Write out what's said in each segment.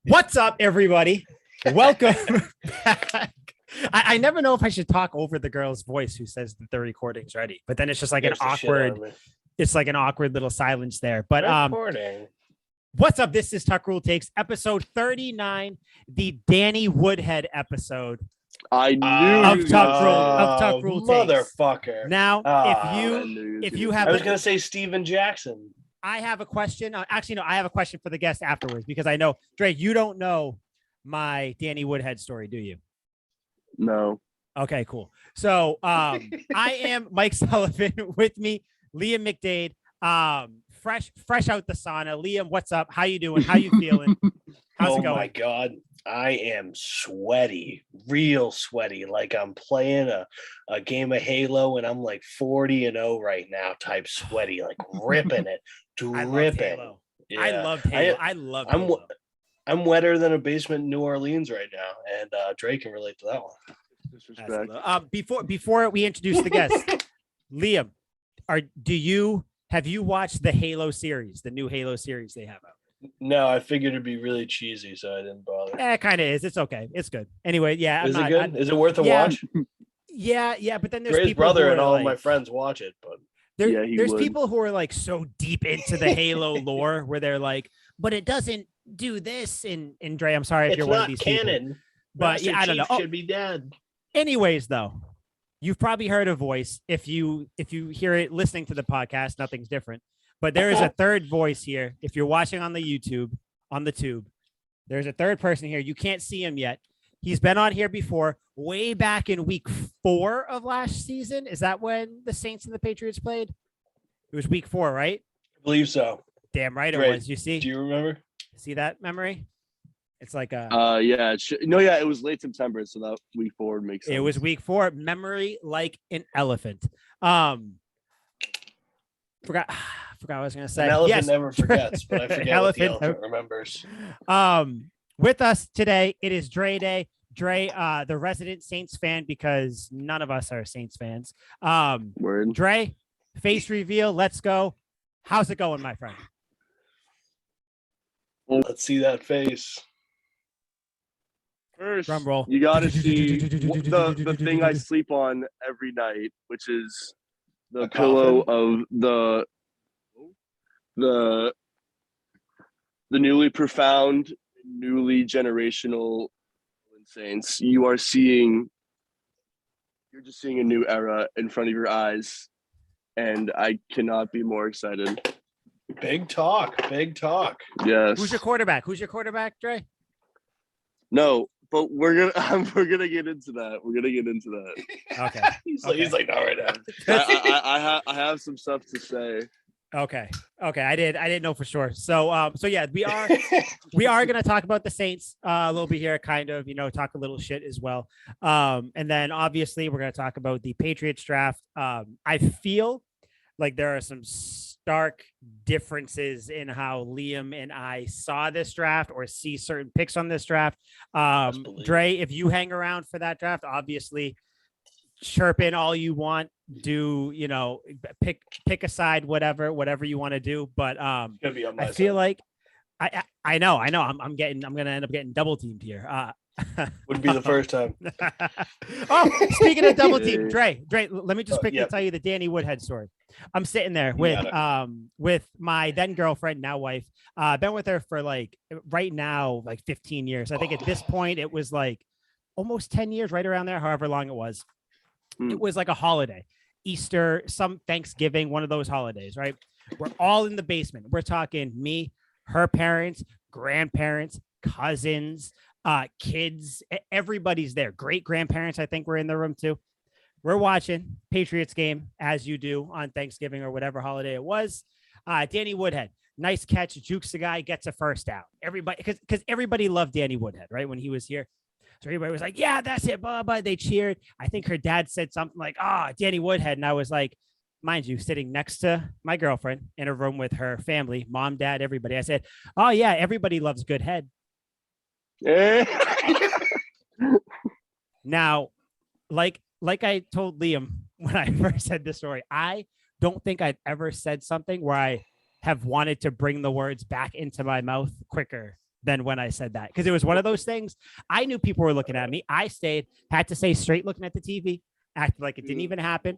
What's up, everybody? Welcome back. I never know if I should talk over the girl's voice who says that the recording's ready, but then it's just like an awkward, it's like an awkward little silence there. But what's up? This is Tuck Rule Takes, episode 39, the Danny Woodhead episode. I knew of Tuck Rule Takes. Motherfucker. Now, if you have, I was gonna say Steven Jackson. I have a question. Actually, no, I have a question for the guest afterwards because I know, Dre, you don't know my Danny Woodhead story, do you? No. Okay, cool. So I am Mike Sullivan with me, Liam McDade, fresh out the sauna. Liam, what's up? How you doing? How you feeling? How's it going? Oh my God. I am sweaty, real sweaty. Like I'm playing a game of Halo and I'm like 40-0 right now, type sweaty, like ripping it, dripping. Yeah. I love Halo. I love Halo. I'm wetter than a basement in New Orleans right now, and Dre can relate to that one. Disrespect. Before we introduce the guest, Liam, have you watched the Halo series, the new Halo series they have out? No, I figured it'd be really cheesy, so I didn't bother. Yeah, it kind of is. It's okay. It's good. Anyway, yeah. Is it good? Is it worth a watch? Yeah, but then there's Dre's people brother and all like, of my friends watch it, but there's people who are like so deep into the Halo lore where they're like, but it doesn't do this. And Dre, I'm sorry if you're one of these canon, people, but yeah, I don't know. Should be dead. Anyways, though, you've probably heard a voice. If you hear it listening to the podcast, nothing's different. But there is a third voice here. If you're watching on the YouTube, on the tube, there's a third person here. You can't see him yet. He's been on here before, way back in week 4 of last season. Is that when the Saints and the Patriots played? It was week 4, right? I believe so. Damn right Dre, it was. You see? Do you remember? See that memory? It's like a. Yeah. It was late September, so that week 4 makes sense. It was week 4. Memory like an elephant. Forgot what I was gonna say. An elephant never forgets, but I forget what the elephant remembers. With us today, it is Dre Day. Dre, the resident Saints fan, because none of us are Saints fans. Word. Dre, face reveal. Let's go. How's it going, my friend? Let's see that face. First, drum roll. You got to see the thing I sleep on every night, which is the pillow of the newly profound, newly generational Saints. You're just seeing a new era in front of your eyes, and I cannot be more excited. Big talk. Yes. Who's your quarterback, Dre? No, but we're gonna get into that. Okay. He's like, not right now. I have some stuff to say. Okay. I didn't know for sure. So yeah, we are going to talk about the Saints a little bit here, kind of, talk a little shit as well. And then obviously we're going to talk about the Patriots draft. I feel like there are some stark differences in how Liam and I saw this draft or see certain picks on this draft. Dre, if you hang around for that draft, obviously chirp in all you want, do pick a side, whatever you want to do, but I feel like I know I'm gonna end up getting double teamed here. Would be the first time. Oh, speaking of double team, Dre, let me just quickly tell you the Danny Woodhead story. I'm sitting there with my then girlfriend, now wife. Been with her for right now 15 years. I think at this point it was almost 10 years, right around there, however long it was. It was like a holiday, Easter, some Thanksgiving, one of those holidays, right? We're all in the basement. We're talking me, her parents, grandparents, cousins, kids, everybody's there. Great grandparents, I think, were in the room too. We're watching Patriots game as you do on Thanksgiving or whatever holiday it was. Danny Woodhead, nice catch, jukes the guy, gets a first down. Everybody, because everybody loved Danny Woodhead, right? When he was here. So everybody was like, yeah, that's it, blah, blah. They cheered. I think her dad said something like, Danny Woodhead. And I was like, mind you, sitting next to my girlfriend in a room with her family, mom, dad, everybody. I said, oh, yeah, everybody loves good head. Now, like I told Liam when I first said this story, I don't think I've ever said something where I have wanted to bring the words back into my mouth quicker than when I said that, because it was one of those things. I knew people were looking at me. I stayed, had to stay straight looking at the TV, acted like it didn't even happen.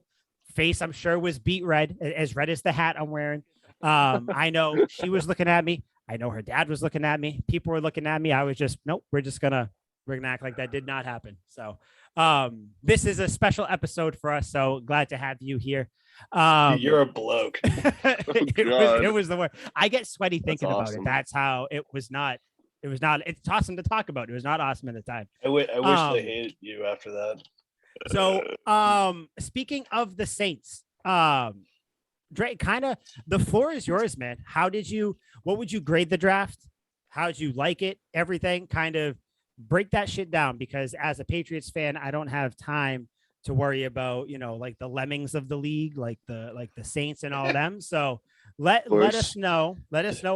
Face, I'm sure, was beat red as the hat I'm wearing. I know she was looking at me. I know her dad was looking at me. People were looking at me. I was just, nope, we're gonna act like that did not happen. So this is a special episode for us. So glad to have you here. You're a bloke. It was the word. I get sweaty thinking about awesome. it. That's how it was not. It was not. It's awesome to talk about. It was not awesome at the time. I wish they hated you after that. So, speaking of the Saints, Dre, kind of the floor is yours, man. What would you grade the draft? How'd you like it? Everything, kind of break that shit down, because as a Patriots fan, I don't have time to worry about, like the lemmings of the league, like the Saints and all of them. So let us know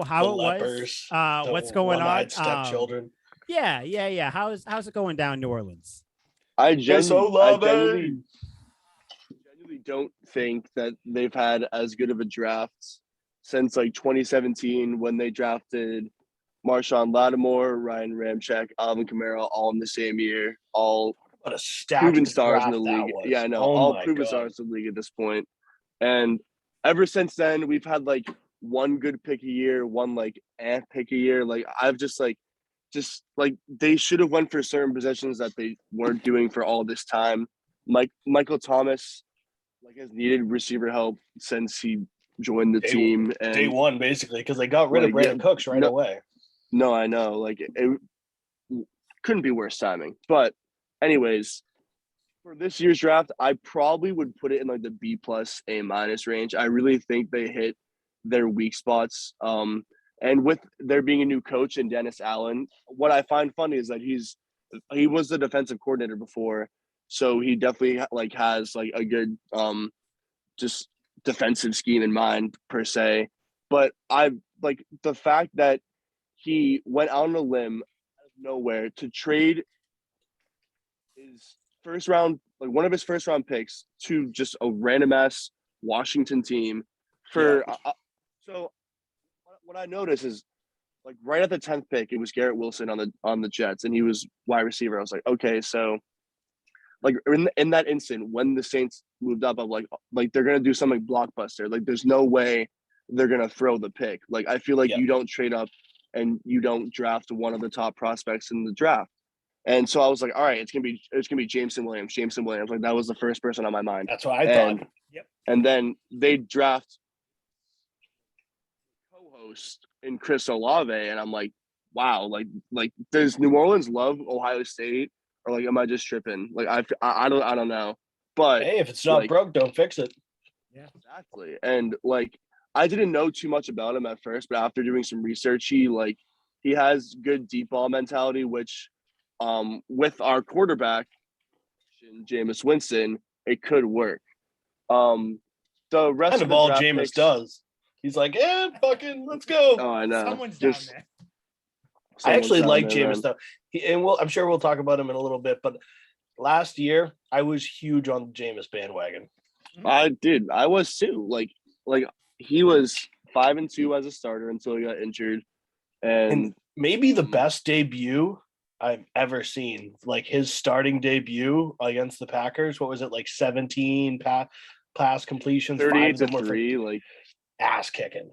how it was, what's going on. Stepchildren. Yeah. How's it going down in New Orleans? I genuinely don't think that they've had as good of a draft since like 2017 when they drafted Marshawn Lattimore, Ryan Ramczyk, Alvin Kamara, all in the same year, all what a stacked proven stars in the league. Was. Yeah, I know, all proven stars in the league at this point. And ever since then, we've had like one good pick a year, one like pick a year. Like I've just like they should have went for certain positions that they weren't doing for all this time. Michael Thomas has needed receiver help since he joined the team. And day one, basically, because they got rid of Brandon Cooks right away. No, I know. It couldn't be worse timing. But anyways, for this year's draft, I probably would put it in the B+ A- range. I really think they hit their weak spots. And with there being a new coach in Dennis Allen, what I find funny is that he was the defensive coordinator before, so he definitely has a good just defensive scheme in mind per se. But I the fact that he went out on a limb out of nowhere to trade his first round, one of his first round picks, to just a random ass Washington team for so what I noticed is right at the 10th pick, it was Garrett Wilson on the Jets, and he was wide receiver. I was like, okay, so in that instant when the Saints moved up, I'm like they're gonna do something blockbuster. There's no way they're gonna throw the pick. I feel like you don't trade up and you don't draft one of the top prospects in the draft. And so I was like, all right, it's gonna be Jameson Williams. That was the first person on my mind. That's what I thought. Yep. And then they draft co-host in Chris Olave, and I'm like, wow, does New Orleans love Ohio State, or am I just tripping? I don't know. But hey, if it's not broke, don't fix it. Yeah, exactly. And I didn't know too much about him at first, but after doing some research, he has good deep ball mentality, which with our quarterback, Jameis Winston, it could work. The rest kind of all Jameis does. He's like, fucking, let's go. Oh, I know. Someone's down there. I actually like Jameis though. I'm sure we'll talk about him in a little bit, but last year I was huge on the Jameis bandwagon. I was too. He was 5-2 as a starter until he got injured, and maybe the best debut I've ever seen. His starting debut against the Packers. What was it, 17 pass completions, 38-3, ass kicking.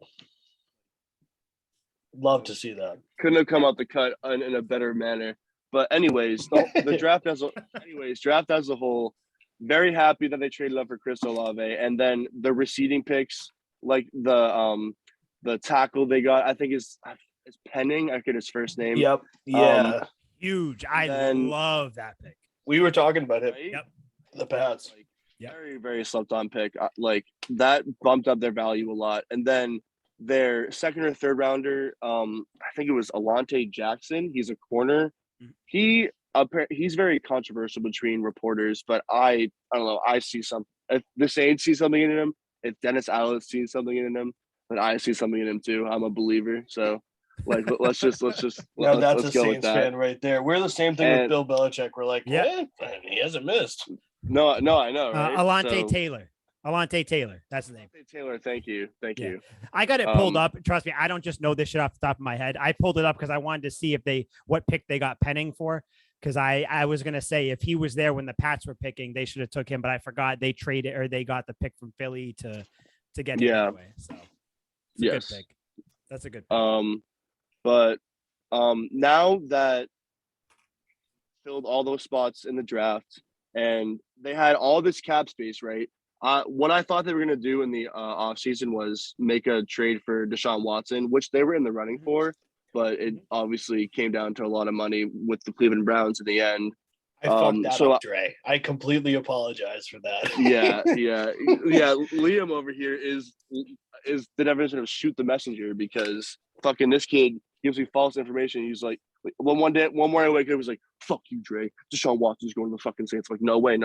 Love to see that. Couldn't have come out the cut in a better manner. But anyways, the draft as a whole, very happy that they traded up for Chris Olave, and then the receiving picks, the tackle they got, I think is Penning. I forget his first name. Yep. Yeah. Huge. I love that pick. We were talking about it. Right? Yep. The Pats. Very, very slept on pick. That bumped up their value a lot. And then their second or third rounder, I think it was Alante Jackson. He's a corner. He's very controversial between reporters, but I don't know. I see some. If the Saints see something in him, if Dennis Allen sees something in him, then I see something in him too. I'm a believer. So let's just now that's let's a go Saints with that. fan right there. We're the same thing with Bill Belichick. We're like, he hasn't missed. No, I know. Right? Alante Taylor. Alante Taylor. That's the name. Taylor, thank you. I got it pulled up. Trust me, I don't just know this shit off the top of my head. I pulled it up because I wanted to see what pick they got Penning for. Because I was gonna say if he was there when the Pats were picking, they should have took him, but I forgot they traded or they got the pick from Philly to get him anyway. So it's a good pick. That's a good pick. But now that filled all those spots in the draft and they had all this cap space, right? What I thought they were going to do in the offseason was make a trade for Deshaun Watson, which they were in the running for, but it obviously came down to a lot of money with the Cleveland Browns in the end. I fucked that up, Dre. I completely apologize for that. Yeah. Liam over here is the definition of shoot the messenger because fucking this kid gives me false information. He's like, one morning I wake up, he was like, "Fuck you, Dre. Deshaun Watson's going to the fucking Saints." Like, no way.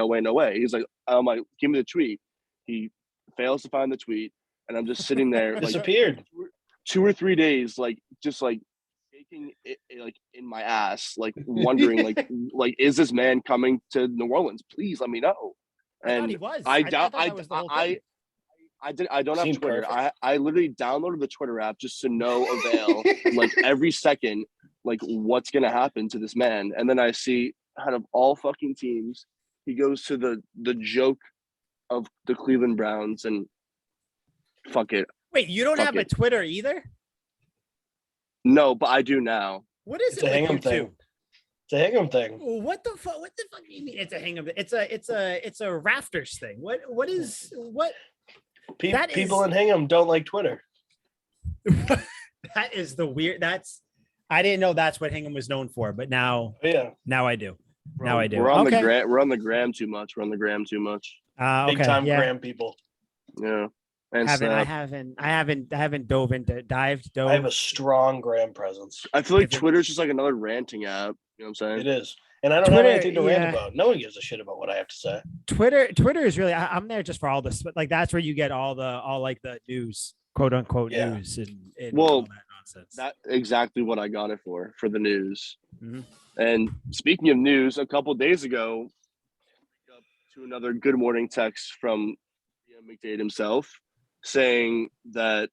He's like, I'm like, give me the tweet. He fails to find the tweet, and I'm just sitting there, disappeared. Like, 2 or 3 days, like just like shaking it, like in my ass, like wondering, like is this man coming to New Orleans? Please let me know. And I thought he was. I don't have Twitter. I literally downloaded the Twitter app just to no avail, like every second, like what's gonna happen to this man. And then I see out of all fucking teams, he goes to the joke of the Cleveland Browns and fuck it. Wait, you don't have a Twitter either? No, but I do now. What is it? It's a Hingham thing. It's a Hingham thing. What the fuck? What the fuck do you mean? It's a Hingham. It's a Rafters thing. What is what? People in Hingham don't like Twitter. That is the weird. I didn't know that's what Hingham was known for, but now I do. Now I do. We're on the gram too much. Big time gram people. Yeah. And I haven't dived. I have a strong gram presence. I feel like Twitter's just like another ranting app. You know what I'm saying? It is. And I don't have anything to rant about. No one gives a shit about what I have to say. Twitter is really, I'm there just for all this, but like, that's where you get all like the news, quote unquote news and all that nonsense. That's exactly what I got it for the news. Mm-hmm. And speaking of news, a couple of days ago, up to another good morning text from McDade himself saying that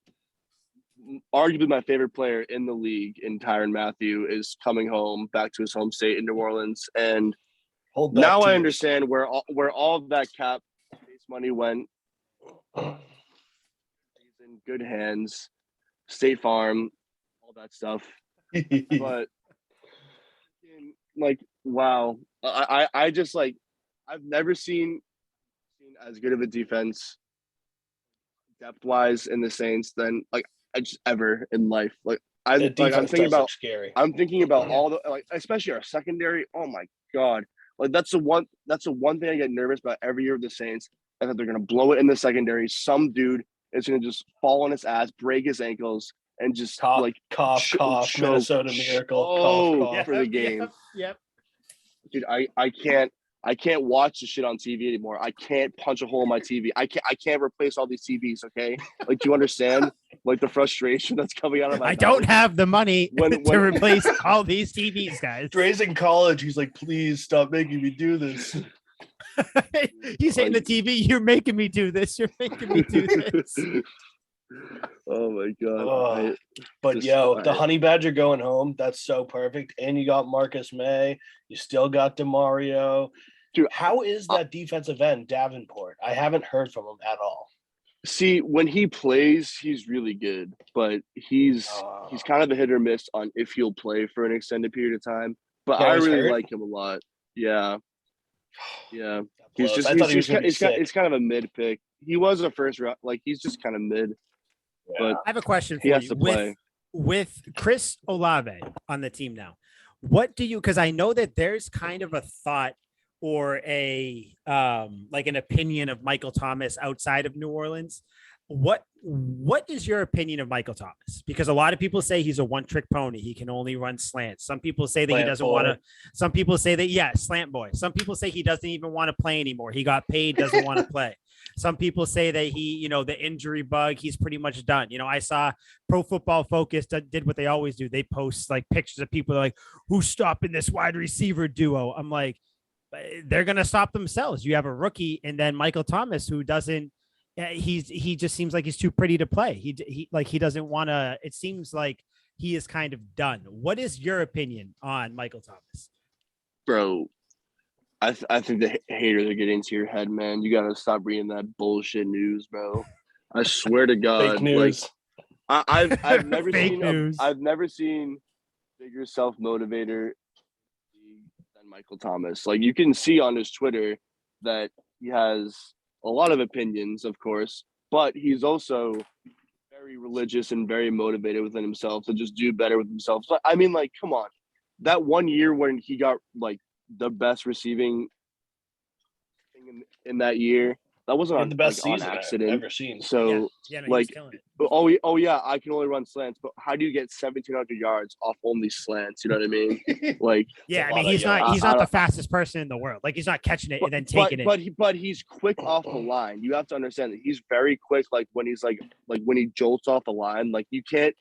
arguably my favorite player in the league in Tyrann Mathieu is coming home back to his home state in New Orleans. And now I understand where all of that cap space money went. He's in good hands, State Farm, all that stuff. But like, wow, I just like, I've never seen as good of a defense depth wise in the Saints than like I just ever in life. Like I'm thinking about all the, like, especially our secondary. Oh my God. Like that's the one thing I get nervous about every year of the Saints. I thought they're gonna blow it in the secondary. Some dude is gonna just fall on his ass, break his ankles, and just cough, Minnesota Miracle, cough for the game. Yep. Dude, I can't watch the shit on TV anymore. I can't punch a hole in my TV. I can't replace all these TVs. Okay, like, do you understand like the frustration that's coming out of my? I don't have the money to replace all these TVs, guys. Dre's in college. He's like, please stop making me do this. He's hitting the TV. You're making me do this. You're making me do this. Oh my God. But the Honey Badger going home, that's so perfect. And you got Marcus May. You still got DeMario. Dude, how is that defensive end, Davenport? I haven't heard from him at all. See, when he plays, he's really good, but he's kind of a hit or miss on if he'll play for an extended period of time. But I really like him a lot. Yeah. Yeah. He's kind of a mid pick. He was a first round, like he's just kind of mid. Yeah. But I have a question for you. With Chris Olave on the team now, what do you, because I know that there's kind of a thought or a like an opinion of Michael Thomas outside of New Orleans. What is your opinion of Michael Thomas? Because a lot of people say he's a one-trick pony. He can only run slants. Some people say that he doesn't want to. Some people say that, slant boy. Some people say he doesn't even want to play anymore. He got paid, doesn't want to play. Some people say that he, the injury bug, he's pretty much done. I saw Pro Football Focus did what they always do. They post like pictures of people like, who's stopping this wide receiver duo? I'm like, they're going to stop themselves. You have a rookie and then Michael Thomas who doesn't, he just seems like he's too pretty to play. He doesn't want to. It seems like he is kind of done. What is your opinion on Michael Thomas? Bro, I think the haters are getting into your head, man. You gotta stop reading that bullshit news, bro. I swear to God, Fake news. Like I've never Fake news. I've never seen bigger self motivator than Michael Thomas. Like, you can see on his Twitter that he has a lot of opinions, of course, but he's also very religious and very motivated within himself to just do better with himself. So, I mean, like, come on. That 1 year when he got like the best receiving thing in that year, that wasn't on the best like, season on accident. I've ever seen. So like, oh yeah, I can only run slants, but how do you get 1,700 yards off only slants? You know what I mean? Like, yeah, I mean, he's not the fastest person in the world. Like, he's not catching it and then taking it. But he's quick off the line. You have to understand that he's very quick. Like, when he's like when he jolts off the line, like you can't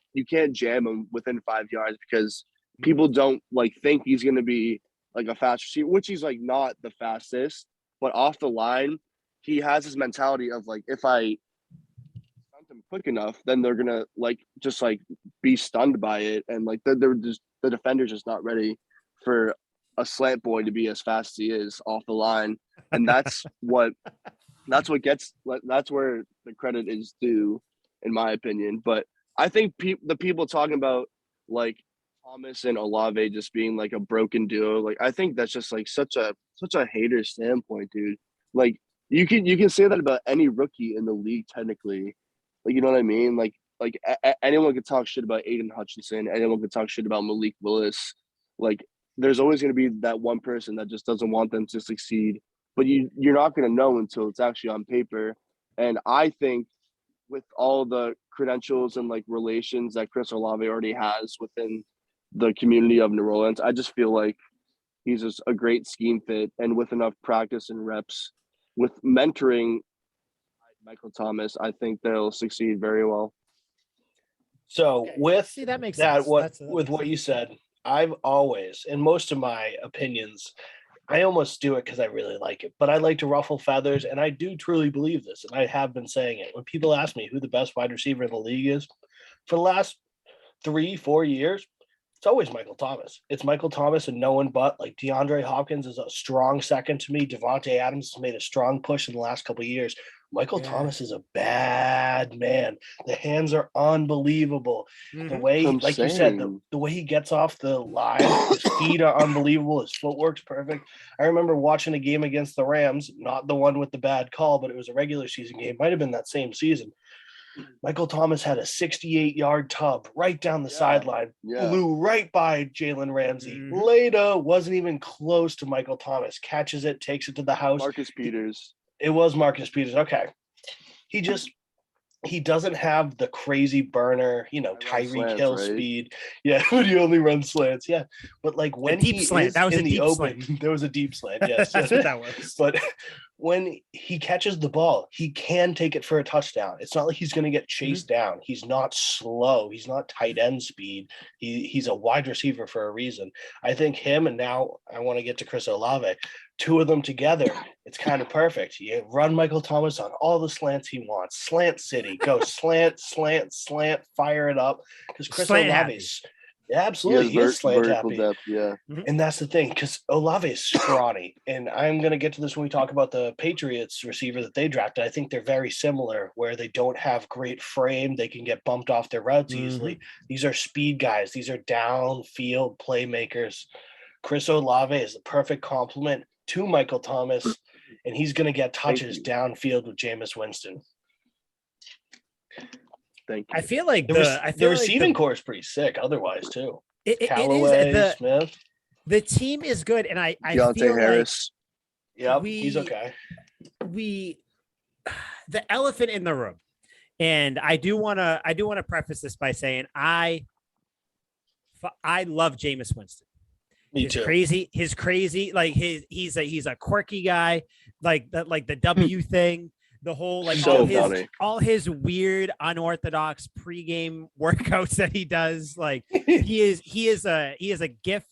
jam him within 5 yards because people don't like think he's gonna be like a fast receiver, which he's like not the fastest, but off the line, he has this mentality of like, if I stunt them quick enough, then they're gonna like just like be stunned by it, and like they're just, the defender's just not ready for a slant boy to be as fast as he is off the line, and that's where the credit is due, in my opinion. But I think the people talking about like Thomas and Olave just being like a broken duo, like I think that's just like such a hater standpoint, dude. Like, you can say that about any rookie in the league technically, like, you know what I mean? Like anyone could talk shit about Aiden Hutchinson, anyone could talk shit about Malik Willis. Like, there's always going to be that one person that just doesn't want them to succeed, but you're not going to know until it's actually on paper. And I think with all the credentials and like relations that Chris Olave already has within the community of New Orleans, I just feel like he's just a great scheme fit, and with enough practice and reps, with mentoring Michael Thomas, I think they'll succeed very well. So with that makes sense. With what you said, I've always, in most of my opinions, I almost do it because I really like it, but I like to ruffle feathers, and I do truly believe this, and I have been saying it. When people ask me who the best wide receiver in the league is, for the last 3-4 years, it's always Michael Thomas. It's Michael Thomas and no one but. Like, DeAndre Hopkins is a strong second to me. Devontae Adams has made a strong push in the last couple of years. Michael Thomas is a bad man. The hands are unbelievable. The way, like you said, the way he gets off the line, his feet are unbelievable. His footwork's perfect. I remember watching a game against the Rams, not the one with the bad call, but it was a regular season game. Might have been that same season. Michael Thomas had a 68-yard tub right down the sideline, blew right by Jalen Ramsey. Later, wasn't even close to Michael Thomas. Catches it, takes it to the house. Marcus Peters. It was Marcus Peters. Okay. He doesn't have the crazy burner, Tyreek Hill speed. Yeah, when he only runs slants. Yeah. But like when deep slant, that was in the open, there was a deep slant. Yes. That's what that was. But when he catches the ball, he can take it for a touchdown. It's not like he's going to get chased down. He's not slow. He's not tight end speed. He's a wide receiver for a reason. I think him, and now I want to get to Chris Olave, two of them together, it's kind of perfect. You run Michael Thomas on all the slants he wants. Slant City. Go slant, slant, slant, fire it up. Because Chris Olave's absolutely, he is slant happy. Depth, and that's the thing, because Olave is scrawny. And I'm going to get to this when we talk about the Patriots receiver that they drafted. I think they're very similar, where they don't have great frame. They can get bumped off their routes easily. These are speed guys. These are downfield playmakers. Chris Olave is the perfect complement to Michael Thomas, and he's going to get touches downfield with Jameis Winston. Thank you. I feel like the receiving core is pretty sick otherwise too. It Smith. The team is good, and I Deontay feel Harris. Like he's okay. The elephant in the room, and I do want to preface this by saying I love Jameis Winston. Me too. His crazy, like he's a quirky guy, like the W thing, the whole like all his weird unorthodox pregame workouts that he does. Like he is a gift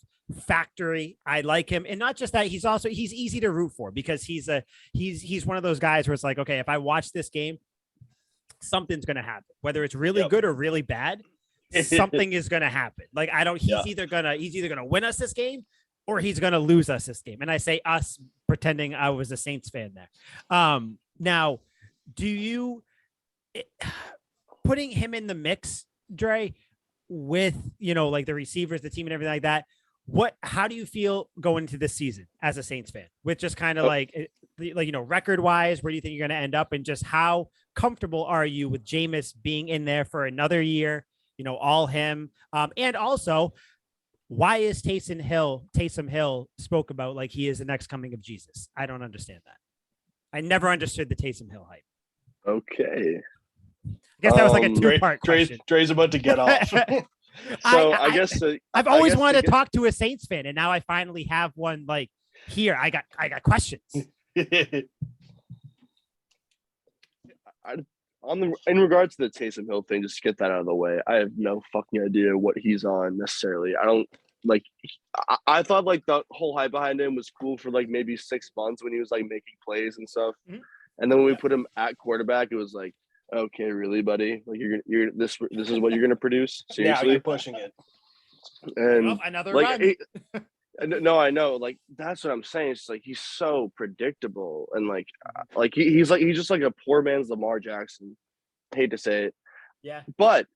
factory. I like him, and not just that, he's easy to root for, because he's one of those guys where it's like, okay, if I watch this game, something's going to happen, whether it's really good or really bad. Something is going to happen. Like, he's either going to win us this game or he's going to lose us this game. And I say us pretending I was a Saints fan there. Now, do you putting him in the mix, Dre, with, like the receivers, the team and everything like that? How do you feel going into this season as a Saints fan with just kind of record wise, where do you think you're going to end up, and just how comfortable are you with Jameis being in there for another year, all him? And also, why is Taysom Hill spoke about like he is the next coming of Jesus? I don't understand that. I never understood the Taysom Hill hype. Okay. I guess that was like a two-part question. Dre's about to get off. So I guess I've always wanted to talk to a Saints fan, and now I finally have one. Like, here, I got questions. In regards to the Taysom Hill thing, just to get that out of the way, I have no fucking idea what he's on necessarily. I don't like. I thought like the whole hype behind him was cool for like maybe 6 months when he was like making plays and stuff, and then when we put him at quarterback, it was like, okay, really, buddy? Like you're this is what you're gonna produce? Seriously? Yeah, you're pushing it. And another run. No, I know. Like that's what I'm saying. It's like he's so predictable, and like he's just like a poor man's Lamar Jackson. I hate to say it. Yeah. But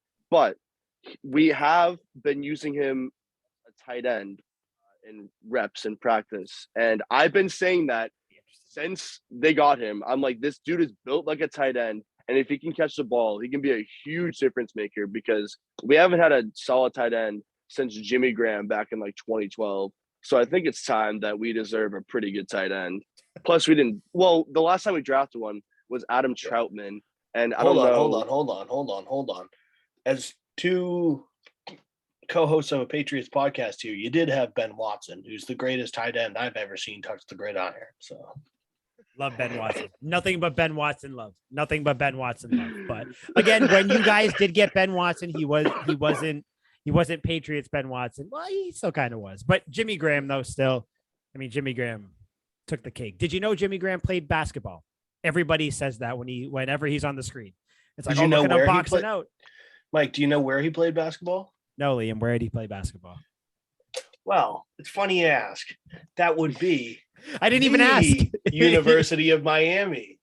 we have been using him a tight end in reps in practice, and I've been saying that since they got him. I'm like, this dude is built like a tight end. And if he can catch the ball, he can be a huge difference maker, because we haven't had a solid tight end since Jimmy Graham back in like 2012. So I think it's time that we deserve a pretty good tight end. Plus, the last time we drafted one was Adam Troutman. And Hold on. As two co-hosts of a Patriots podcast here, you did have Ben Watson, who's the greatest tight end I've ever seen touch the gridiron. So. Love Ben Watson. Nothing but Ben Watson love. Nothing but Ben Watson love. But again, when you guys did get Ben Watson, he wasn't Patriots Ben Watson. Well, he still kind of was. But Jimmy Graham, though, still, I mean, Jimmy Graham took the cake. Did you know Jimmy Graham played basketball? Everybody says that whenever he's on the screen. It's like, look at him boxing out. Mike, do you know where he played basketball? No, Liam. Where did he play basketball? Well, it's funny you ask. That would be I didn't even ask. University of Miami.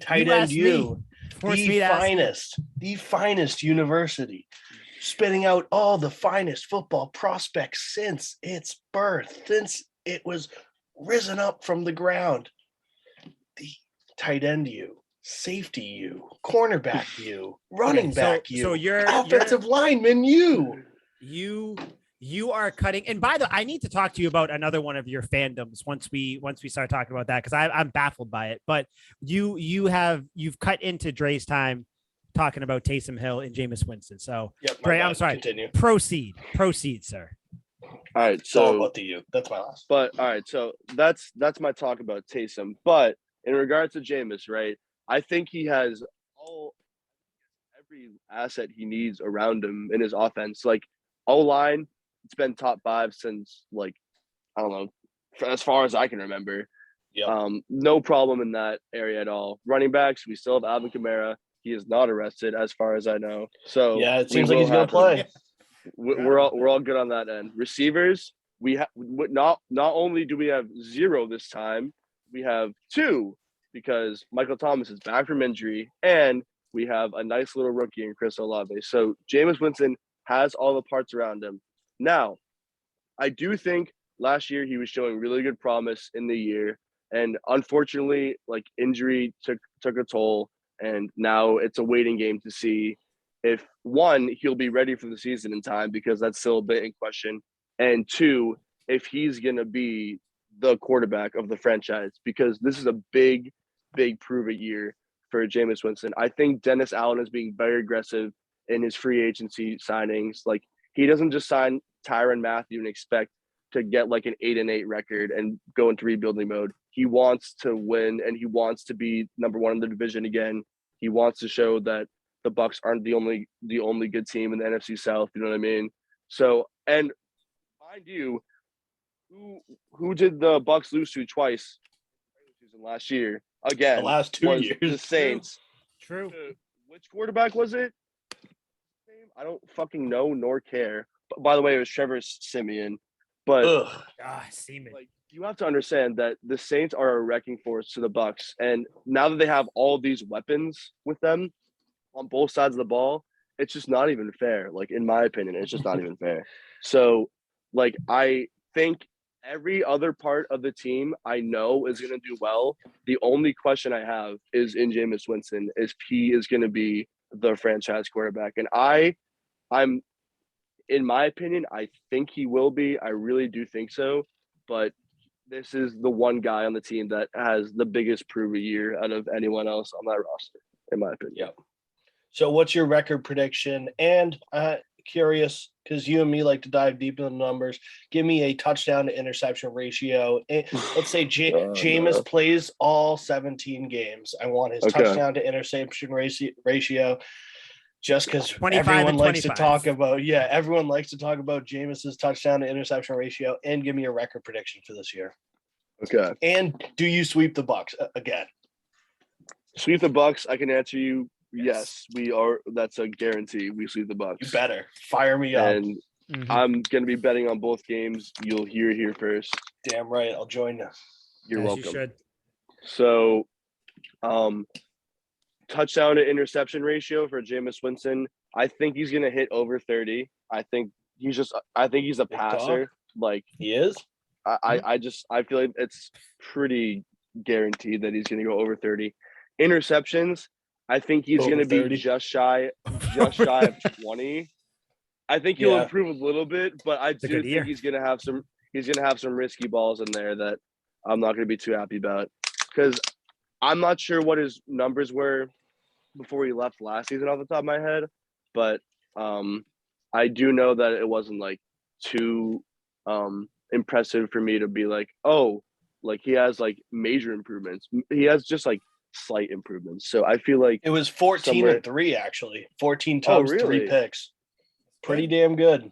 Tight end U. The finest university. Spitting out all the finest football prospects since its birth, since it was risen up from the ground. The tight end U, safety U, cornerback U, running back U. So you're offensive lineman U. You are cutting. And by the way, I need to talk to you about another one of your fandoms once we start talking about that, because I'm baffled by it. But you've cut into Dre's time talking about Taysom Hill and Jameis Winston. So Dre, I'm sorry. Continue. Proceed, sir. All right. It's all about the U. That's my last. But all right, so that's my talk about Taysom. But in regards to Jameis, right? I think he has every asset he needs around him in his offense. Like O-line, it's been top 5 since, like, I don't know, as far as I can remember. Yeah. No problem in that area at all. Running backs, we still have Alvin Kamara. He is not arrested, as far as I know. So yeah, it seems like he's going to play. We're all good on that end. Receivers, we have not only do we have 0 this time, we have 2, because Michael Thomas is back from injury, and we have a nice little rookie in Chris Olave. So Jameis Winston has all the parts around him. Now, I do think last year he was showing really good promise in the year, and unfortunately, like, injury took a toll, and now it's a waiting game to see if, 1, he'll be ready for the season in time, because that's still a bit in question, and 2, if he's going to be the quarterback of the franchise, because this is a big prove-it year for Jameis Winston. I think Dennis Allen is being very aggressive in his free agency signings. Like, he doesn't just sign Tyrann Mathieu and expect to get like an 8-8 record and go into rebuilding mode. He wants to win, and he wants to be number 1 in the division again. He wants to show that the Bucs aren't the only good team in the NFC South. You know what I mean? So, and mind you, who did the Bucs lose to twice last year? Again, the last 2 years. The Saints. True. Which quarterback was it? I don't fucking know nor care. But by the way, it was Trevor Siemian. But Seaman. like, you have to understand that the Saints are a wrecking force to the Bucks, and now that they have all these weapons with them on both sides of the ball, it's just not even fair. Like, in my opinion, it's just not even fair. So, like, I think every other part of the team I know is going to do well. The only question I have is in Jameis Winston, if he is going to be the franchise quarterback. And I'm, in my opinion, I think he will be. I really do think so. But this is the one guy on the team that has the biggest prove a year out of anyone else on that roster, in my opinion. Yeah. So what's your record prediction? And curious, because you and me like to dive deep in the numbers, give me a touchdown to interception ratio. Let's say Jameis plays all 17 games. I want his touchdown to interception ratio. Just because everyone likes to talk about, everyone likes to talk about Jameis's touchdown to interception ratio, and give me a record prediction for this year. Okay. And do you sweep the Bucks again? Sweep the Bucks. I can answer you. Yes, we are. That's a guarantee. We sweep the Bucks. You better fire me up. And I'm gonna be betting on both games. You'll hear it here first. Damn right. I'll join you. You're welcome. You should. So, touchdown to interception ratio for Jameis Winston. I think he's gonna hit over 30. I think he's a passer. Like he is. I feel like it's pretty guaranteed that he's gonna go over 30. Interceptions, I think he's gonna be just shy of 20. I think he'll improve a little bit, but I do think he's gonna have some risky balls in there that I'm not gonna be too happy about, because I'm not sure what his numbers were before he left last season off the top of my head, but I do know that it wasn't like too impressive for me to be like, oh, like he has like major improvements. He has just like slight improvements. So I feel like it was 14-3 actually. 14 tubs, 3 picks. Pretty damn good.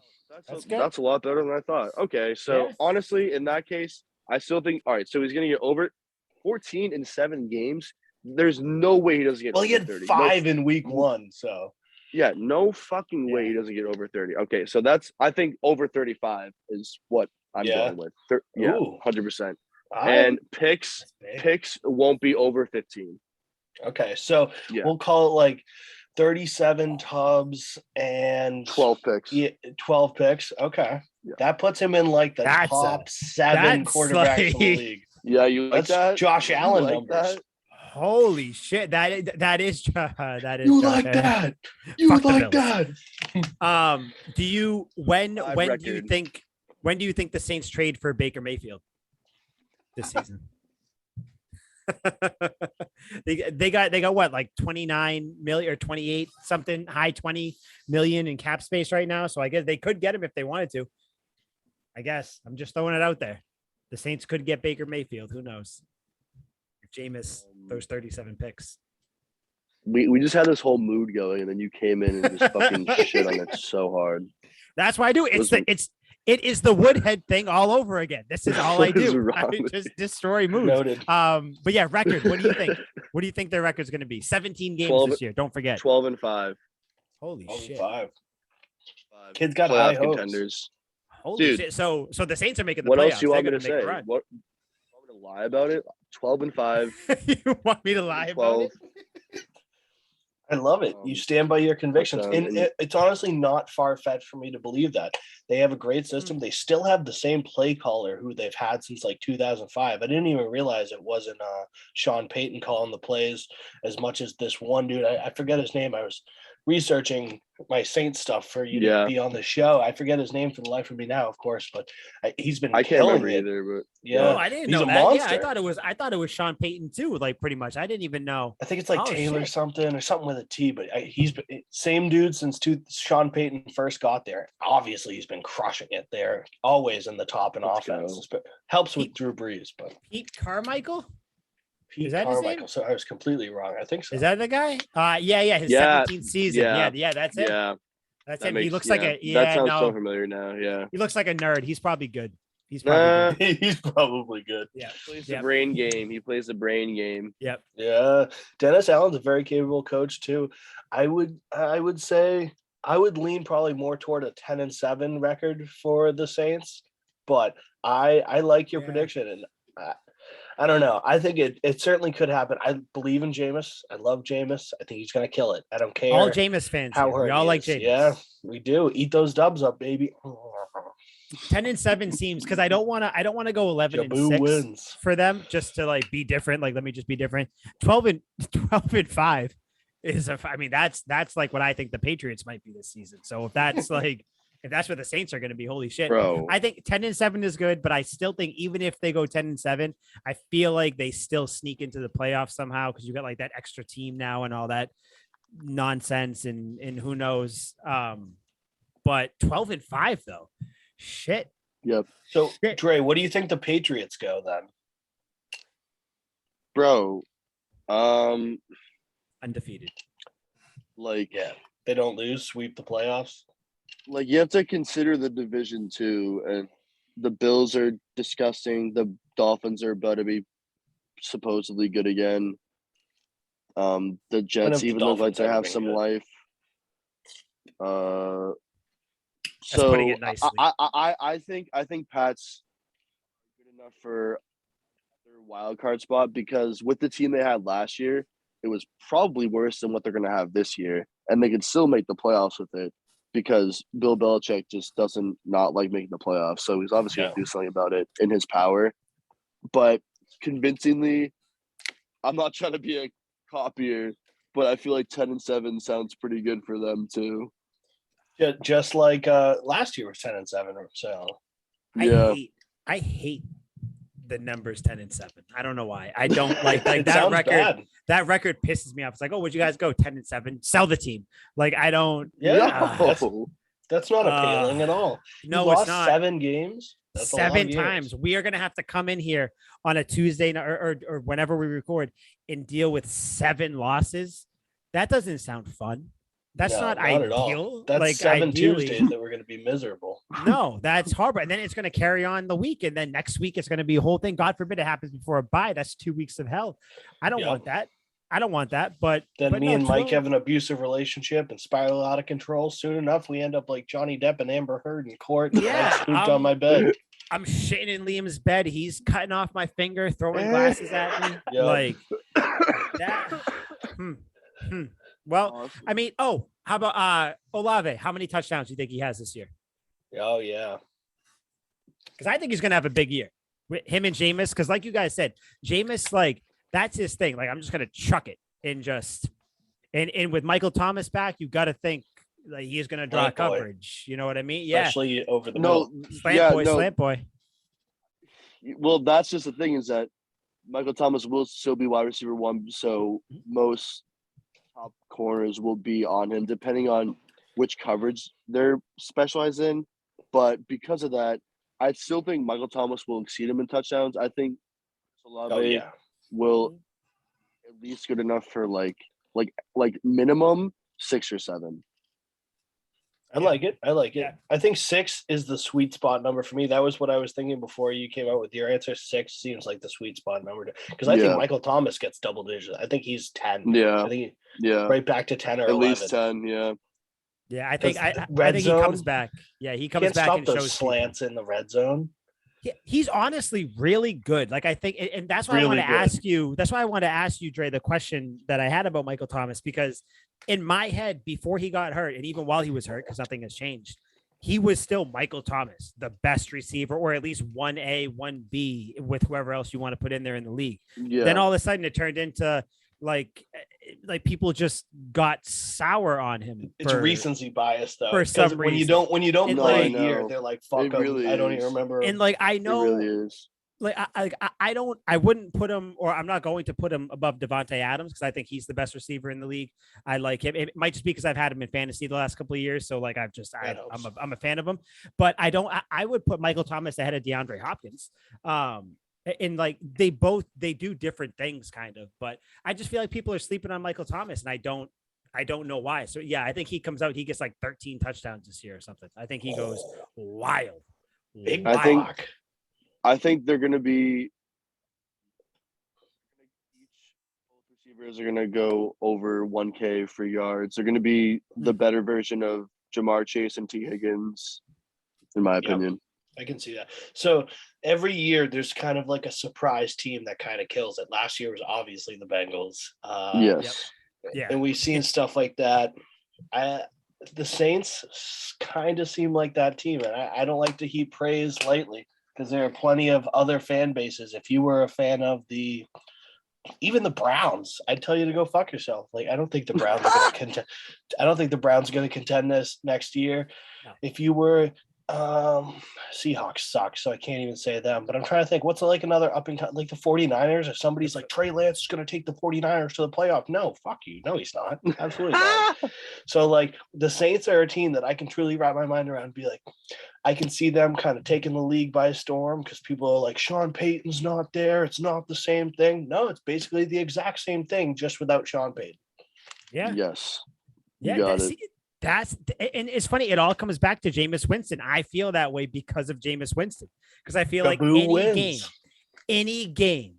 That's a lot better than I thought. Okay, so honestly, in that case, I still think all right. So he's gonna get over 14 in 7 games. There's no way he doesn't get. Well, he had 30. 5 in week 1, so yeah, no fucking way he doesn't get over 30. Okay, so I think over 35 is what I'm going with. 100%. And picks won't be over 15. Okay, so we'll call it like 37 tubs and 12 picks. Yeah, 12 picks. Okay. Yeah. That puts him in like the top 7 quarterbacks in the league. Yeah, you like that? Josh Allen numbers. That? Holy shit. That is you like that. You like that. When do you think the Saints trade for Baker Mayfield this season? they got what, like 29 million or 28 something, high 20 million in cap space right now. So I guess they could get him if they wanted to. I guess I'm just throwing it out there. The Saints could get Baker Mayfield. Who knows? If Jameis those 37 picks. We just had this whole mood going, and then you came in and just fucking shit on it so hard. That's why I do. It is the Woodhead thing all over again. This is all I do. I just destroy moods. Noted. But yeah, record. What do you think? What do you think their record's going to be? 17 games this year. Don't forget. 12-5. Holy shit. 5. Kids got high hopes. Contenders. Holy shit. So the Saints are making the playoffs. What playoffs. Else do you want me to say? What? You want me to lie about it? 12-5. You want me to lie about it? I love it. You stand by your convictions. And it's honestly not far-fetched for me to believe that. They have a great system. They still have the same play caller who they've had since like 2005. I didn't even realize it wasn't Sean Payton calling the plays as much as this one dude. I forget his name. I was researching my Saints stuff for you to be on the show. I forget his name for the life of me now, of course, but he's been I can't remember either, but I didn't know that. Monster. Yeah, I thought it was Sean Payton too, like pretty much. I didn't even know. I think it's like Taylor something or something with a T, but he's been same dude since Sean Payton first got there. Obviously, he's been crushing it there, always in the top in offense. But helps with Drew Brees, but Pete Carmichael. Is that Carmichael? His name? So I was completely wrong. I think so. Is that the guy? His 17th season. Yeah, that's it. Yeah. That's him. He looks like a That sounds so familiar now. Yeah. He looks like a nerd. He's probably good. He's probably good. He's probably good. Yeah. He plays the brain game. He plays the brain game. Yep. Yeah. Dennis Allen's a very capable coach too. I would say I would lean probably more toward a 10-7 record for the Saints, but I like your prediction, and I don't know. I think it certainly could happen. I believe in Jameis. I love Jameis. I think he's gonna kill it. I don't care. All Jameis fans. We all like Jameis. Yeah, we do. Eat those dubs up, baby. 10-7 seems, because I don't want to go 11-6 wins for them just to like be different. Like, let me just be different. 12-5 is that's like what I think the Patriots might be this season. So if that's like if that's what the Saints are going to be, holy shit. Bro. I think 10-7 is good, but I still think even if they go 10-7, I feel like they still sneak into the playoffs somehow, because you got like that extra team now and all that nonsense and who knows. But 12-5 though. Shit. Yep. So Dre, what do you think the Patriots go then? Bro. Undefeated. Like, yeah, they don't lose, sweep the playoffs. Like, you have to consider the division too, and the Bills are disgusting. The Dolphins are about to be supposedly good again. The Jets even look like they have some life. So putting it nicely. I think Pat's good enough for their wild card spot, because with the team they had last year, it was probably worse than what they're going to have this year, and they could still make the playoffs with it, because Bill Belichick just doesn't not like making the playoffs. So he's obviously going to do something about it in his power. But convincingly, I'm not trying to be a copier, but I feel like 10-7 sounds pretty good for them too. Just like last year was 10-7 or so. Yeah. I hate the numbers 10-7. I don't know why. I don't like that record. Bad. That record pisses me off. It's like, oh, would you guys go 10-7? Sell the team. Like, I don't. Yeah, that's not appealing at all. No, lost it's not. 7 games. That's 7 times. We are gonna have to come in here on a Tuesday or whenever we record and deal with 7 losses. That doesn't sound fun. That's not ideal. At all. That's like 7 Tuesdays that we're going to be miserable. No, that's horrible. And then it's going to carry on the week. And then next week, it's going to be a whole thing. God forbid it happens before a bye. That's 2 weeks of hell. I don't want that. I don't want that. But then me and Mike have an abusive relationship and spiral out of control. Soon enough, we end up like Johnny Depp and Amber Heard in court. Yeah. Scooped on my bed. I'm shitting in Liam's bed. He's cutting off my finger, throwing glasses at me. Yep. Like that. Well, awesome. I mean, how about Olave? How many touchdowns do you think he has this year? Oh, yeah. Because I think he's going to have a big year with him and Jameis. Because like you guys said, Jameis, like, that's his thing. Like, I'm just going to chuck it and just – and with Michael Thomas back, you got to think like he's going to draw coverage. You know what I mean? Yeah. Especially over the middle. Slant boy. Well, that's just the thing, is that Michael Thomas will still be wide receiver 1, so most – top corners will be on him, depending on which coverage they're specialized in. But because of that, I still think Michael Thomas will exceed him in touchdowns. I think Olave will at least good enough for like minimum 6 or 7. I like it. Yeah. I think 6 is the sweet spot number for me. That was what I was thinking before you came out with your answer. 6 seems like the sweet spot number, because I think Michael Thomas gets double digits. I think he's 10. Yeah. I think right back to 10 or at 11. least 10. Yeah. Yeah, I think he comes back. Yeah, he comes back and shows slants people in the red zone. He's honestly really good. Like, I think, and that's why I want to ask you. That's why I want to ask you, Dre, the question that I had about Michael Thomas, because in my head, before he got hurt, and even while he was hurt, because nothing has changed, he was still Michael Thomas, the best receiver, or at least 1A, 1B with whoever else you want to put in there in the league. Yeah. Then all of a sudden it turned into like people just got sour on him. It's recency bias, though. For some reason. When you don't play a year, they're like, fuck him. Really I don't even remember. And like, I know. It really is. Like, I wouldn't put him, or I'm not going to put him above Devontae Adams, because I think he's the best receiver in the league. I like him. It might just be because I've had him in fantasy the last couple of years, so like I'm a fan of him. But I would put Michael Thomas ahead of DeAndre Hopkins. And like they do different things kind of, but I just feel like people are sleeping on Michael Thomas, and I don't know why. So yeah, I think he comes out, he gets like 13 touchdowns this year or something. I think he goes wild. Big I think I think they're going to be both receivers are going to go over 1K for yards. They're going to be the better version of Jamar Chase and T. Higgins, in my opinion. I can see that. So every year there's kind of like a surprise team that kind of kills it. Last year was obviously the Bengals. Yes. Yeah. And we've seen stuff like that. The Saints kind of seem like that team. And I don't like to heap praise lightly because there are plenty of other fan bases. If you were a fan of even the Browns, I'd tell you to go fuck yourself. Like, I don't think the Browns are going to contend. I don't think the Browns are going to contend this next year. No. If you were Seahawks suck, so I can't even say them, but I'm trying to think what's like another up and like the 49ers, or somebody's like Trey Lance is going to take the 49ers to the playoff. No, fuck you. No, he's not. Absolutely not. So like the Saints are a team that I can truly wrap my mind around and be like, I can see them kind of taking the league by storm because people are like, Sean Payton's not there. It's not the same thing. No, it's basically the exact same thing, just without Sean Payton. Yeah. Yes. Yeah. And it's funny. It all comes back to Jameis Winston. I feel that way because of Jameis Winston, because I feel like any game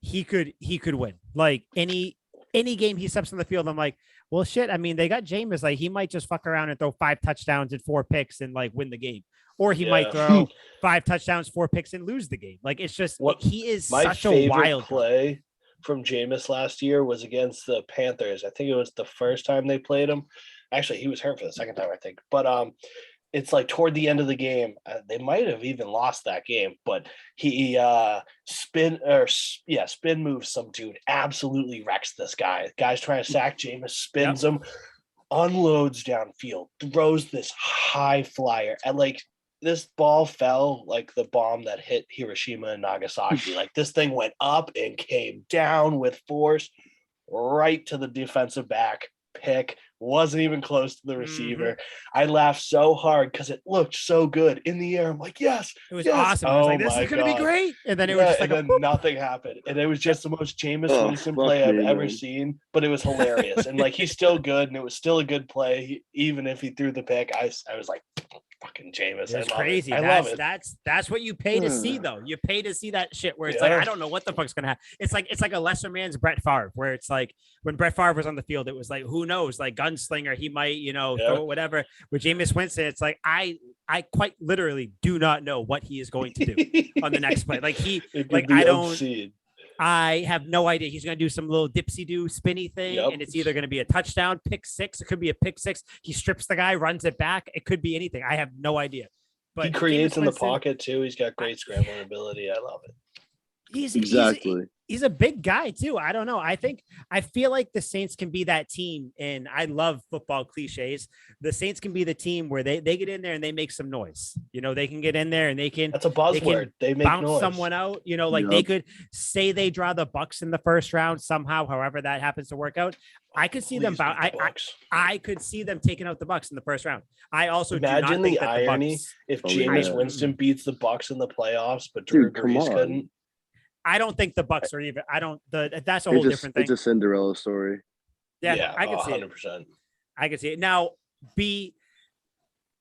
he could win. Like any game he steps on the field, I'm like, well, shit. I mean, they got Jameis. Like, he might just fuck around and throw 5 touchdowns and 4 picks and like win the game, or he might throw 5 touchdowns, 4 picks and lose the game. Like, it's just he is such a wild play from Jameis last year was against the Panthers. I think it was the first time they played him. Actually, he was hurt for the second time, I think. But it's like toward the end of the game, they might have even lost that game. But he spin moves some dude, absolutely wrecks this guy. Guy's trying to sack Jameis, spins him, unloads downfield, throws this high flyer, and like this ball fell like the bomb that hit Hiroshima and Nagasaki. Like, this thing went up and came down with force right to the defensive back. Pick, wasn't even close to the receiver. I laughed so hard because it looked so good in the air. I'm like, yes, it was awesome. I was like, this is gonna be great. And then it was just like, and then nothing happened. And it was just the most Jameis Winston play I've ever seen. But it was hilarious. And like, he's still good, and it was still a good play, even if he threw the pick. I was like, fucking Jameis. It's crazy. That's what you pay to see, though. You pay to see that shit where it's like, I don't know what the fuck's gonna happen. It's like a lesser man's Brett Favre, where it's like when Brett Favre was on the field, it was like, who knows, like gunslinger, he might, throw whatever. With Jameis Winston, it's like I quite literally do not know what he is going to do on the next play. Like I have no idea. He's going to do some little dipsy-do spinny thing, and it's either going to be a touchdown, pick 6. It could be a pick 6. He strips the guy, runs it back. It could be anything. I have no idea. But he creates in the pocket too. He's got great scrambling ability. I love it. He's a big guy too. I don't know. I feel like the Saints can be that team, and I love football cliches. The Saints can be the team where they get in there and they make some noise. They can get in there and they can. That's a buzzword. They make bounce noise. Someone out. They could say they draw the Bucks in the first round somehow, however that happens to work out. I could see them. I could see them taking out the Bucks in the first round. I also imagine the irony if Jameis Winston beats the Bucks in the playoffs, but Drew Brees couldn't. I don't think the Bucks are even. That's a whole different thing. It's a Cinderella story. Yeah, I can see 100%. I can see it. Now,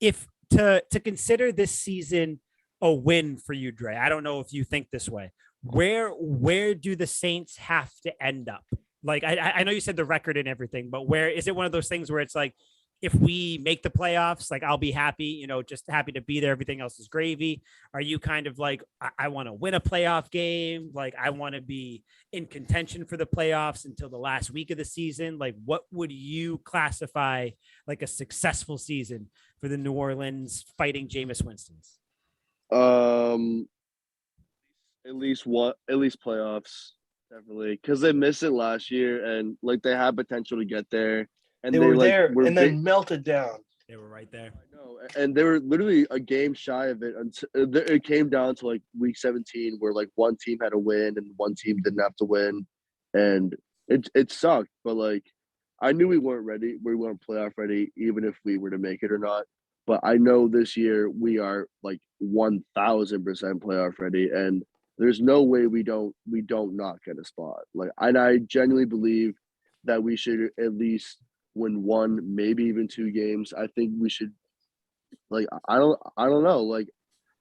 if to consider this season a win for you, Dre, I don't know if you think this way. Where do the Saints have to end up? Like, I know you said the record and everything, but where is it one of those things where it's like, if we make the playoffs, like, I'll be happy, just happy to be there. Everything else is gravy. Are you kind of like, I want to win a playoff game? Like, I want to be in contention for the playoffs until the last week of the season. Like, what would you classify like a successful season for the New Orleans Fighting Jameis Winstons? At least playoffs, definitely. Cause they missed it last year and like they had potential to get there. And they were there and then melted down. They were right there. I know, and they were literally a game shy of it until it came down to like week 17, where like one team had to win and one team didn't have to win, and it sucked. But like, I knew we weren't ready. We weren't playoff ready, even if we were to make it or not. But I know this year we are like 1,000% playoff ready, and there's no way we don't not get a spot. Like, and I genuinely believe that we should at least win 1, maybe even 2 games. I think we should, like, I don't know. Like,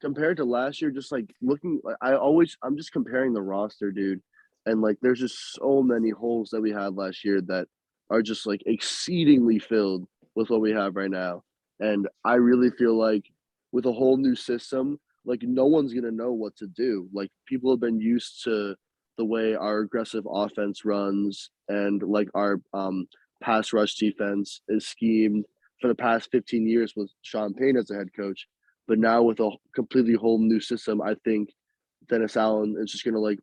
compared to last year, just like looking, I'm just comparing the roster, dude, and like there's just so many holes that we had last year that are just like exceedingly filled with what we have right now, and I really feel like with a whole new system, like no one's gonna know what to do. Like people have been used to the way our aggressive offense runs and like our pass rush defense is schemed for the past 15 years with Sean Payne as the head coach. But now with a completely whole new system, I think Dennis Allen is just gonna like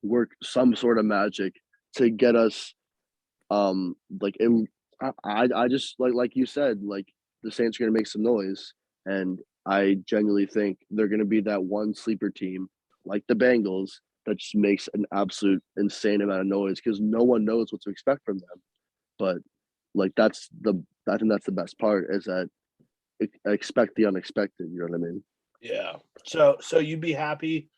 work some sort of magic to get us like in I just like you said, like the Saints are gonna make some noise. And I genuinely think they're gonna be that one sleeper team like the Bengals that just makes an absolute insane amount of noise because no one knows what to expect from them. But like I think that's the best part is that expect the unexpected. You know what I mean? Yeah. So you'd be happy.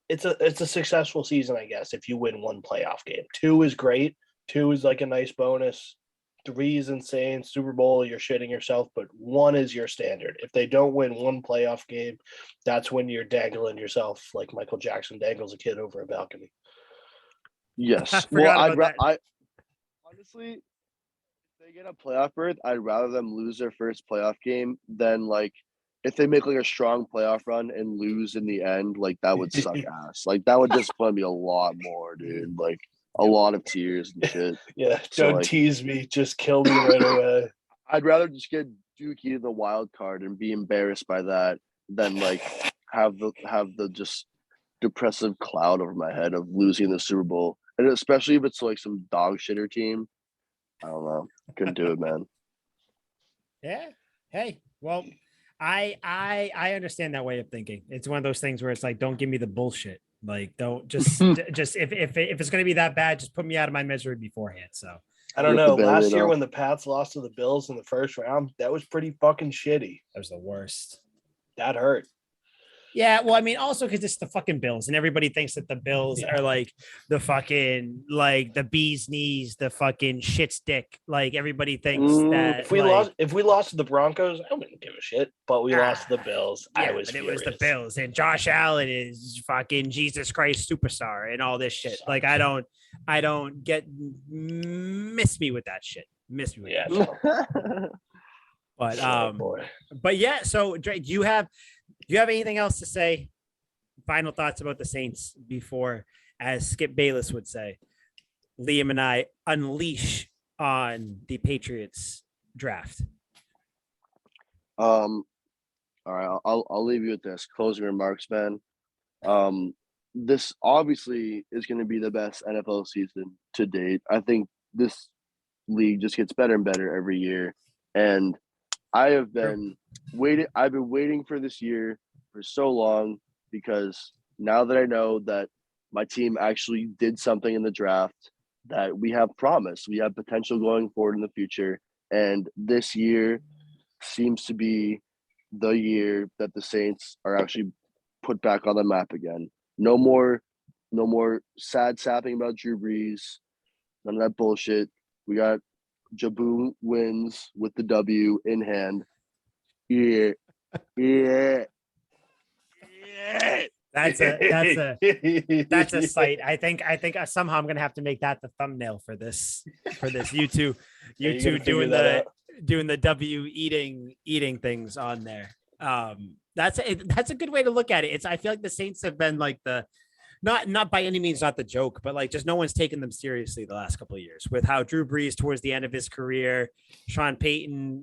It's a successful season, I guess, if you win one playoff game. 2 is great. 2 is like a nice bonus. 3 is insane. Super Bowl, you're shitting yourself, but 1 is your standard. If they don't win one playoff game, that's when you're dangling yourself like Michael Jackson dangles a kid over a balcony. Yes. Well, I honestly, if they get a playoff berth, I'd rather them lose their first playoff game than like if they make like a strong playoff run and lose in the end. Like that would suck ass. Like that would disappoint me a lot more, dude. Like a lot of tears and shit. Yeah, So, don't like, tease me. Just kill me right away. I'd rather just get Dookie the wild card and be embarrassed by that than like have the just depressive cloud over my head of losing the Super Bowl. And especially if it's like some dog shitter team. I don't know. Couldn't do it, man. Yeah. Hey, well, I understand that way of thinking. It's one of those things where it's like, don't give me the bullshit. Like, don't just if it's going to be that bad, just put me out of my misery beforehand. So I don't know. Last year when the Pats lost to the Bills in the first round, that was pretty fucking shitty. That was the worst. That hurt. Yeah, well, I mean, also because it's the fucking Bills, and everybody thinks that the Bills are like the fucking like the bee's knees, the fucking shit stick. Like everybody thinks that if we lost to the Broncos, I wouldn't give a shit. But we lost to the Bills. Yeah, I was but furious. It was the Bills, and Josh Allen is fucking Jesus Christ superstar and all this shit. Like I don't get miss me with that shit. Miss me with that shit. But yeah. So Dre, do you have anything else to say? Final thoughts about the Saints before, as Skip Bayless would say, Liam and I unleash on the Patriots draft. All right, I'll leave you with this closing remarks, man. This obviously is going to be the best NFL season to date. I think this league just gets better and better every year, and I've been waiting for this year for so long because now that I know that my team actually did something in the draft, that we have promise, we have potential going forward in the future, and this year seems to be the year that the Saints are actually put back on the map again. No more sad sapping about Drew Brees. None of that bullshit. We got Jaboon wins with the W in hand. Yeah. That's a sight. I think somehow I'm gonna have to make that the thumbnail for this. You two doing the W eating things on there. That's a good way to look at it. I feel like the Saints have been like the not by any means not the joke, but like just no one's taken them seriously the last couple of years with how Drew Brees towards the end of his career, Sean Payton,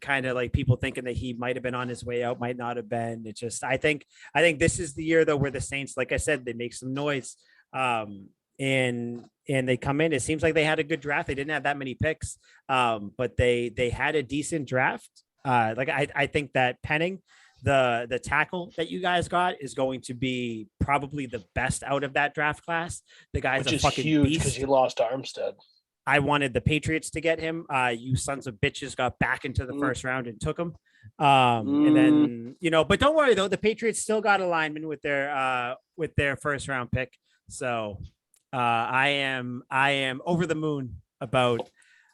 kind of like people thinking that he might have been on his way out, might not have been. It's just I think this is the year though where the Saints, like I said, they make some noise. And they come in. It seems like they had a good draft. They didn't have that many picks, but they had a decent draft. I think that Penning, the tackle that you guys got, is going to be probably the best out of that draft class. The guy's a fucking huge because he lost Armstead. I wanted the Patriots to get him. You sons of bitches got back into the first round and took him. And then but don't worry though, the Patriots still got a lineman with their first round pick. So I am over the moon about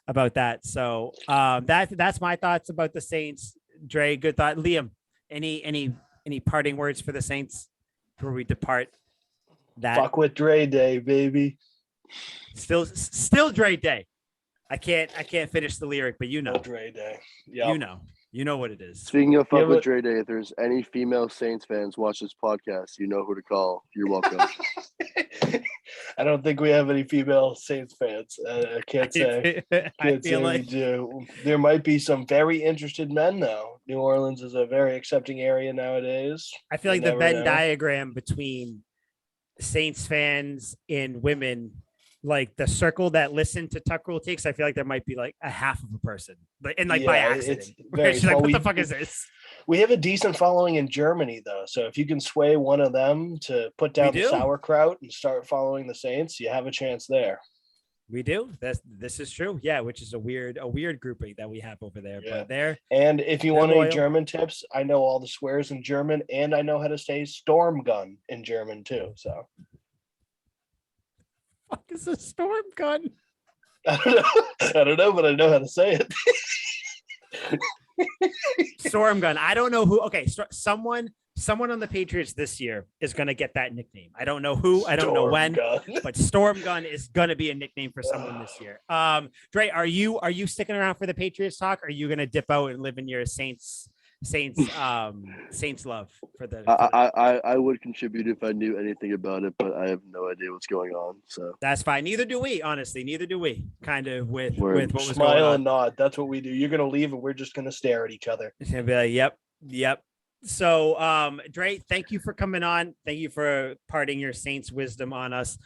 that. So that's my thoughts about the Saints. Dre, good thought. Liam, Any parting words for the Saints before we depart? That fuck with Dre Day, baby. Still Dre Day. I can't finish the lyric, but you know. Still Dre Day. Yep. You know what it is. Speaking of fuck with Dre Day, if there's any female Saints fans watch this podcast, you know who to call. You're welcome. I don't think we have any female Saints fans. I can't say. I feel like we do. There might be some very interested men, though. New Orleans is a very accepting area nowadays. I feel like the Venn diagram between Saints fans and women, like the circle that listen to Tuck Rule Takes, I feel like there might be like a half of a person, by accident. She's like, what the fuck is this? We have a decent following in Germany, though. So if you can sway one of them to put down the sauerkraut and start following the Saints, you have a chance there. We do. This is true. Yeah, which is a weird grouping that we have over there. Yeah. But there. And if you want any German tips, I know all the swears in German, and I know how to say storm gun in German too. So. Fuck is a storm gun? I don't know, but I know how to say it. Storm gun. I don't know who. Okay, someone on the Patriots this year is going to get that nickname. I don't know who. I don't know when. But Storm Gun is going to be a nickname for someone this year. Dre, are you sticking around for the Patriots talk? Or are you going to dip out and live in your Saints love for the? I would contribute if I knew anything about it, but I have no idea what's going on. So that's fine. Neither do we, honestly. Neither do we. Kind of with what was going on. Smile and nod. That's what we do. You're gonna leave, and we're just gonna stare at each other. It's gonna be like, yep. So, Dre, thank you for coming on. Thank you for imparting your Saints wisdom on us.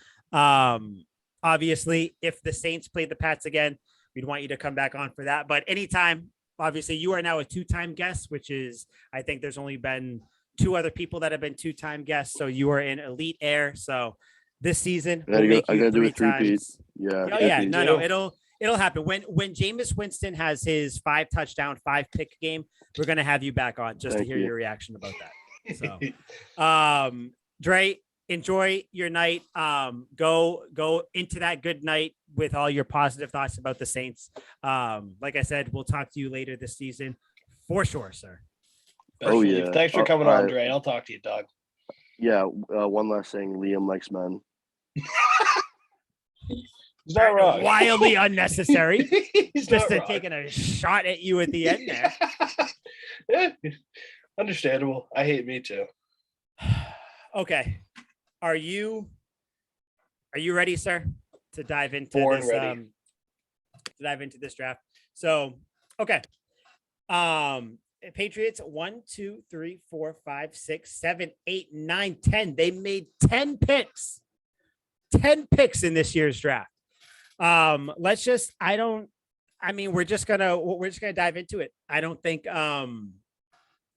Obviously, if the Saints played the Pats again, we'd want you to come back on for that. But anytime. Obviously, you are now a 2-time guest, which is, I think there's only been 2 other people that have been 2-time guests. So you are in Elite Air. So this season, we'll make you 3 times. Yeah. Oh, yeah. No. It'll happen. When Jameis Winston has his 5-touchdown, 5-pick game, we're going to have you back on just to hear your reaction about that. So, Dre, enjoy your night. Go into that good night with all your positive thoughts about the Saints. Like I said, we'll talk to you later this season for sure, sir. Yeah. Thanks for coming on, Dre. I'll talk to you, dog. Yeah. One last thing. Liam likes men. He's not wrong. Wildly unnecessary. He's just taking a shot at you at the end there. Yeah. Understandable. I hate me too. Okay. Are you ready, sir, to dive into this draft? So, okay. Patriots 1, 2, 3, 4, 5, 6, 7, 8, 9, 10. They made 10 picks. 10 picks in this year's draft. We're just gonna dive into it. I don't think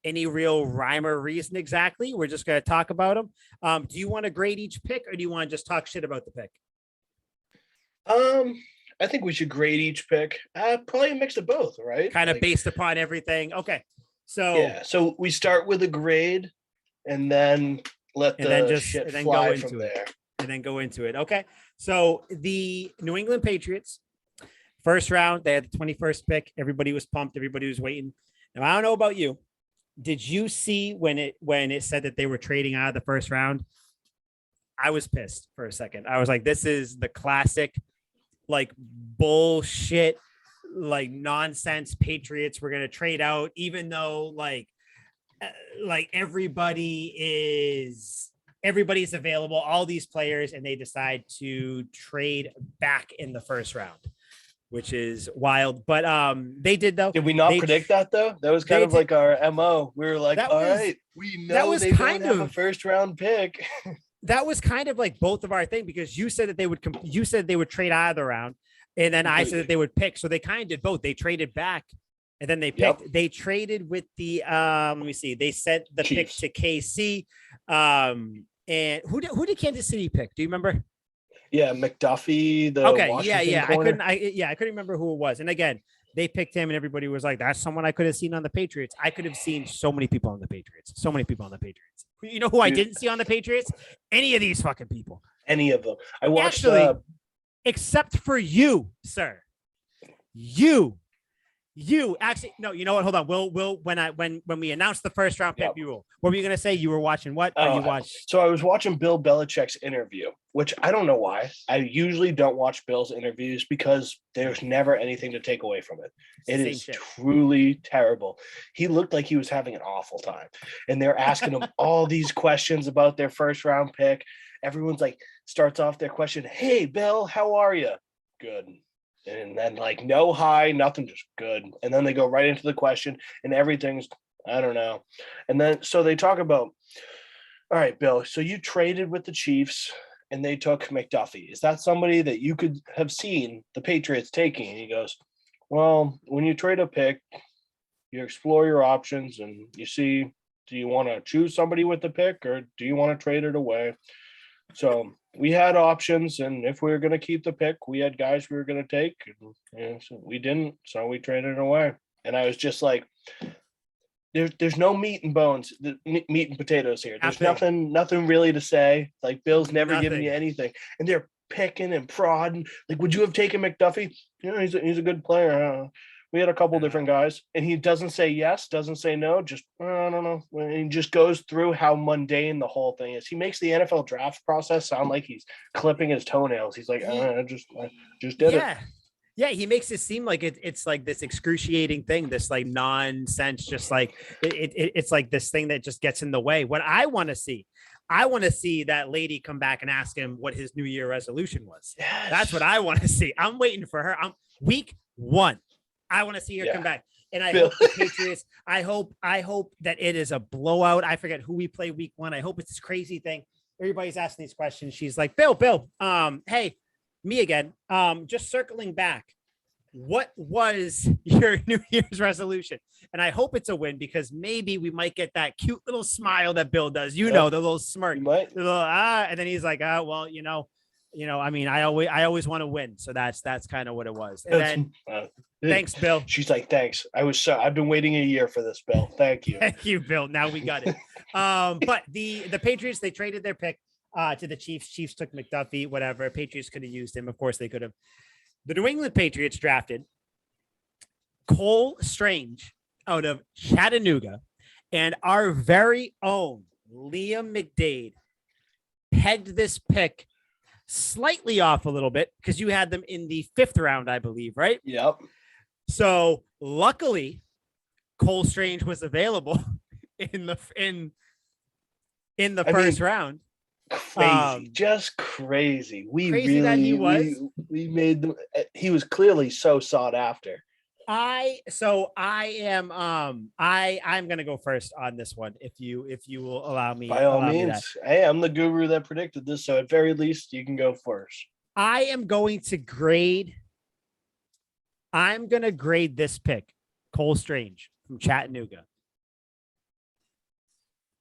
any real rhyme or reason exactly. We're just going to talk about them. Do you want to grade each pick, or do you want to just talk shit about the pick? I think we should grade each pick. Probably a mix of both, right? Kind of based upon everything. Okay. So we start with a grade, and then fly from there. And then go into it. Okay. So the New England Patriots, first round, they had the 21st pick. Everybody was pumped. Everybody was waiting. Now, I don't know about you. Did you see when it said that they were trading out of the first round? I was pissed for a second. I was like, this is the classic, like, bullshit, like, nonsense Patriots. We're going to trade out, even though like everybody's available, all these players, and they decide to trade back in the first round, which is wild. But they did, though. Did we not predict that, though? That was kind of like our MO. We were like, all right, we know they don't have a first round pick. That was kind of like both of our thing, because you said that they would trade out of the round, and then I said that they would pick. So they kind of did both. They traded back, and then they picked. Yep. They traded with the let me see. They sent the Chiefs. Pick to KC. And who did Kansas City pick? Do you remember? Yeah, McDuffie. Corner. I couldn't remember who it was. And again, they picked him, and everybody was like, "That's someone I could have seen on the Patriots." I could have seen so many people on the Patriots. You know who I didn't see on the Patriots? Any of these fucking people. Any of them. I watched. Except for you, sir. You You actually no. You know what? Hold on. We'll when we announced the first round pick, you will. What were you gonna say? You were watching what? Or you watched? So I was watching Bill Belichick's interview, which I don't know why. I usually don't watch Bill's interviews because there's never anything to take away from it. It is truly terrible. He looked like he was having an awful time, and they're asking him all these questions about their first round pick. Everyone's like starts off their question, "Hey, Bill, how are you?" Good. And then like no hi, nothing, just good. And then they go right into the question and everything's, I don't know. And then so they talk about, all right, Bill, so you traded with the Chiefs and they took McDuffie. Is that somebody that you could have seen the Patriots taking? And he goes, well, when you trade a pick, you explore your options and you see, do you want to choose somebody with the pick or do you want to trade it away? So we had options, and if we were going to keep the pick, we had guys we were going to take. And so we didn't, so we traded it away. And I was just like, there's no meat and bones, meat and potatoes here. There's nothing really to say. Like Bill's never given me anything, and they're picking and prodding. Like, would you have taken McDuffie? You know, he's a good player. We had a couple different guys, and he doesn't say yes, doesn't say no, just I don't know. And he just goes through how mundane the whole thing is. He makes the NFL draft process sound like he's clipping his toenails. He's like, I just did it. Yeah, he makes it seem like it's like this excruciating thing, this like nonsense, just like it's like this thing that just gets in the way. What I want to see that lady come back and ask him what his New Year resolution was. Yes. That's what I want to see. I'm waiting for her. I'm week 1. I want to see her come back. And I hope the Patriots, I hope that it is a blowout. I forget who we play week 1. I hope it's this crazy thing. Everybody's asking these questions. She's like, Bill, hey, me again. Just circling back. What was your New Year's resolution? And I hope it's a win because maybe we might get that cute little smile that Bill does. You know, the little smirk. The little, and then he's like, well, you know, I mean, I always want to win. So that's kind of what it was. And then thanks, Bill. She's like, thanks. I've been waiting a year for this, Bill. Thank you. Thank you, Bill. Now we got it. But the Patriots, they traded their pick to the Chiefs. Chiefs took McDuffie, whatever. Patriots could have used him. Of course they could have. The New England Patriots drafted Cole Strange out of Chattanooga, and our very own Liam McDade pegged this pick slightly off a little bit because you had them in the 5th round, I believe, right? Yep. So luckily, Cole Strange was available in the first round. Crazy, just crazy. We made them. He was clearly so sought after. I'm gonna go first on this one if you will allow me. By all means. Hey, I'm the guru that predicted this, so at very least you can go first. I'm gonna grade this pick, Cole Strange from Chattanooga.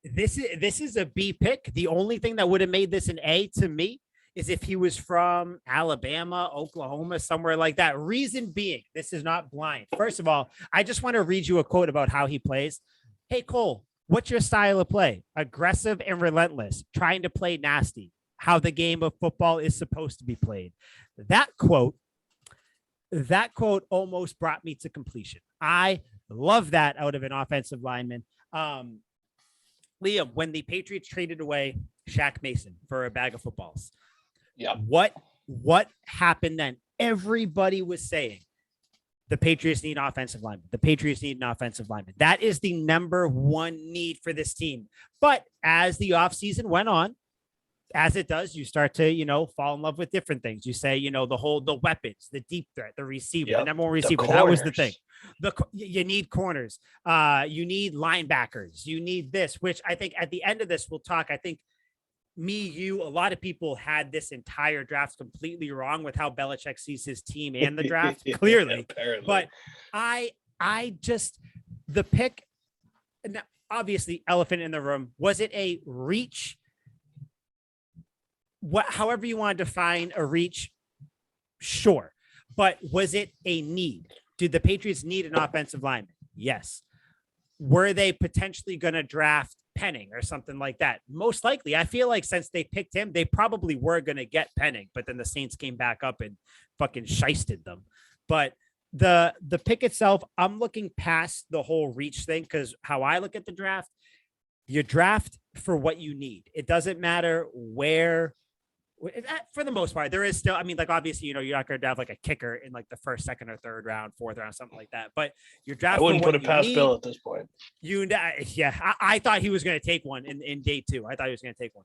This is a B pick. The only thing that would have made this an A to me is if he was from Alabama, Oklahoma, somewhere like that. Reason being, this is not blind. First of all, I just want to read you a quote about how he plays. Hey, Cole, what's your style of play? Aggressive and relentless, trying to play nasty, how the game of football is supposed to be played. That quote almost brought me to completion. I love that out of an offensive lineman. Liam, when the Patriots traded away Shaq Mason for a bag of footballs, what happened then? Everybody was saying the Patriots need offensive linemen. The Patriots need an offensive lineman. That is the number one need for this team. But as the offseason went on, as it does, you start to, fall in love with different things. You say, the weapons, the deep threat, the receiver, the number one receiver. That was the thing. You need corners. You need linebackers. You need this, which I think at the end of this, we'll talk. I think a lot of people had this entire draft completely wrong with how Belichick sees his team and the draft, clearly. But the pick, obviously elephant in the room, was it a reach? However you want to define a reach, sure. But was it a need? Did the Patriots need an offensive lineman? Yes. Were they potentially going to draft Penning or something like that? Most likely. I feel like since they picked him, they probably were going to get Penning, but then the Saints came back up and fucking shysted them. But the pick itself, I'm looking past the whole reach thing, because how I look at the draft, you draft for what you need. It doesn't matter where. For the most part, there is still, I mean, like, obviously, you're not going to have like a kicker in like the first, second, or third round, fourth round, something like that. But you're drafting. I wouldn't put it past Bill at this point. I thought he was going to take one in day 2. I thought he was going to take one.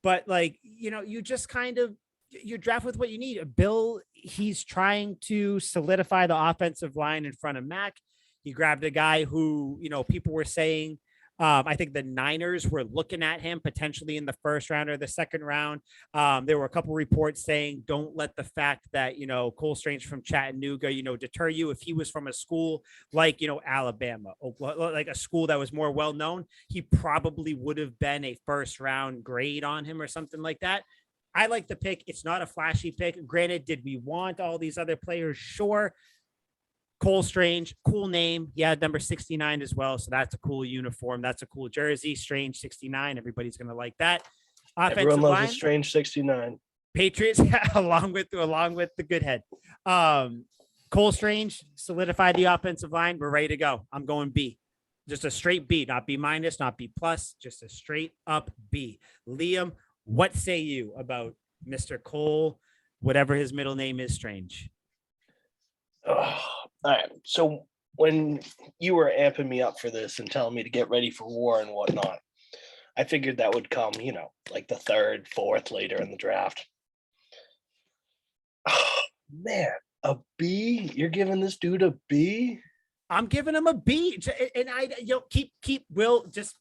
But like, you just kind of, you draft with what you need. Bill, he's trying to solidify the offensive line in front of Mac. He grabbed a guy who, people were saying, I think the Niners were looking at him potentially in the first round or the second round. There were a couple reports saying, don't let the fact that, Cole Strange from Chattanooga, deter you. If he was from a school like, Alabama, like a school that was more well-known, he probably would have been a first round grade on him or something like that. I like the pick. It's not a flashy pick. Granted, did we want all these other players? Sure. Cole Strange, cool name. Yeah, number 69 as well. So that's a cool uniform. That's a cool jersey. Strange 69. Everybody's going to like that. Everyone loves a Strange 69. Patriots, along with the good head. Cole Strange solidified the offensive line. We're ready to go. I'm going B. Just a straight B, not B minus, not B plus, just a straight up B. Liam, what say you about Mr. Cole, whatever his middle name is, Strange? All right. So when you were amping me up for this and telling me to get ready for war and whatnot, I figured that would come, like the third, fourth, later in the draft. Oh, man, a B? You're giving this dude a B? I'm giving him a B. And keep Will just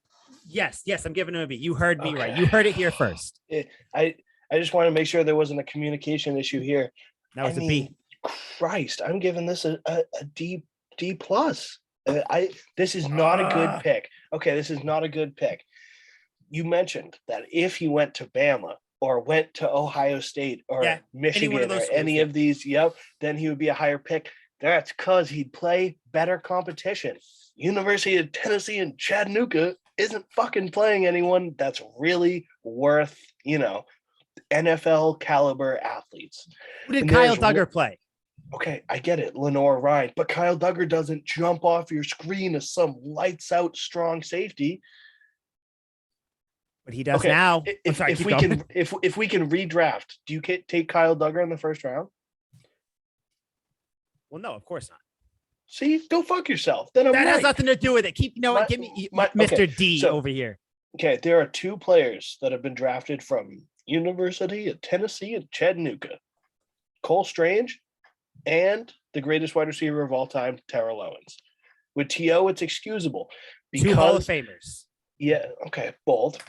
yes, I'm giving him a B. You heard me right. You heard it here first. I just want to make sure there wasn't a communication issue here. That was a B. Christ, I'm giving this a D plus. This is not a good pick. Okay, this is not a good pick. You mentioned that if he went to Bama or went to Ohio State or Michigan or any of these, then he would be a higher pick. That's because he'd play better competition. University of Tennessee and Chattanooga isn't fucking playing anyone that's really worth, NFL caliber athletes. Who did Kyle Duggar play? Okay, I get it, Lenore Ryan, but Kyle Duggar doesn't jump off your screen as some lights out strong safety. But he does now. If we can redraft, do you take Kyle Duggar in the first round? Well, no, of course not. See, go fuck yourself. Then that has nothing to do with it. Give me Mr. D over here. Okay, there are 2 players that have been drafted from University of Tennessee and Chattanooga: Cole Strange and the greatest wide receiver of all time, Terrell Owens. With T.O., it's excusable. Because, 2 Hall of Famers. Yeah, okay, bold.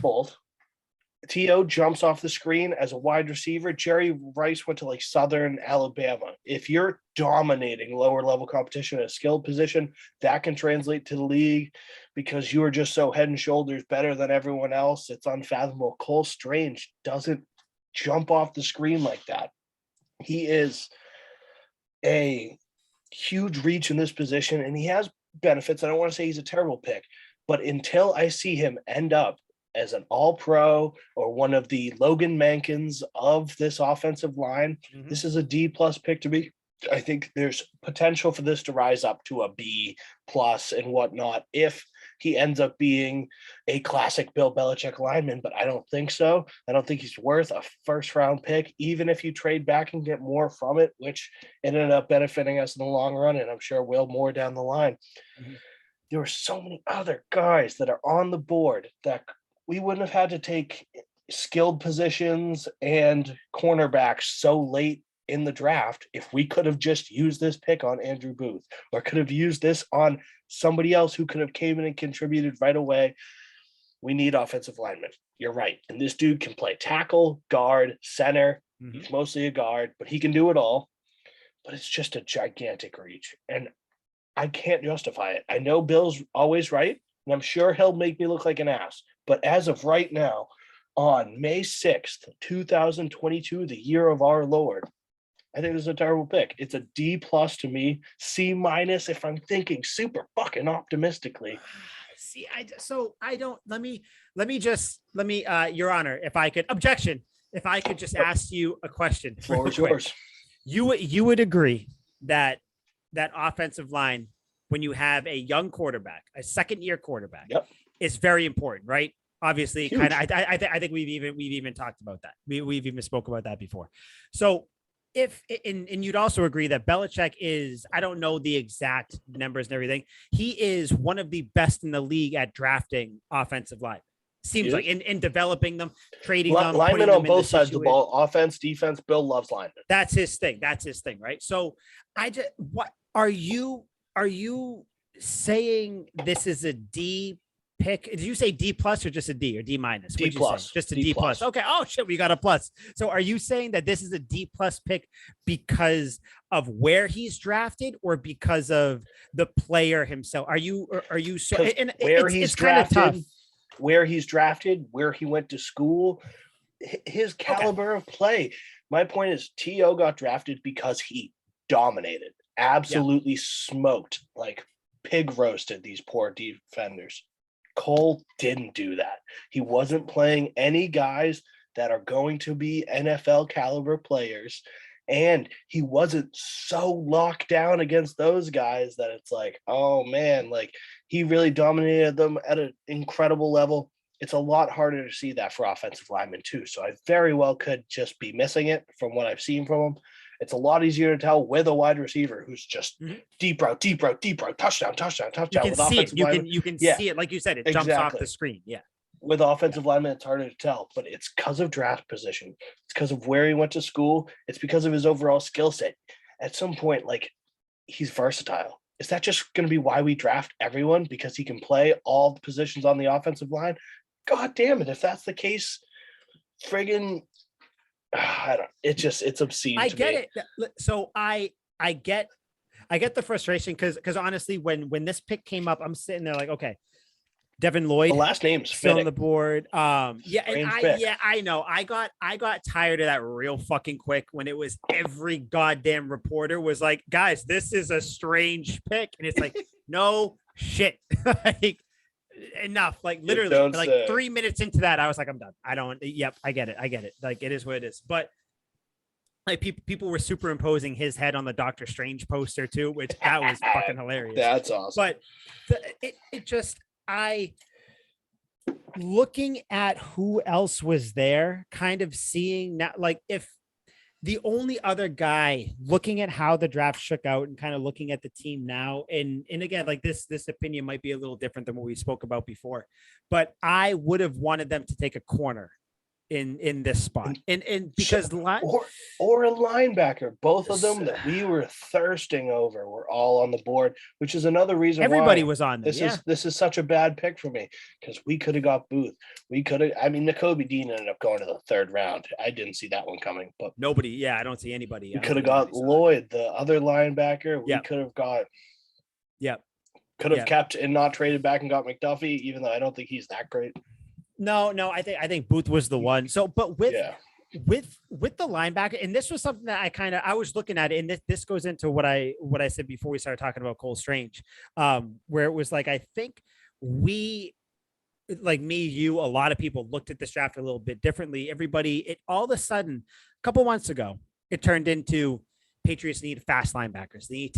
T.O. jumps off the screen as a wide receiver. Jerry Rice went to like Southern Alabama. If you're dominating lower level competition at a skilled position, that can translate to the league because you are just so head and shoulders better than everyone else. It's unfathomable. Cole Strange doesn't jump off the screen like that. He is a huge reach in this position, and he has benefits. I don't want to say he's a terrible pick, but until I see him end up as an all-pro or one of the Logan Mankins of this offensive line, this is a D plus pick to me. I think there's potential for this to rise up to a B plus and whatnot if he ends up being a classic Bill Belichick lineman, but I don't think so. I don't think he's worth a first-round pick, even if you trade back and get more from it, which ended up benefiting us in the long run, and I'm sure will more down the line. There are so many other guys that are on the board that we wouldn't have had to take skilled positions and cornerbacks so late in the draft if we could have just used this pick on Andrew Booth or could have used this on somebody else who could have came in and contributed right away. We need offensive linemen. You're right. And this dude can play tackle, guard, center. He's mostly a guard, but he can do it all. But it's just a gigantic reach. And I can't justify it. I know Bill's always right, and I'm sure he'll make me look like an ass. But as of right now, on May 6th, 2022, the year of our Lord, I think this is a terrible pick. It's a D plus to me, C minus if I'm thinking super fucking optimistically. See, let me, Your Honor, if I could, objection, if I could just ask you a question. Floor is yours. You would agree that that offensive line, when you have a young quarterback, a second-year quarterback, Yep. is very important, right? Obviously, Huge. kind of. I think we've even talked about that. We've even spoke about that before. So if and you'd also agree that Belichick is, I don't know the exact numbers and everything, he is one of the best in the league at drafting offensive line. Seems like in developing them, trading them, linemen on both sides of the ball, offense, defense. Bill loves linemen. That's his thing, right? So what are you saying? This is a D pick? Did you say D plus or just a D or D minus? D plus. Just a D plus. Okay. Oh shit, we got a plus. So are you saying that this is a D plus pick because of where he's drafted or because of the player himself? Are you so? And it's kind of tough. Where he's drafted, where he went to school, his caliber of play. My point is, T.O. got drafted because he dominated, absolutely smoked, like pig roasted these poor defenders. Cole didn't do that. He wasn't playing any guys that are going to be NFL caliber players. And he wasn't so locked down against those guys that it's like, oh man, like he really dominated them at an incredible level. It's a lot harder to see that for offensive linemen too. So I very well could just be missing it from what I've seen from him. It's a lot easier to tell with a wide receiver who's just deep route, touchdown. You can see it. You can see it. Like you said, it jumps off the screen. Yeah. With offensive linemen, it's harder to tell, but it's because of draft position. It's because of where he went to school. It's because of his overall skill set. At some point, like, he's versatile. Is that just going to be why we draft everyone? Because he can play all the positions on the offensive line? God damn it. If that's the case, friggin', I don't, it's obscene. I get it. So I get the frustration because honestly, when this pick came up, I'm sitting there like, okay, Devin Lloyd, the last name's still fitting. on the board. I know. I got tired of that real fucking quick when it was every goddamn reporter was like, guys, this is a strange pick. And it's like, no shit. Like, enough. Like literally like 3 minutes into that, I was like, I'm done. I get it. Like it is what it is. But like people were superimposing his head on the Doctor Strange poster too, which that was fucking hilarious. That's awesome. But it just, looking at who else was there, kind of seeing that, like if the only other guy looking at how the draft shook out and kind of looking at the team now, and again, like this opinion might be a little different than what we spoke about before, but I would have wanted them to take a corner in this spot and because or a linebacker, both of them that we were thirsting over were all on the board, which is another reason everybody was on this. This is such a bad pick for me because we could have got Booth. We could have. I mean, Nakobe Dean ended up going to the third round. I didn't see that one coming, but nobody. Yeah, I don't see anybody. We could have got Lloyd, the other linebacker. We could have got. Yep. Could have kept and not traded back and got McDuffie, even though I don't think he's that great. No, I think Booth was the one. So, but with the linebacker, and this was something that I was looking at, and this goes into what I said before we started talking about Cole Strange, where it was like I think we, like me, you, a lot of people looked at this draft a little bit differently. Everybody, all of a sudden, a couple months ago, it turned into Patriots need fast linebackers. They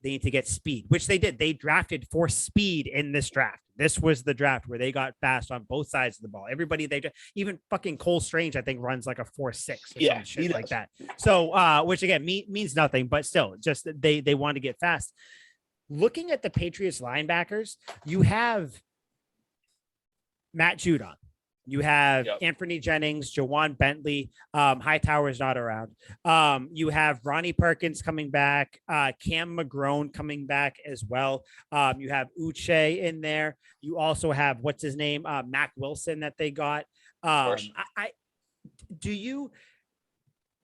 need to get speed, which they did. They drafted for speed in this draft. This was the draft where they got fast on both sides of the ball. Everybody, even fucking Cole Strange, I think runs like a 4.6 or some shit like that. So, which again means nothing, but still, just they want to get fast. Looking at the Patriots linebackers, you have Matt Judon. You have Anthony Jennings, Jawan Bentley, Hightower is not around. You have Ronnie Perkins coming back, Cam McGrone coming back as well. You have Uche in there. You also have what's his name, Mac Wilson that they got. The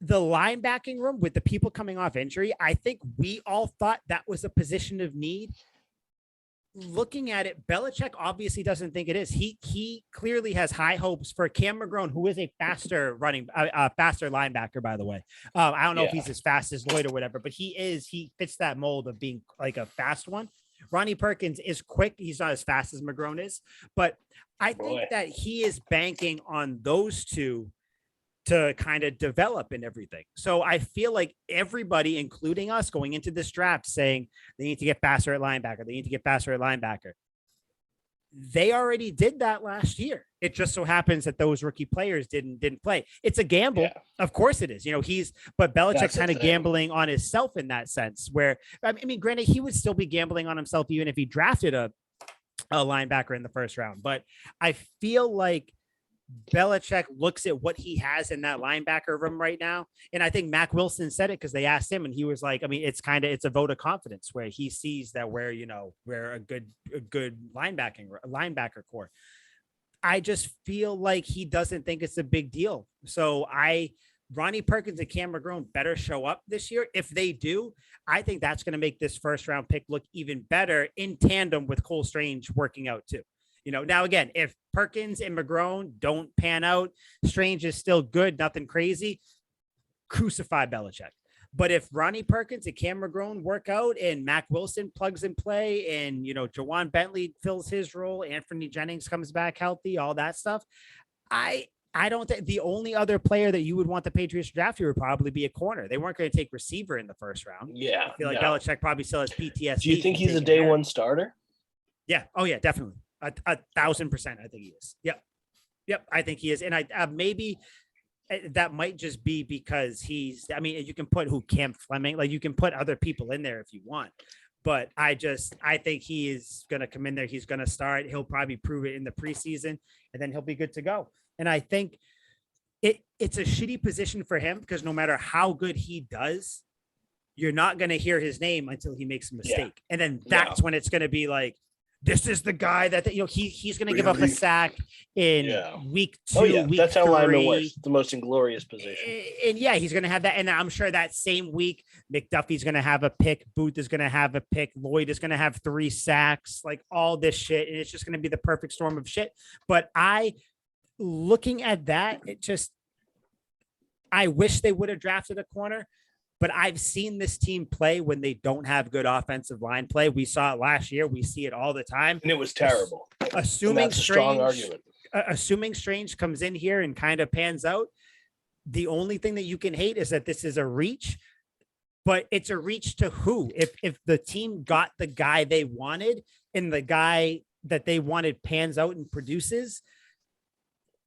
linebacking room with the people coming off injury, I think we all thought that was a position of need. Looking at it, Belichick obviously doesn't think it is. He clearly has high hopes for Cam McGrone, who is a faster linebacker, by the way. I don't know if he's as fast as Lloyd or whatever, but he fits that mold of being like a fast one. Ronnie Perkins is quick. He's not as fast as McGrone is, but I think that he is banking on those two to kind of develop and everything. So I feel like everybody, including us, going into this draft saying they need to get faster at linebacker. They need to get faster at linebacker. They already did that last year. It just so happens that those rookie players didn't play. It's a gamble. Yeah. Of course it is. But Belichick's kind of gambling on himself in that sense where, I mean, granted, he would still be gambling on himself even if he drafted a linebacker in the first round. But I feel like Belichick looks at what he has in that linebacker room right now. And I think Mac Wilson said it because they asked him and he was like, I mean, it's a vote of confidence where he sees that we're a good linebacker core. I just feel like he doesn't think it's a big deal. So Ronnie Perkins and Cam McGrone better show up this year. If they do, I think that's going to make this first round pick look even better in tandem with Cole Strange working out too. Now again, if Perkins and McGrone don't pan out, Strange is still good, nothing crazy, crucify Belichick. But if Ronnie Perkins and Cam McGrone work out and Mac Wilson plugs and play and, Jawan Bentley fills his role, Anthony Jennings comes back healthy, all that stuff, I don't think the only other player that you would want the Patriots to draft here would probably be a corner. They weren't going to take receiver in the first round. Yeah. I feel like Belichick probably still has PTSD. Do you think he's a day one starter? Yeah. Oh yeah, definitely. 1,000%. I think he is. Yep. I think he is. And I maybe that might just be because you can put Cam Fleming, like you can put other people in there if you want, but I think he is going to come in there. He's going to start. He'll probably prove it in the preseason and then he'll be good to go. And I think it's a shitty position for him because no matter how good he does, you're not going to hear his name until he makes a mistake. Yeah. And then that's when it's going to be like, this is the guy that he's going to give up a sack in week 2. Week that's 3. How lineman works. The most inglorious position. And he's going to have that. And I'm sure that same week, McDuffie's going to have a pick. Booth is going to have a pick. Lloyd is going to have 3 sacks, like all this shit. And it's just going to be the perfect storm of shit. But looking at that, I wish they would have drafted a corner. But I've seen this team play when they don't have good offensive line play. We saw it last year. We see it all the time. And it was terrible. Assuming that's a strong argument. Assuming Strange comes in here and kind of pans out, the only thing that you can hate is that this is a reach. But it's a reach to who? If the team got the guy they wanted and the guy that they wanted pans out and produces,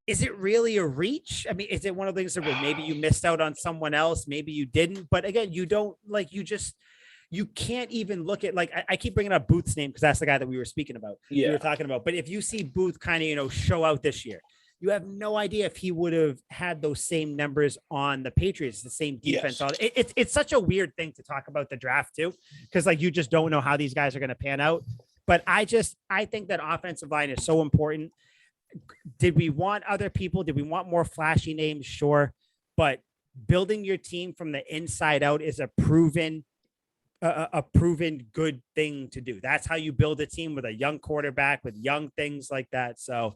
is it really a reach? I mean, is it one of the things where maybe you missed out on someone else? Maybe you didn't. But again, you don't you can't even look at I keep bringing up Booth's name because that's the guy that we were speaking about. Yeah. We were talking about. But if you see Booth kind of, show out this year, you have no idea if he would have had those same numbers on the Patriots, the same defense. Yes. It's such a weird thing to talk about the draft too, because you just don't know how these guys are going to pan out. But I think that offensive line is so important. Did we want other people? Did we want more flashy names? Sure. But building your team from the inside out is a proven good thing to do. That's how you build a team with a young quarterback, with young things like that. So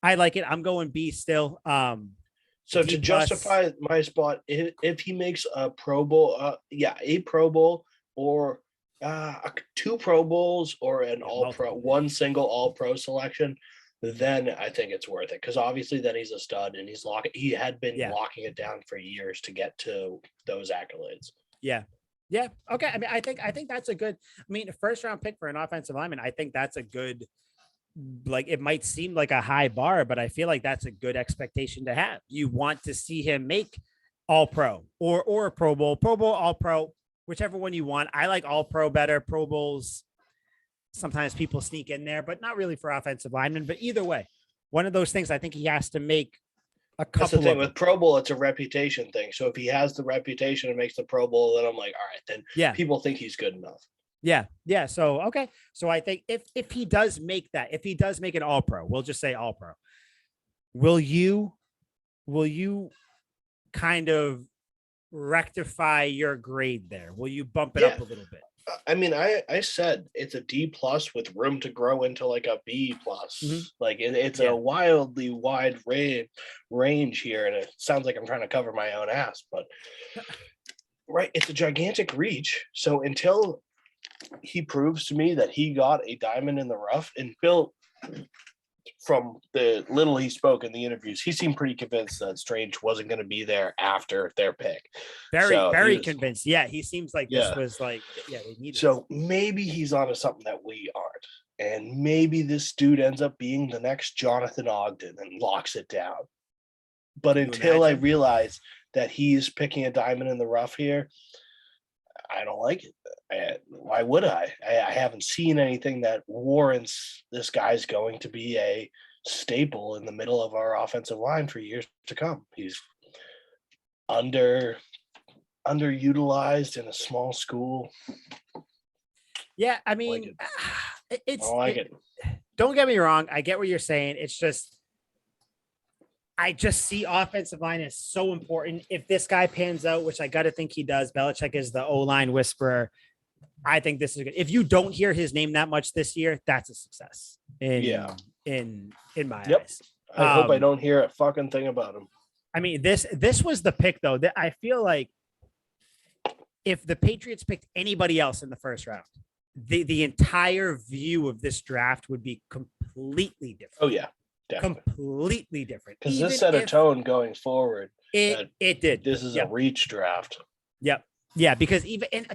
I like it. I'm going B still. So to justify my spot, if he makes a Pro Bowl, a Pro Bowl or 2 Pro Bowls or an All-Pro, one single All-Pro selection, then I think it's worth it because obviously then he's a stud and he had been locking it down for years to get to those accolades. Yeah. Okay. I mean, I think that's a good. I mean, first round pick for an offensive lineman. I think that's a good. It might seem like a high bar, but I feel like that's a good expectation to have. You want to see him make All-Pro or a Pro Bowl, All-Pro, whichever one you want. I like All-Pro better. Pro Bowls. Sometimes people sneak in there, but not really for offensive linemen. But either way, one of those things I think he has to make a couple. That's the thing with Pro Bowl; it's a reputation thing. So if he has the reputation and makes the Pro Bowl, then I'm like, all right, then people think he's good enough. Yeah. So okay. So I think if he does make that, if he does make an All-Pro, we'll just say All-Pro. Will you kind of rectify your grade there? Will you bump it up a little bit? I mean, I said it's a D+ with room to grow into like a B+. Mm-hmm. Like it's a wildly wide range here, and it sounds like I'm trying to cover my own ass, but right, it's a gigantic reach. So until he proves to me that he got a diamond in the rough, and Bill, from the little he spoke in the interviews, he seemed pretty convinced that Strange wasn't going to be there after their pick. Very convinced. Yeah, he seems like this was like, they needed. So maybe he's onto something that we aren't. And maybe this dude ends up being the next Jonathan Ogden and locks it down. But until I realize that he's picking a diamond in the rough here, I don't like it. Why would I? I haven't seen anything that warrants this guy's going to be a staple in the middle of our offensive line for years to come. He's underutilized in a small school. Yeah, I mean, I like it. Don't get me wrong. I get what you're saying. It's just, I just see offensive line as so important. If this guy pans out, which I got to think he does, Belichick is the O-line whisperer. I think this is good. If you don't hear his name that much this year, that's a success. In my eyes. I hope I don't hear a fucking thing about him. I mean, this was the pick though, that I feel like if the Patriots picked anybody else in the first round, the entire view of this draft would be completely different. Oh yeah. Definitely. Completely different. Because this set a tone going forward. It did. This is a reach draft. Yep. Yeah, because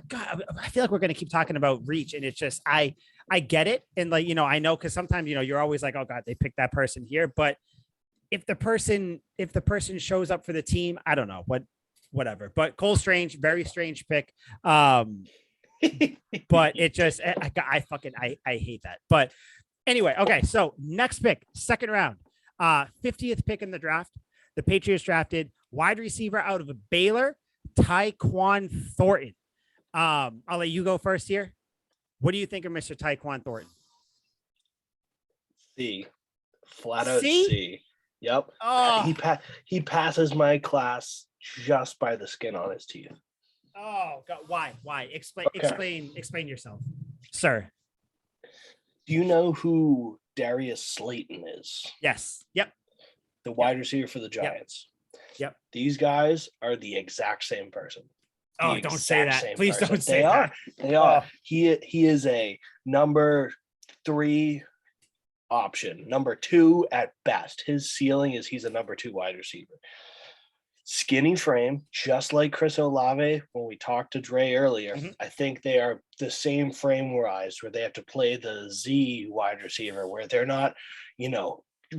God, I feel like we're going to keep talking about reach, and it's just I get it, and like I know because sometimes you're always like, oh God, they picked that person here, but if the person shows up for the team, I don't know whatever. But Cole Strange, very strange pick. But it just I hate that. But anyway, okay, so next pick, second round, 50th pick in the draft. The Patriots drafted wide receiver out of Baylor, Tae Kwon Thornton. I'll let you go first here. What do you think of Mr. Tae Kwon Thornton? C. Flat out C. Yep. Oh. He passes my class just by the skin on his teeth. Oh God, why? Explain yourself, sir. Do you know who Darius Slayton is? Yes. Yep. The wide receiver for the Giants. Yep. These guys are the exact same person. Oh, don't say that. Please don't say that. They are. He is a number 3 option, number 2 at best. His ceiling is he's a number 2 wide receiver. Skinny frame, just like Chris Olave when we talked to Dre earlier. Mm-hmm. I think they are the same frame wise where they have to play the Z wide receiver where they're not,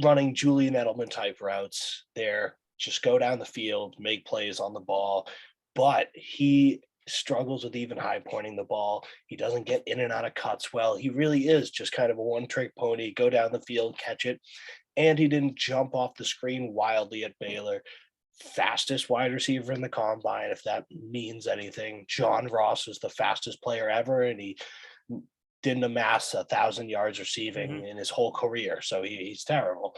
running Julian Edelman type routes. They're just go down the field, make plays on the ball. But he struggles with even high pointing the ball. He doesn't get in and out of cuts well. He really is just kind of a one-trick pony, go down the field, catch it. And he didn't jump off the screen wildly at Baylor. Fastest wide receiver in the combine, if that means anything. John Ross was the fastest player ever, and he didn't amass 1,000 yards receiving in his whole career. So he's terrible.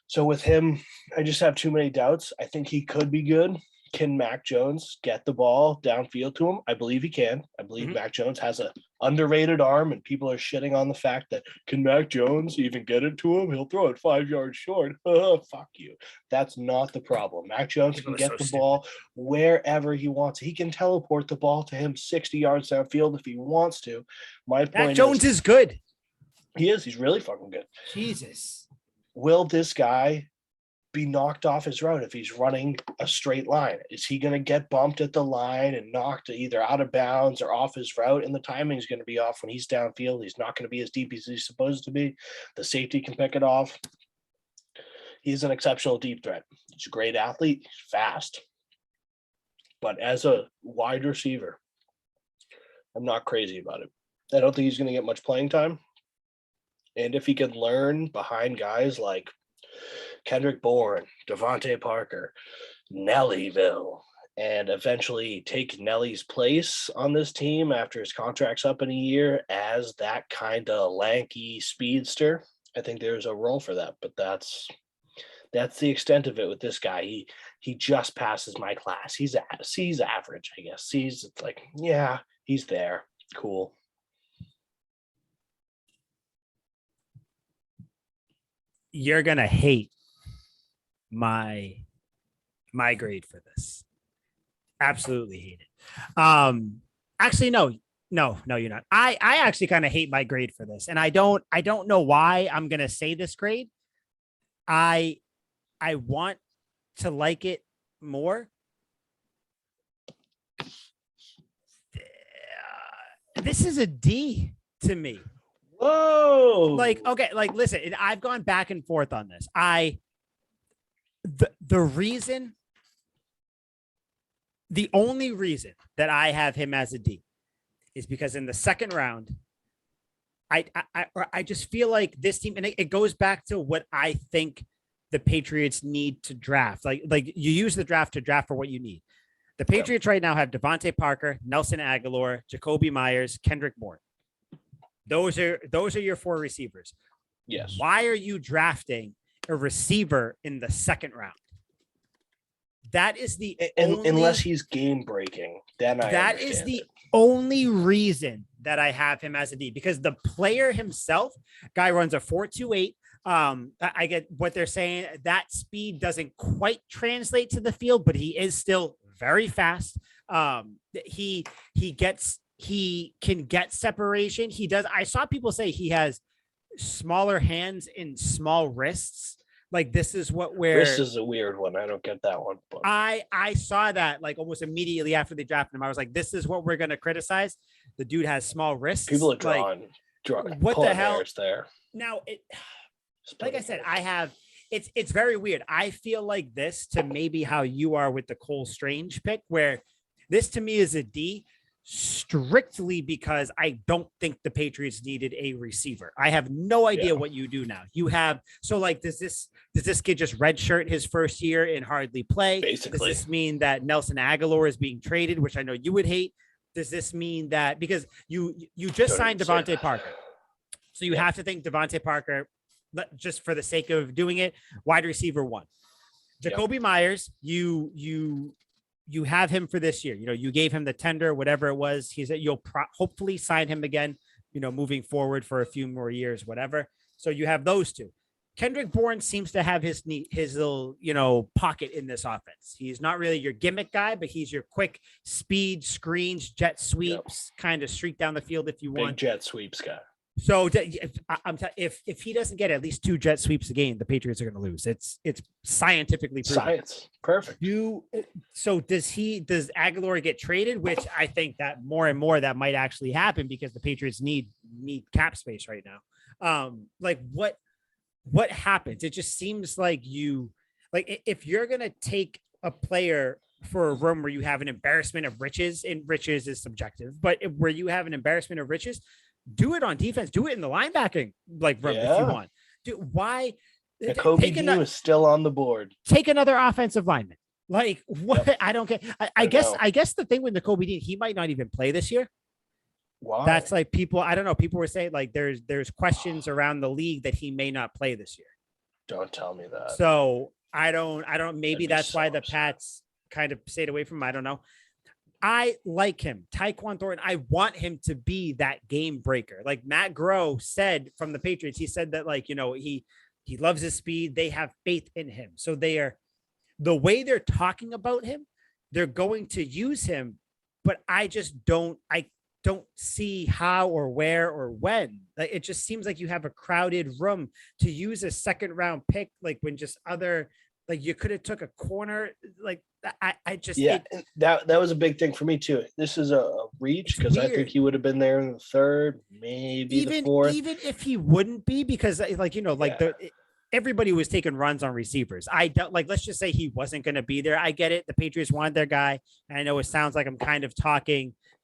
So with him, I just have too many doubts. I think he could be good. Can Mac Jones get the ball downfield to him? I believe he can. I believe Mac Jones has an underrated arm, and people are shitting on the fact that can Mac Jones even get it to him? He'll throw it 5 yards short. Fuck you. That's not the problem. Mac Jones can get the ball wherever he wants. He can teleport the ball to him 60 yards downfield if he wants to. My point Mac Jones is good. He is. He's really fucking good. Jesus. Will this guy be knocked off his route if he's running a straight line? Is he going to get bumped at the line and knocked either out of bounds or off his route? And the timing is going to be off when he's downfield. He's not going to be as deep as he's supposed to be. The safety can pick it off. He's an exceptional deep threat. He's a great athlete. He's fast. But as a wide receiver, I'm not crazy about it. I don't think he's going to get much playing time. And if he can learn behind guys like Kendrick Bourne, Devontae Parker, Nellyville, and eventually take Nelly's place on this team after his contract's up in a year as that kind of lanky speedster, I think there's a role for that. But that's the extent of it with this guy. He just passes my class. He's average, I guess. He's like, yeah, he's there. Cool. You're gonna hate my grade for this. Absolutely hate it. Actually, no, No, you're not. I actually kind of hate my grade for this, and I don't know why I'm gonna say this grade. I want to like it more. This is a D to me. Whoa. Like, okay, like listen, I've gone back and forth on this. The only reason that I have him as a D is because in the second round, I just feel like this team, and it goes back to what I think the Patriots need to draft. Like you use the draft to draft for what you need. The Patriots right now have Devontae Parker, Nelson Aguilar, Jacoby Myers, Kendrick Bourne. Those are your 4 receivers. Yes. Why are you drafting a receiver in the second round? That is the only, unless he's game breaking, then that is the only reason that I have him as a D, because the player himself, guy runs a 4.28. I get what they're saying. That speed doesn't quite translate to the field, but he is still very fast. He can get separation. He does. I saw people say he has smaller hands and small wrists. Like this is wrist is a weird one. I don't get that one. But I saw that like almost immediately after they drafted him. I was like, this is what we're gonna criticize. The dude has small wrists. People are drawing what the hell there. Now like I said, it's very weird. I feel like this to maybe how you are with the Cole Strange pick, where this to me is a D strictly because I don't think the Patriots needed a receiver. I have no idea what you do now. You have, so like, does this kid just redshirt his first year and hardly play? Basically. Does this mean that Nelson Aguilar is being traded, which I know you would hate? Does this mean that because you just signed Devontae Parker, so you have to think Devontae Parker, just for the sake of doing it, wide receiver 1. Jacoby Myers, you have him for this year. You know, you gave him the tender, whatever it was. You'll hopefully sign him again, you know, moving forward for a few more years, whatever. So you have those 2. Kendrick Bourne seems to have his little, you know, pocket in this offense. He's not really your gimmick guy, but he's your quick speed screens, jet sweeps, kind of streak down the field if you want. Big jet sweeps guy. So if he doesn't get at least 2 jet sweeps a game, the Patriots are going to lose. It's scientifically proven. Science. Perfect. So does Aguilar get traded? Which I think that more and more that might actually happen because the Patriots need cap space right now. Like what happens? It just seems like if you're going to take a player for a room where you have an embarrassment of riches, and riches is subjective, but where you have an embarrassment of riches, do it on defense. Do it in the linebacking room if you want. Why? Kobe Dean is still on the board. Take another offensive lineman. Like what? Yep. I don't get. I guess the thing with the Kobe Dean, he might not even play this year. Why? That's like people. I don't know. People were saying like there's questions around the league that he may not play this year. Don't tell me that. So I don't. Maybe that's why the Pats kind of stayed away from him. I don't know. I like him. Tae Kwon Thornton, I want him to be that game breaker. Like Matt Groh said from the Patriots, he said that, like, you know, he loves his speed. They have faith in him. So the way they're talking about him, they're going to use him, but I don't see how or where or when. Like, it just seems like you have a crowded room to use a second round pick. Like when just like you could have took a corner. Like that was a big thing for me too. This is a reach because I think he would have been there in the 3rd, maybe the 4th. Even if he wouldn't be, because like, you know, like everybody was taking runs on receivers. I don't like, let's just say he wasn't going to be there. I get it. The Patriots wanted their guy. And I know it sounds like I'm kind of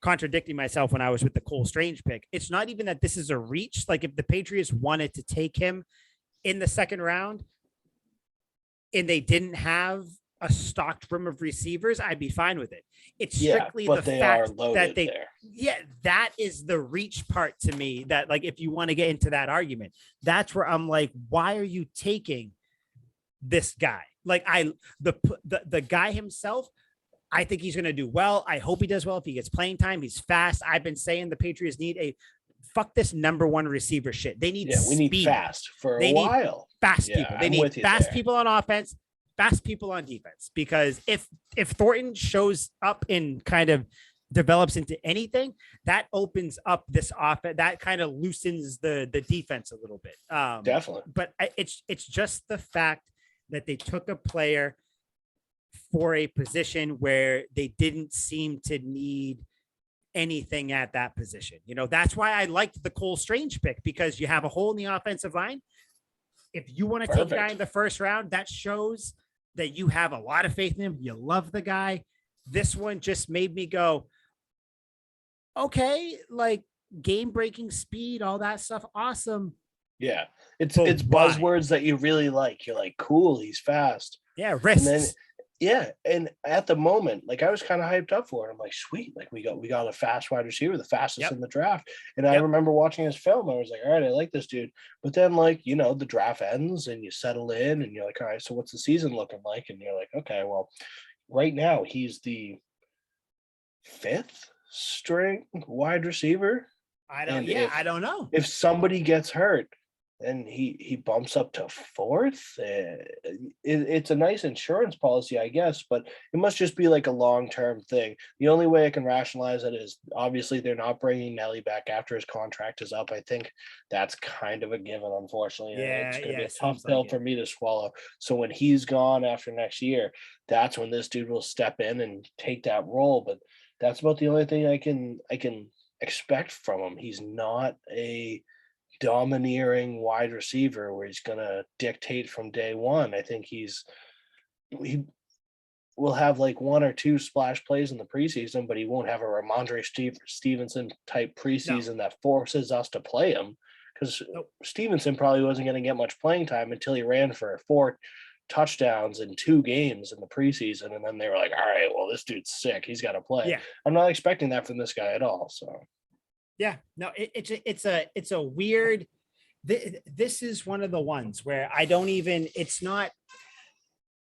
contradicting myself when I was with the Cole Strange pick. It's not even that this is a reach. Like if the Patriots wanted to take him in the 2nd round and they didn't have a stocked room of receivers, I'd be fine with it. It's strictly the fact that that is the reach part to me, that like, if you want to get into that argument, that's where I'm like, why are you taking this guy? Like the guy himself, I think he's going to do well. I hope he does well. If he gets playing time, he's fast. I've been saying the Patriots need fuck this number 1 receiver shit. They need speed. We need fast for a while. Fast people. They need fast people on offense, fast people on defense. Because if Thornton shows up and kind of develops into anything, that opens up this offense. That kind of loosens the defense a little bit. Definitely. But it's just the fact that they took a player for a position where they didn't seem to need anything at that position. You know, that's why I liked the Cole Strange pick, because you have a hole in the offensive line. If you want to take a guy in the first round, that shows that you have a lot of faith in him. You love the guy. This one just made me go, okay, like game-breaking speed, all that stuff. Awesome. Yeah. It's buzzwords that you really like. You're like, cool, he's fast. Yeah, wrists. And then, yeah, and at the moment, like I was kind of hyped up for it. I'm like, sweet, like we got a fast wide receiver, the fastest in the draft. And I remember watching his film. I was like, all right, I like this dude. But then, like, you know, the draft ends and you settle in, and you're like, all right, so what's the season looking like? And you're like, okay, well, right now he's the 5th string wide receiver. I don't know. If somebody gets hurt, and he bumps up to 4th. It's a nice insurance policy, I guess, but it must just be like a long-term thing. The only way I can rationalize it is obviously they're not bringing Nelly back after his contract is up. I think that's kind of a given, unfortunately. Yeah, it's going to be a tough pill for me to swallow. So when he's gone after next year, that's when this dude will step in and take that role. But that's about the only thing I can expect from him. He's not a domineering wide receiver where he's going to dictate from day one. I think he will have like 1 or 2 splash plays in the preseason, but he won't have a Ramondre Stevenson type preseason that forces us to play him, because Stevenson probably wasn't going to get much playing time until he ran for 4 touchdowns in 2 games in the preseason. And then they were like, all right, well, this dude's sick, he's got to play. Yeah. I'm not expecting that from this guy at all. So yeah, no, it's a weird. This is one of the ones where I don't even. It's not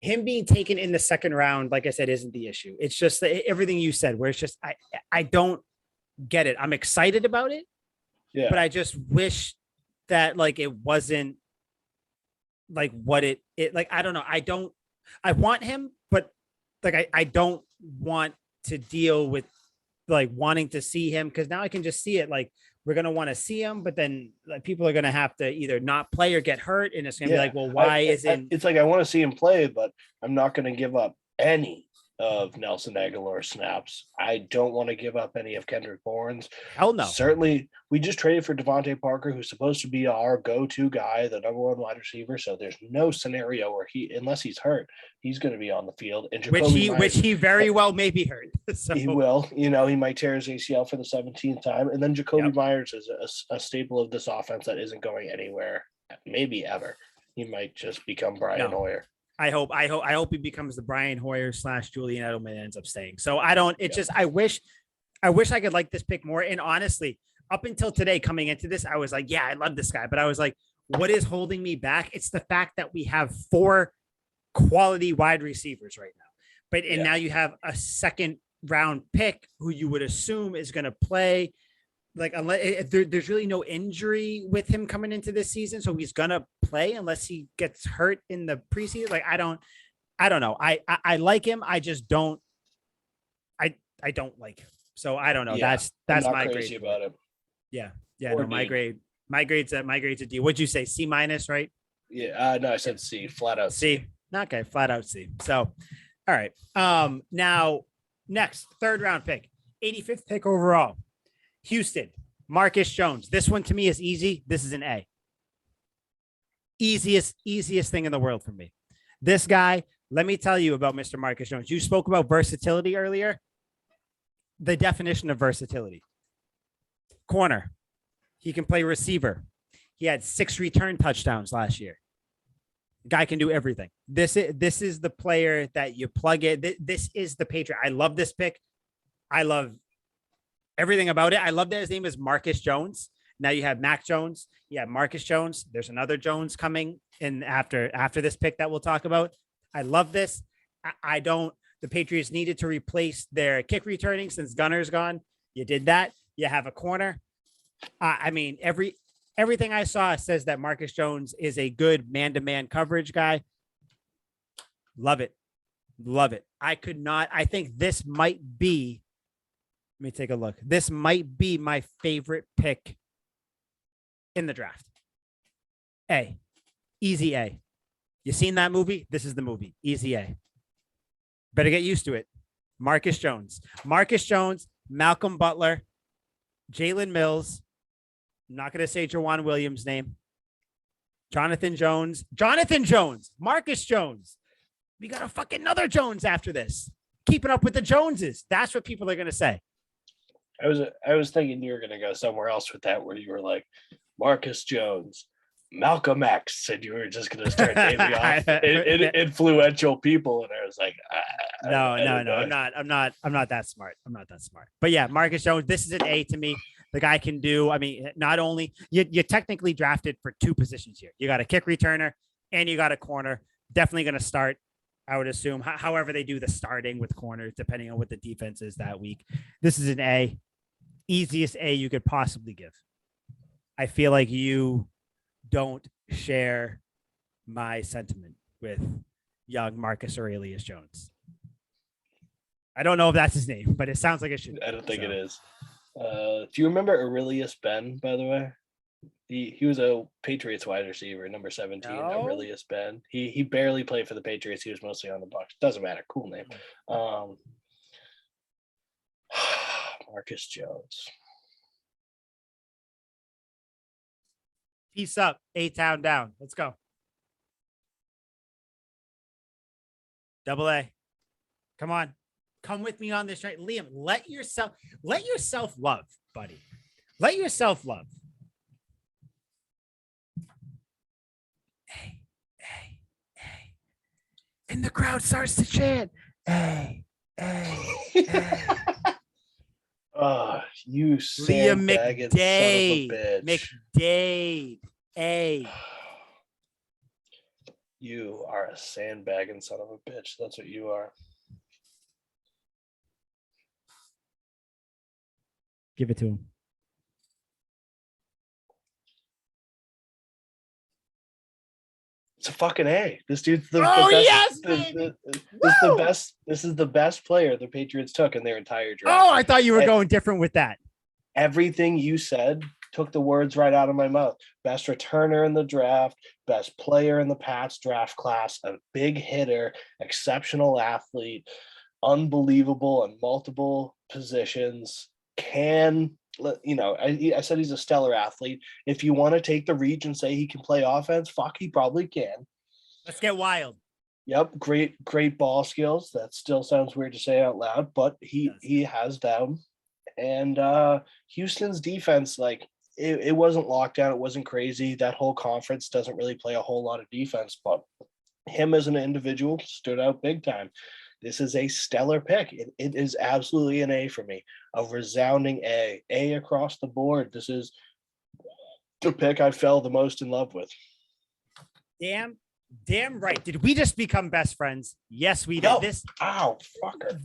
him being taken in the 2nd round. Like I said, isn't the issue. It's just everything you said, where it's just I don't get it. I'm excited about it, but I just wish that like it wasn't like what it like. I don't know. I want him, but like I don't want to deal with like wanting to see him, because now I can just see it. Like we're gonna want to see him, but then like people are gonna have to either not play or get hurt, and it's gonna be like, well, why isn't? It's like I want to see him play, but I'm not gonna give up any of Nelson Aguilar snaps. I don't want to give up any of Kendrick Bourne's. Hell no. Certainly, we just traded for Devontae Parker, who's supposed to be our go-to guy, the #1 wide receiver. So there's no scenario where unless he's hurt, he's going to be on the field. And which he very well may be hurt. So. He will. You know, he might tear his ACL for the 17th time. And then Jacoby Myers is a staple of this offense that isn't going anywhere, maybe ever. He might just become Brian Hoyer. I hope he becomes the Brian Hoyer / Julian Edelman ends up staying. So I don't, it's just, I wish I could like this pick more. And honestly, up until today coming into this, I was like, yeah, I love this guy. But I was like, what is holding me back? It's the fact that we have 4 quality wide receivers right now. But, and now you have a 2nd round pick who you would assume is going to play. Like, unless there's really no injury with him coming into this season, so he's gonna play unless he gets hurt in the preseason. Like, I don't know. I like him. I just don't. I don't like him. So I don't know. Yeah, that's my grade about it. Yeah. No, my grade's a D. What'd you say? C-, right? Yeah. No, I said C. Flat out C. Okay, flat out C. So, all right. Now next 3rd round pick, 85th pick overall. Houston, Marcus Jones. This one to me is easy. This is an A. Easiest thing in the world for me. This guy, let me tell you about Mr. Marcus Jones. You spoke about versatility earlier. The definition of versatility. Corner. He can play receiver. He had 6 return touchdowns last year. Guy can do everything. This is the player that you plug in. This is the Patriot. I love this pick. I love everything about it. I love that his name is Marcus Jones. Now you have Mac Jones. You have Marcus Jones. There's another Jones coming in after this pick that we'll talk about. I love this. The Patriots needed to replace their kick returning since Gunner's gone. You did that. You have a corner. I mean, everything I saw says that Marcus Jones is a good man-to-man coverage guy. Love it. I think this might be Let me take a look. This might be my favorite pick in the draft. A. Easy A. You seen that movie? This is the movie. Easy A. Better get used to it. Marcus Jones. Marcus Jones, Malcolm Butler, Jalen Mills. I'm not going to say Jawan Williams' name. Jonathan Jones. Marcus Jones. We got a fucking another Jones after this. Keeping up with the Joneses. That's what people are going to say. I was thinking you were going to go somewhere else with that, where you were like Marcus Jones, Malcolm X, and you were just going to start naming off influential people, and I was like, no, I'm not that smart. But yeah, Marcus Jones. This is an A to me. The guy can do. I mean, not only you technically drafted for two positions here. You got a kick returner and you got a corner. Definitely going to start. I would assume. However, they do the starting with corners, depending on what the defense is that week. This is an A. Easiest A you could possibly give. I feel like you don't share my sentiment with young Marcus Aurelius Jones. I don't know if that's his name, but it sounds like it should. I don't think it is. Do you remember Aurelius Ben, by the way? He was a Patriots wide receiver, number 17, Aurelius Ben. He barely played for the Patriots. He was mostly on the Bucs. Doesn't matter. Cool name. Marcus Jones. Peace up. A-Town down. Let's go. Double A. Come on. Come with me on this right. Liam, let yourself love, buddy. Let yourself love. Hey. And the crowd starts to chant. Hey. You Liam McDade, son of a bitch. McDade. A. You are a sandbagging son of a bitch. That's what you are. Give it to him. It's a fucking A. This dude's the best. This is the best player the Patriots took in their entire draft. Oh, I thought you were going different with that. Everything you said took the words right out of my mouth. Best returner in the draft, best player in the Pats draft class, a big hitter, exceptional athlete, unbelievable in multiple positions. I said he's a stellar athlete. If you want to take the reach and say he can play offense, fuck, he probably can. Let's get wild. Yep, great ball skills. That still sounds weird to say out loud, but he has them. And Houston's defense, like it wasn't locked down. It wasn't crazy. That whole conference doesn't really play a whole lot of defense, but him as an individual stood out big time. This is a stellar pick. It is absolutely an A for me. A resounding A. A across the board. This is the pick I fell the most in love with. Damn right. Did we just become best friends? Yes, we did. No. This. Ow, fucker.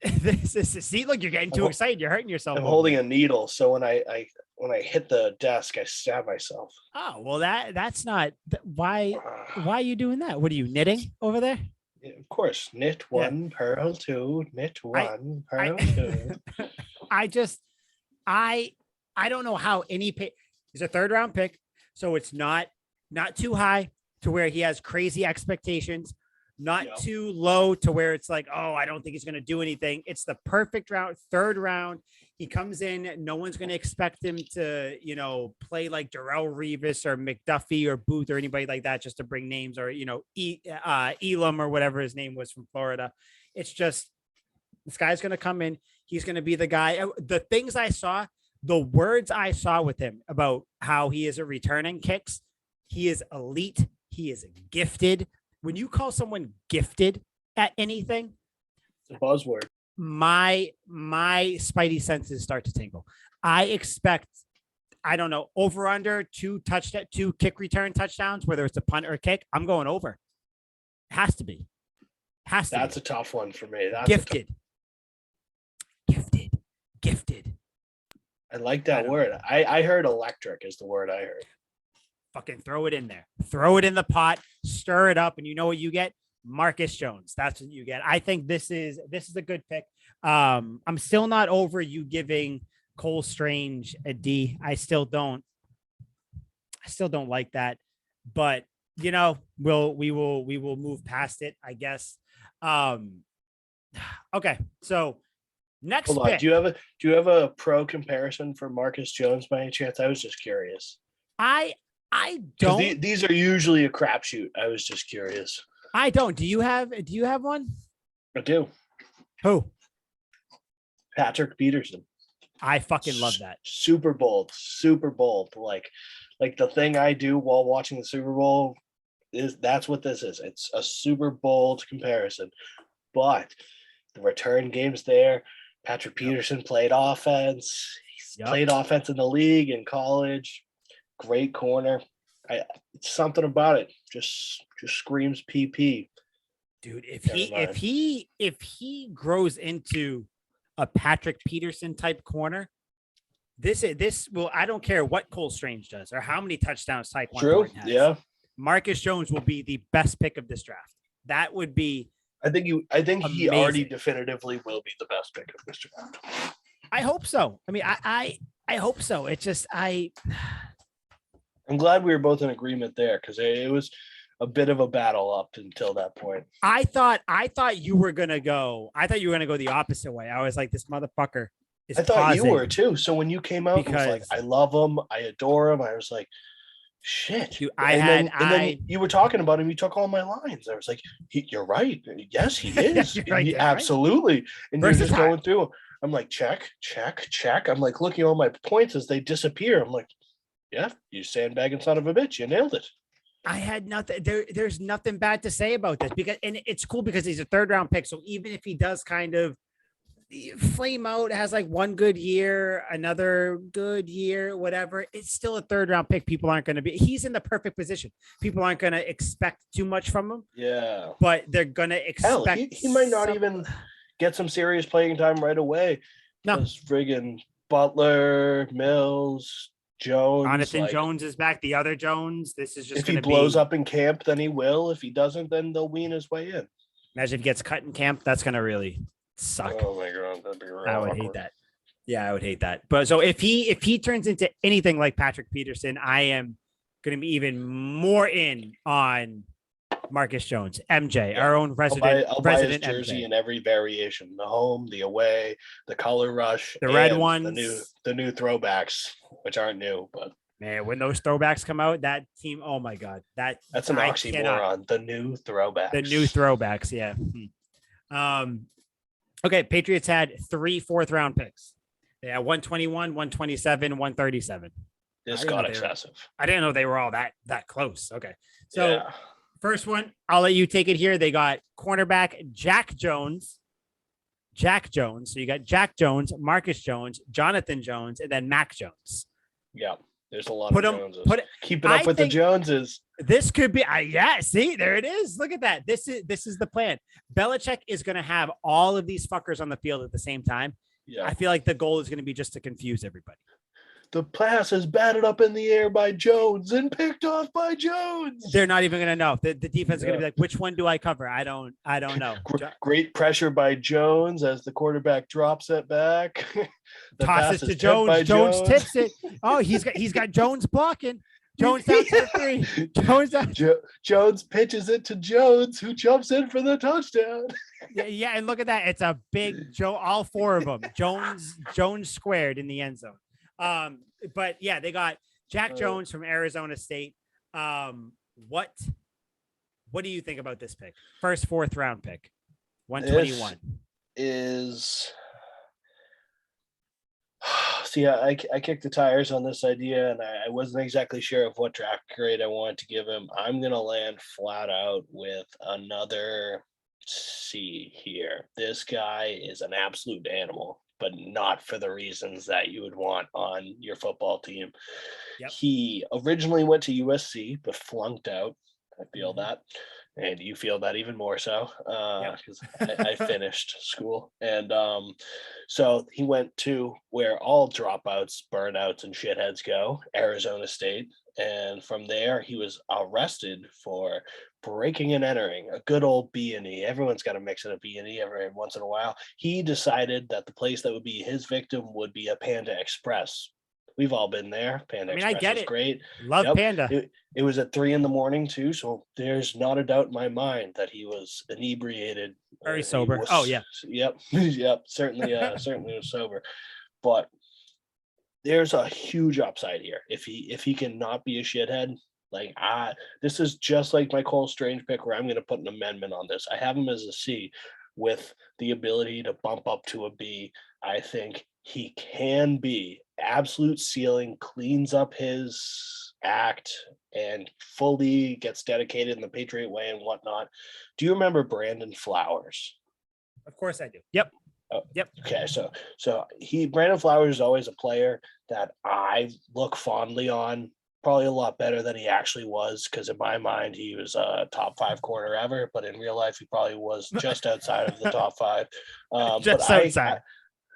This is. See, look, you're getting too excited. You're hurting yourself. I'm holding a needle, so when I hit the desk, I stab myself. Oh well, that's not. Why are you doing that? What are you knitting over there? Yeah, of course, knit one, pearl two, knit one, pearl two. I don't know how any pick. He's a third round pick, so it's not too high to where he has crazy expectations, not too low to where it's like, oh, I don't think he's going to do anything. It's the perfect round, third round. He comes in, no one's going to expect him to, play like Darrelle Revis or McDuffie or Booth or anybody like that, just to bring names, or, Elam or whatever his name was from Florida. It's just, this guy's going to come in. He's going to be the guy. The things I saw, the words I saw with him about how he is a returning kicks, he is elite. He is gifted. When you call someone gifted at anything, it's a buzzword. My spidey senses start to tingle. I expect, I don't know, over under two kick return touchdowns, whether it's a punt or a kick. I'm going over. Has to be. That's a tough one for me. That's gifted. I like that word. I heard electric is the word I heard. Fucking throw it in there. Throw it in the pot. Stir it up, and you know what you get? Marcus Jones. That's what you get. I think this is a good pick. I'm still not over you giving Cole Strange a D. I still don't like that, but we will move past it, I guess. Okay, so next Hold on. pick. Do you have a pro comparison for Marcus Jones by any chance? I was just curious. I don't. These are usually a crapshoot. I was just curious. I don't. Do you have one? I do. Who? Patrick Peterson. I fucking love that. Super bold. Like the thing I do while watching the Super Bowl that's what this is. It's a super bold comparison, but the return game's there. Patrick Peterson played offense. He's played offense in the league in college. Great corner. Something about it just screams PP. Dude, if he grows into a Patrick Peterson type corner, this will, I don't care what Cole Strange does or how many touchdowns Tae Kwon Thornton has. Yeah. Marcus Jones will be the best pick of this draft. That would be I think he already definitively will be the best pick of this draft. I hope so. I mean, I hope so. It's just I'm glad we were both in agreement there because it was a bit of a battle up until that point. I thought you were gonna go the opposite way. I was like, this motherfucker is I thought you were too. So when you came out, it was like, I love him, I adore him. I was like, shit. Dude, then you were talking about him. You took all my lines. I was like, you're right. Yes, he is. Right, absolutely. Right. And you're just going through. I'm like, check. I'm like looking at all my points as they disappear. I'm like, yeah, you sandbagging son of a bitch. You nailed it. I had nothing. There's nothing bad to say about this and it's cool because he's a 3rd round pick. So even if he does kind of flame out, has like one good year, another good year, whatever, it's still a 3rd round pick. People aren't going to he's in the perfect position. People aren't going to expect too much from him. Yeah. But they're going to expect. Hell, he might not even get some serious playing time right away. No. Friggin' Butler, Mills, Jones. Jonathan Jones is back. The other Jones. This is just if he blows up in camp, then he will. If he doesn't, then they'll wean his way in. Imagine if he gets cut in camp. That's going to really suck. Oh my god, that'd be real I would hate that. Yeah, I would hate that. But so if he turns into anything like Patrick Peterson, I am going to be even more in on Marcus Jones, MJ, our own resident. I'll buy his jersey MJ. In every variation: the home, the away, the color rush, the red ones, the new throwbacks, which aren't new, but man, when those throwbacks come out, that team, oh my god, that's an oxymoron. The new throwbacks, yeah. Okay, Patriots had 3 4th round picks. They had 121, 127, 137. This got excessive. I didn't know they were all that close. Okay, so. Yeah. First one, I'll let you take it here. They got cornerback Jack Jones. So you got Jack Jones, Marcus Jones, Jonathan Jones, and then Mac Jones. Yeah, there's a lot of Joneses. Keeping up with the Joneses. This could be, see, there it is. Look at that. This is the plan. Belichick is going to have all of these fuckers on the field at the same time. Yeah. I feel like the goal is going to be just to confuse everybody. The pass is batted up in the air by Jones and picked off by Jones. They're not even going to know. The defense is going to be like, which one do I cover? I don't know. Great pressure by Jones as the quarterback drops it back. Tosses to Jones. Jones tips it. Oh, he's got Jones blocking. Jones down to 3. Jones pitches it to Jones, who jumps in for the touchdown. Yeah, and look at that. It's a big Joe. All 4 of them. Jones squared in the end zone. But yeah, they got Jack Jones from Arizona State. What do you think about this pick? First 4th round pick, 121 is. See, I kicked the tires on this idea, and I wasn't exactly sure of what draft grade I wanted to give him. I'm gonna land flat out with another C here. This guy is an absolute animal, but not for the reasons that you would want on your football team. Yep. He originally went to USC, but flunked out. I feel that. and you feel that even more so because I finished school. And so he went to where all dropouts, burnouts, and shitheads go, Arizona State. And from there, he was arrested for breaking and entering, a good old B&E. Everyone's got to mix in a B&E every once in a while. He decided that the place that would be his victim would be a Panda Express. We've all been there. Panda Express I get is it. great. Love Panda. It was at 3 a.m. too, so there's not a doubt in my mind that he was inebriated. Very sober. Yep, certainly was sober. But there's a huge upside here. If he cannot be a shithead, like this is just like my Cole Strange pick, where I'm going to put an amendment on this. I have him as a C with the ability to bump up to a B. I think he can be absolute ceiling, cleans up his act, and fully gets dedicated in the Patriot way and whatnot. Do you remember Brandon Flowers? Of course I do. Yep. Oh, yep. Okay, so Brandon Flowers is always a player that I look fondly on. Probably a lot better than he actually was, because in my mind he was a top 5 corner ever, but in real life he probably was just outside of the top 5. Just outside.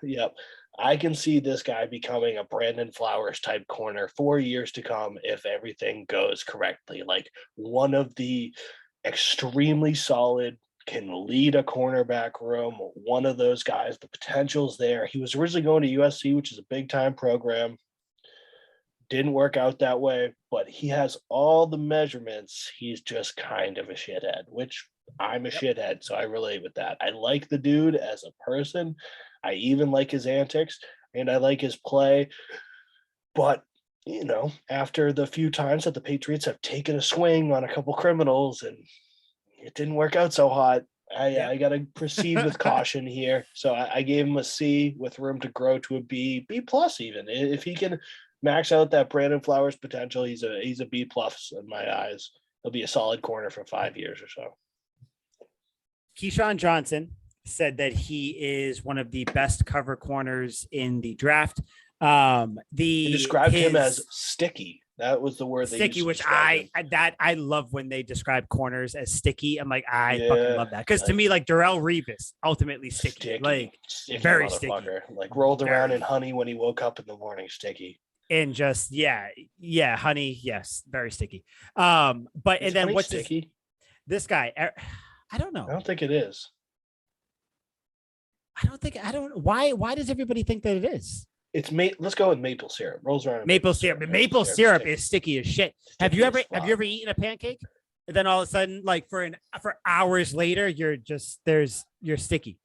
Yep. I can see this guy becoming a Brandon Flowers type corner for years to come if everything goes correctly. Like one of the extremely solid, can lead a cornerback room. One of those guys, the potential's there. He was originally going to USC, which is a big time program. Didn't work out that way, but he has all the measurements. He's just kind of a shithead, which I'm a shithead, so I relate with that. I like the dude as a person. I even like his antics, and I like his play. But, after the few times that the Patriots have taken a swing on a couple criminals and it didn't work out so hot, I got to proceed with caution here. So I gave him a C with room to grow to a B plus even. If he can max out that Brandon Flowers potential, he's a B plus in my eyes. He'll be a solid corner for 5 years or so. Keyshawn Johnson said that he is one of the best cover corners in the draft. He described him as sticky. That was the word. Sticky, which I love when they describe corners as sticky. I'm like, I fucking love that, because to me, like Darrell Revis, ultimately sticky. Like sticky very sticky. Like rolled around in honey when he woke up in the morning, sticky. And just honey, yes, very sticky. But is and then what's sticky? This guy? I don't know. I don't think it is. Why does everybody think that it is? It's let's go with maple syrup. Rolls around maple syrup. Maple syrup is sticky as shit. Have you ever eaten a pancake? And then all of a sudden, like for hours later, you're sticky.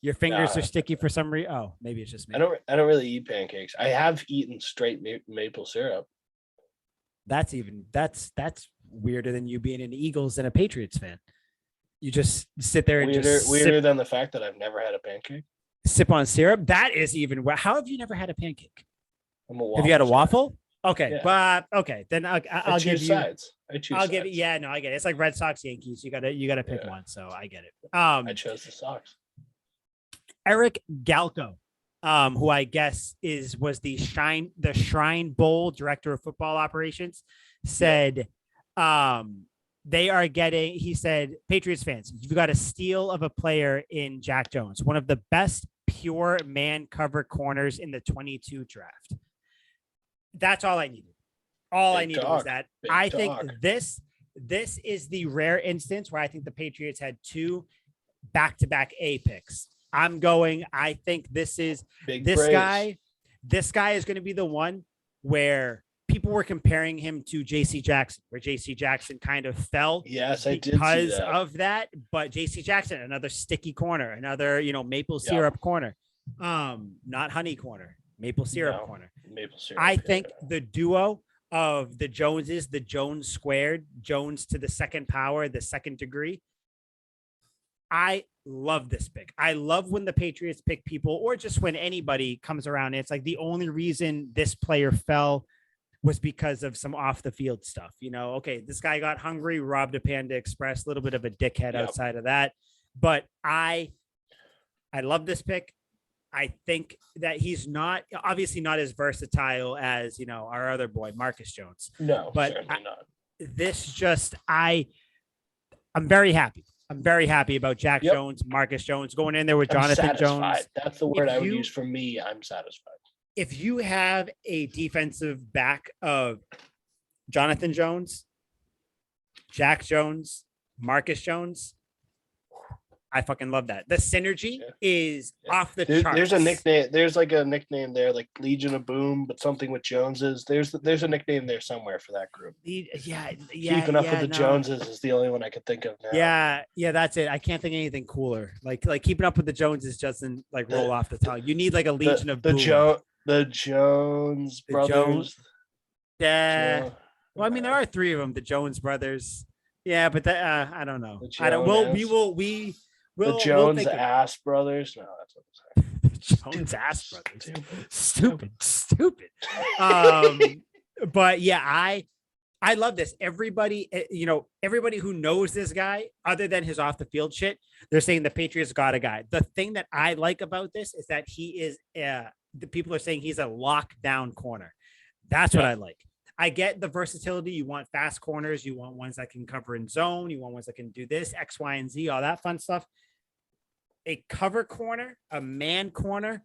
Your fingers are sticky for some reason. Oh, maybe it's just me. I don't really eat pancakes. I have eaten straight maple syrup. That's weirder than you being an Eagles and a Patriots fan. You just sit there and weirder than the fact that I've never had a pancake. Sip on syrup. That is even. How have you never had a pancake? Have you had a waffle? Okay, yeah. But okay, then I'll give you sides. I'll give it. Yeah, no, I get it. It's like Red Sox, Yankees. You gotta pick one. So I get it. I chose the Sox. Eric Galco, who I guess was the Shrine Bowl director of football operations, said, they are getting. He said, Patriots fans, you've got a steal of a player in Jack Jones, one of the best pure man cover corners in the 22 draft. That's all I needed. All I needed was that. I think this is the rare instance where I think the Patriots had 2 back-to-back A picks. I think this guy is going to be the one where people were comparing him to JC Jackson, where JC Jackson kind of fell because of that. But JC Jackson, another sticky corner, another, maple syrup corner, not honey corner, maple syrup corner. Maple syrup. I think the duo of the Joneses, the Jones squared, Jones to the second power, the second degree. I love this pick. I love when the Patriots pick people, or just when anybody comes around. It's like the only reason this player fell was because of some off the field stuff. Okay, this guy got hungry, robbed a Panda Express, a little bit of a dickhead outside of that. But I love this pick. I think that he's obviously not as versatile as, our other boy, Marcus Jones. No, but certainly not. This just, I I'm very happy. I'm very happy about Jack Jones, Marcus Jones going in there with Jonathan Jones. That's the word I would use for me. I'm satisfied. If you have a defensive back of Jonathan Jones, Jack Jones, Marcus Jones, I fucking love that. The synergy is off the charts. There's a nickname. There's like a nickname there, like Legion of Boom, but something with Joneses. There's a nickname there somewhere for that group. Keeping up with the Joneses is the only one I can think of now. Yeah, that's it. I can't think of anything cooler. Like keeping up with the Joneses doesn't like roll off the tongue. You need like a Legion of Boom. The Jones brothers. Well, I mean, there are three of them. The Jones brothers. Yeah, but that I don't know. I don't. The Jones Ass Brothers. No, that's what I'm saying. Jones Ass Brothers. Stupid. But yeah, I love this. Everybody, everybody who knows this guy, other than his off the field shit, they're saying the Patriots got a guy. The thing that I like about this is that he is. The people are saying he's a lockdown corner. That's what I like. I get the versatility. You want fast corners. You want ones that can cover in zone. You want ones that can do this, X, Y, and Z, all that fun stuff. A cover corner, a man corner,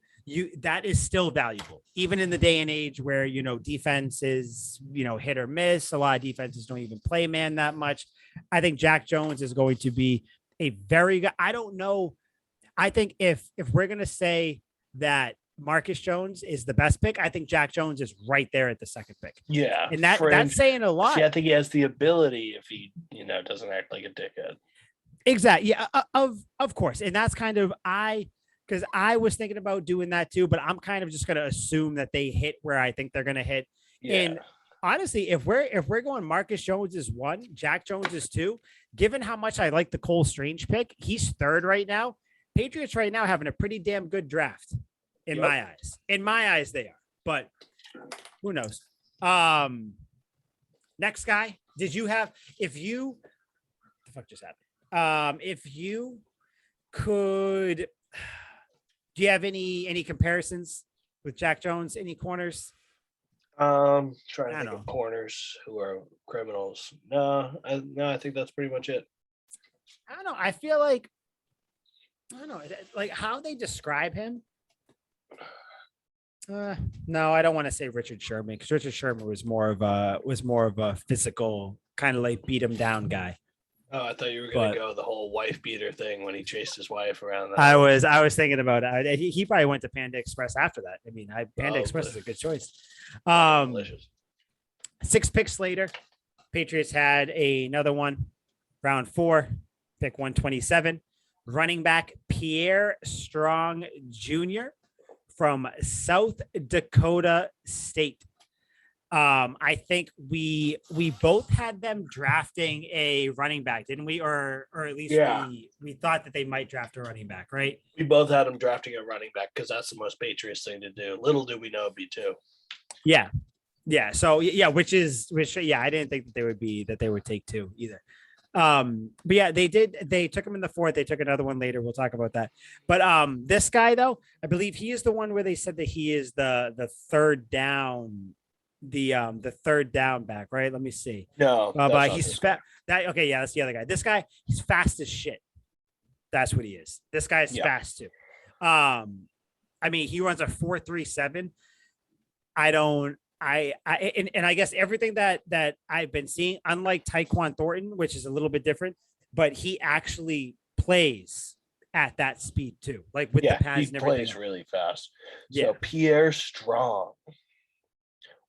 that is still valuable, even in the day and age where, defense is, hit or miss. A lot of defenses don't even play man that much. I think Jack Jones is going to be a very good. I don't know. I think if we're going to say that Marcus Jones is the best pick, I think Jack Jones is right there at the second pick. Yeah. And that's saying a lot. See, I think he has the ability if he, doesn't act like a dickhead. Exactly. Yeah, of course. And that's kind of because I was thinking about doing that too, but I'm kind of just going to assume that they hit where I think they're going to hit. Yeah. And honestly, if we're going Marcus Jones is 1, Jack Jones is 2, given how much I like the Cole Strange pick, he's 3rd right now. Patriots right now having a pretty damn good draft in my eyes. In my eyes, they are, but who knows? Next guy, the fuck just happened? If you could, do you have any comparisons with Jack Jones? Any corners? Trying to think of corners who are criminals. No, I think that's pretty much it. I don't know. I feel like, like how they describe him. No, I don't want to say Richard Sherman, because Richard Sherman was more of a physical kind of like beat him down guy. Oh, I thought you were going to go the whole wife beater thing when he chased his wife around. I was thinking about it. He probably went to Panda Express after that. I mean, Panda Express is a good choice. Delicious. 6 picks later, Patriots had another one, round 4, pick 127, running back Pierre Strong Jr. from South Dakota State. I think we both had them drafting a running back, didn't we? Or at least we thought that they might draft a running back, right? We both had them drafting a running back because that's the most Patriots thing to do. Little do we know it'd be 2. Yeah. So which I didn't think that they would take 2 either. But yeah, they took him in the 4th. They took another one later. We'll talk about that. But this guy though, I believe he is the one where they said that he is the third down. The third down back, right? Let me see. No, but he's fast. Okay, yeah, that's the other guy. This guy, he's fast as shit. That's what he is. This guy is fast too. I mean, he runs a 4.37. And I guess everything that I've been seeing, unlike Tae Kwon Thornton, which is a little bit different, but he actually plays at that speed too, like with the pads and everything. He plays really fast. So Pierre Strong.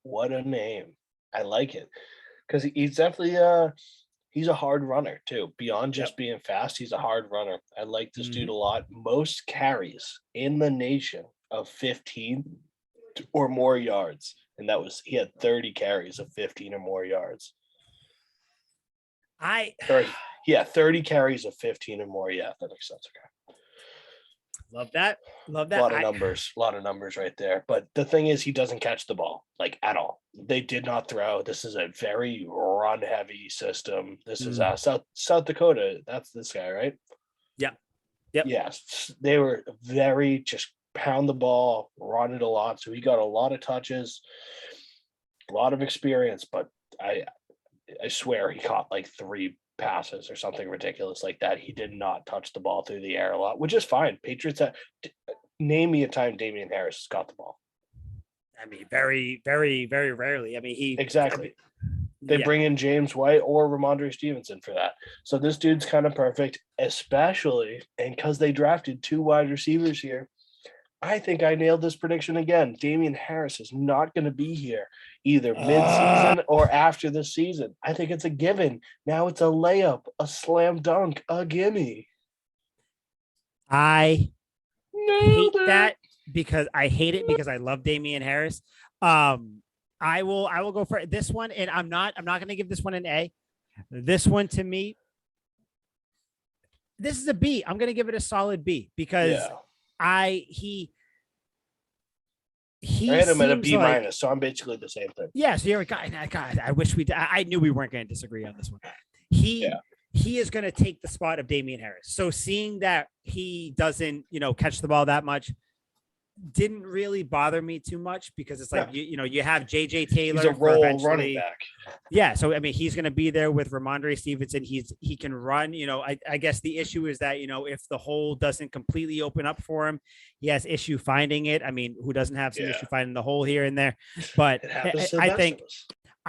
What a name. I like it. Because he's definitely he's a hard runner too. Beyond just being fast, he's a hard runner. I like this dude a lot. Most carries in the nation of 15 or more yards. And he had 30 carries of 15 or more yards. 30 carries of 15 or more. Yeah, that makes sense. Okay. Love that. A lot of numbers right there. But the thing is, he doesn't catch the ball like at all. They did not throw. This is a very run heavy system. This is South Dakota. That's this guy, right? Yeah. Yep. Yes. They were very just pound the ball, run it a lot. So he got a lot of touches, a lot of experience, but I swear he caught like 3 passes or something ridiculous like that. He did not touch the ball through the air a lot, which is fine. Patriots, name me a time Damian Harris has got the ball. I mean, very, very, very rarely. I mean, exactly. They bring in James White or Ramondre Stevenson for that. So this dude's kind of perfect, especially, and because they drafted 2 wide receivers here, I think I nailed this prediction again. Damian Harris is not going to be here either mid-season or after this season. I think it's a given. Now it's a layup, a slam dunk, a gimme. I hate that because I hate it because I love Damian Harris. I will go for this one, and I'm not going to give this one an A. This one to me, this is a B. I'm going to give it a solid B because he I had him at a B minus, so I'm basically the same thing. Yeah, so you're a guy. God, I wish I knew we weren't going to disagree on this one. He is going to take the spot of Damian Harris. So seeing that he doesn't, catch the ball that much didn't really bother me too much because it's like, you have JJ Taylor. He's a role running back. Yeah. So, I mean, he's going to be there with Ramondre Stevenson. He can run, I guess the issue is that, if the hole doesn't completely open up for him, he has issue finding it. I mean, who doesn't have some issue finding the hole here and there, but I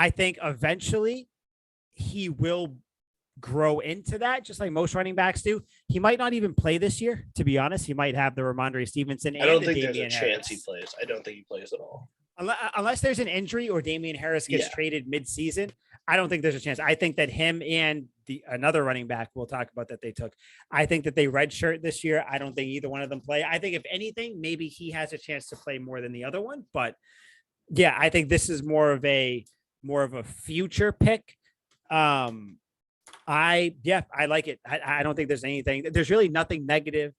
think eventually he will grow into that, just like most running backs do. He might not even play this year, to be honest. He might have the Ramondre Stevenson. I don't think there's a chance he plays. I don't think he plays at all. Unless there's an injury or Damian Harris gets traded mid-season, I don't think there's a chance. I think that him and another running back we'll talk about that they took, I think that they redshirt this year. I don't think either one of them play. I think if anything, maybe he has a chance to play more than the other one. But yeah, I think this is more of a future pick. I like it. I don't think there's really nothing negative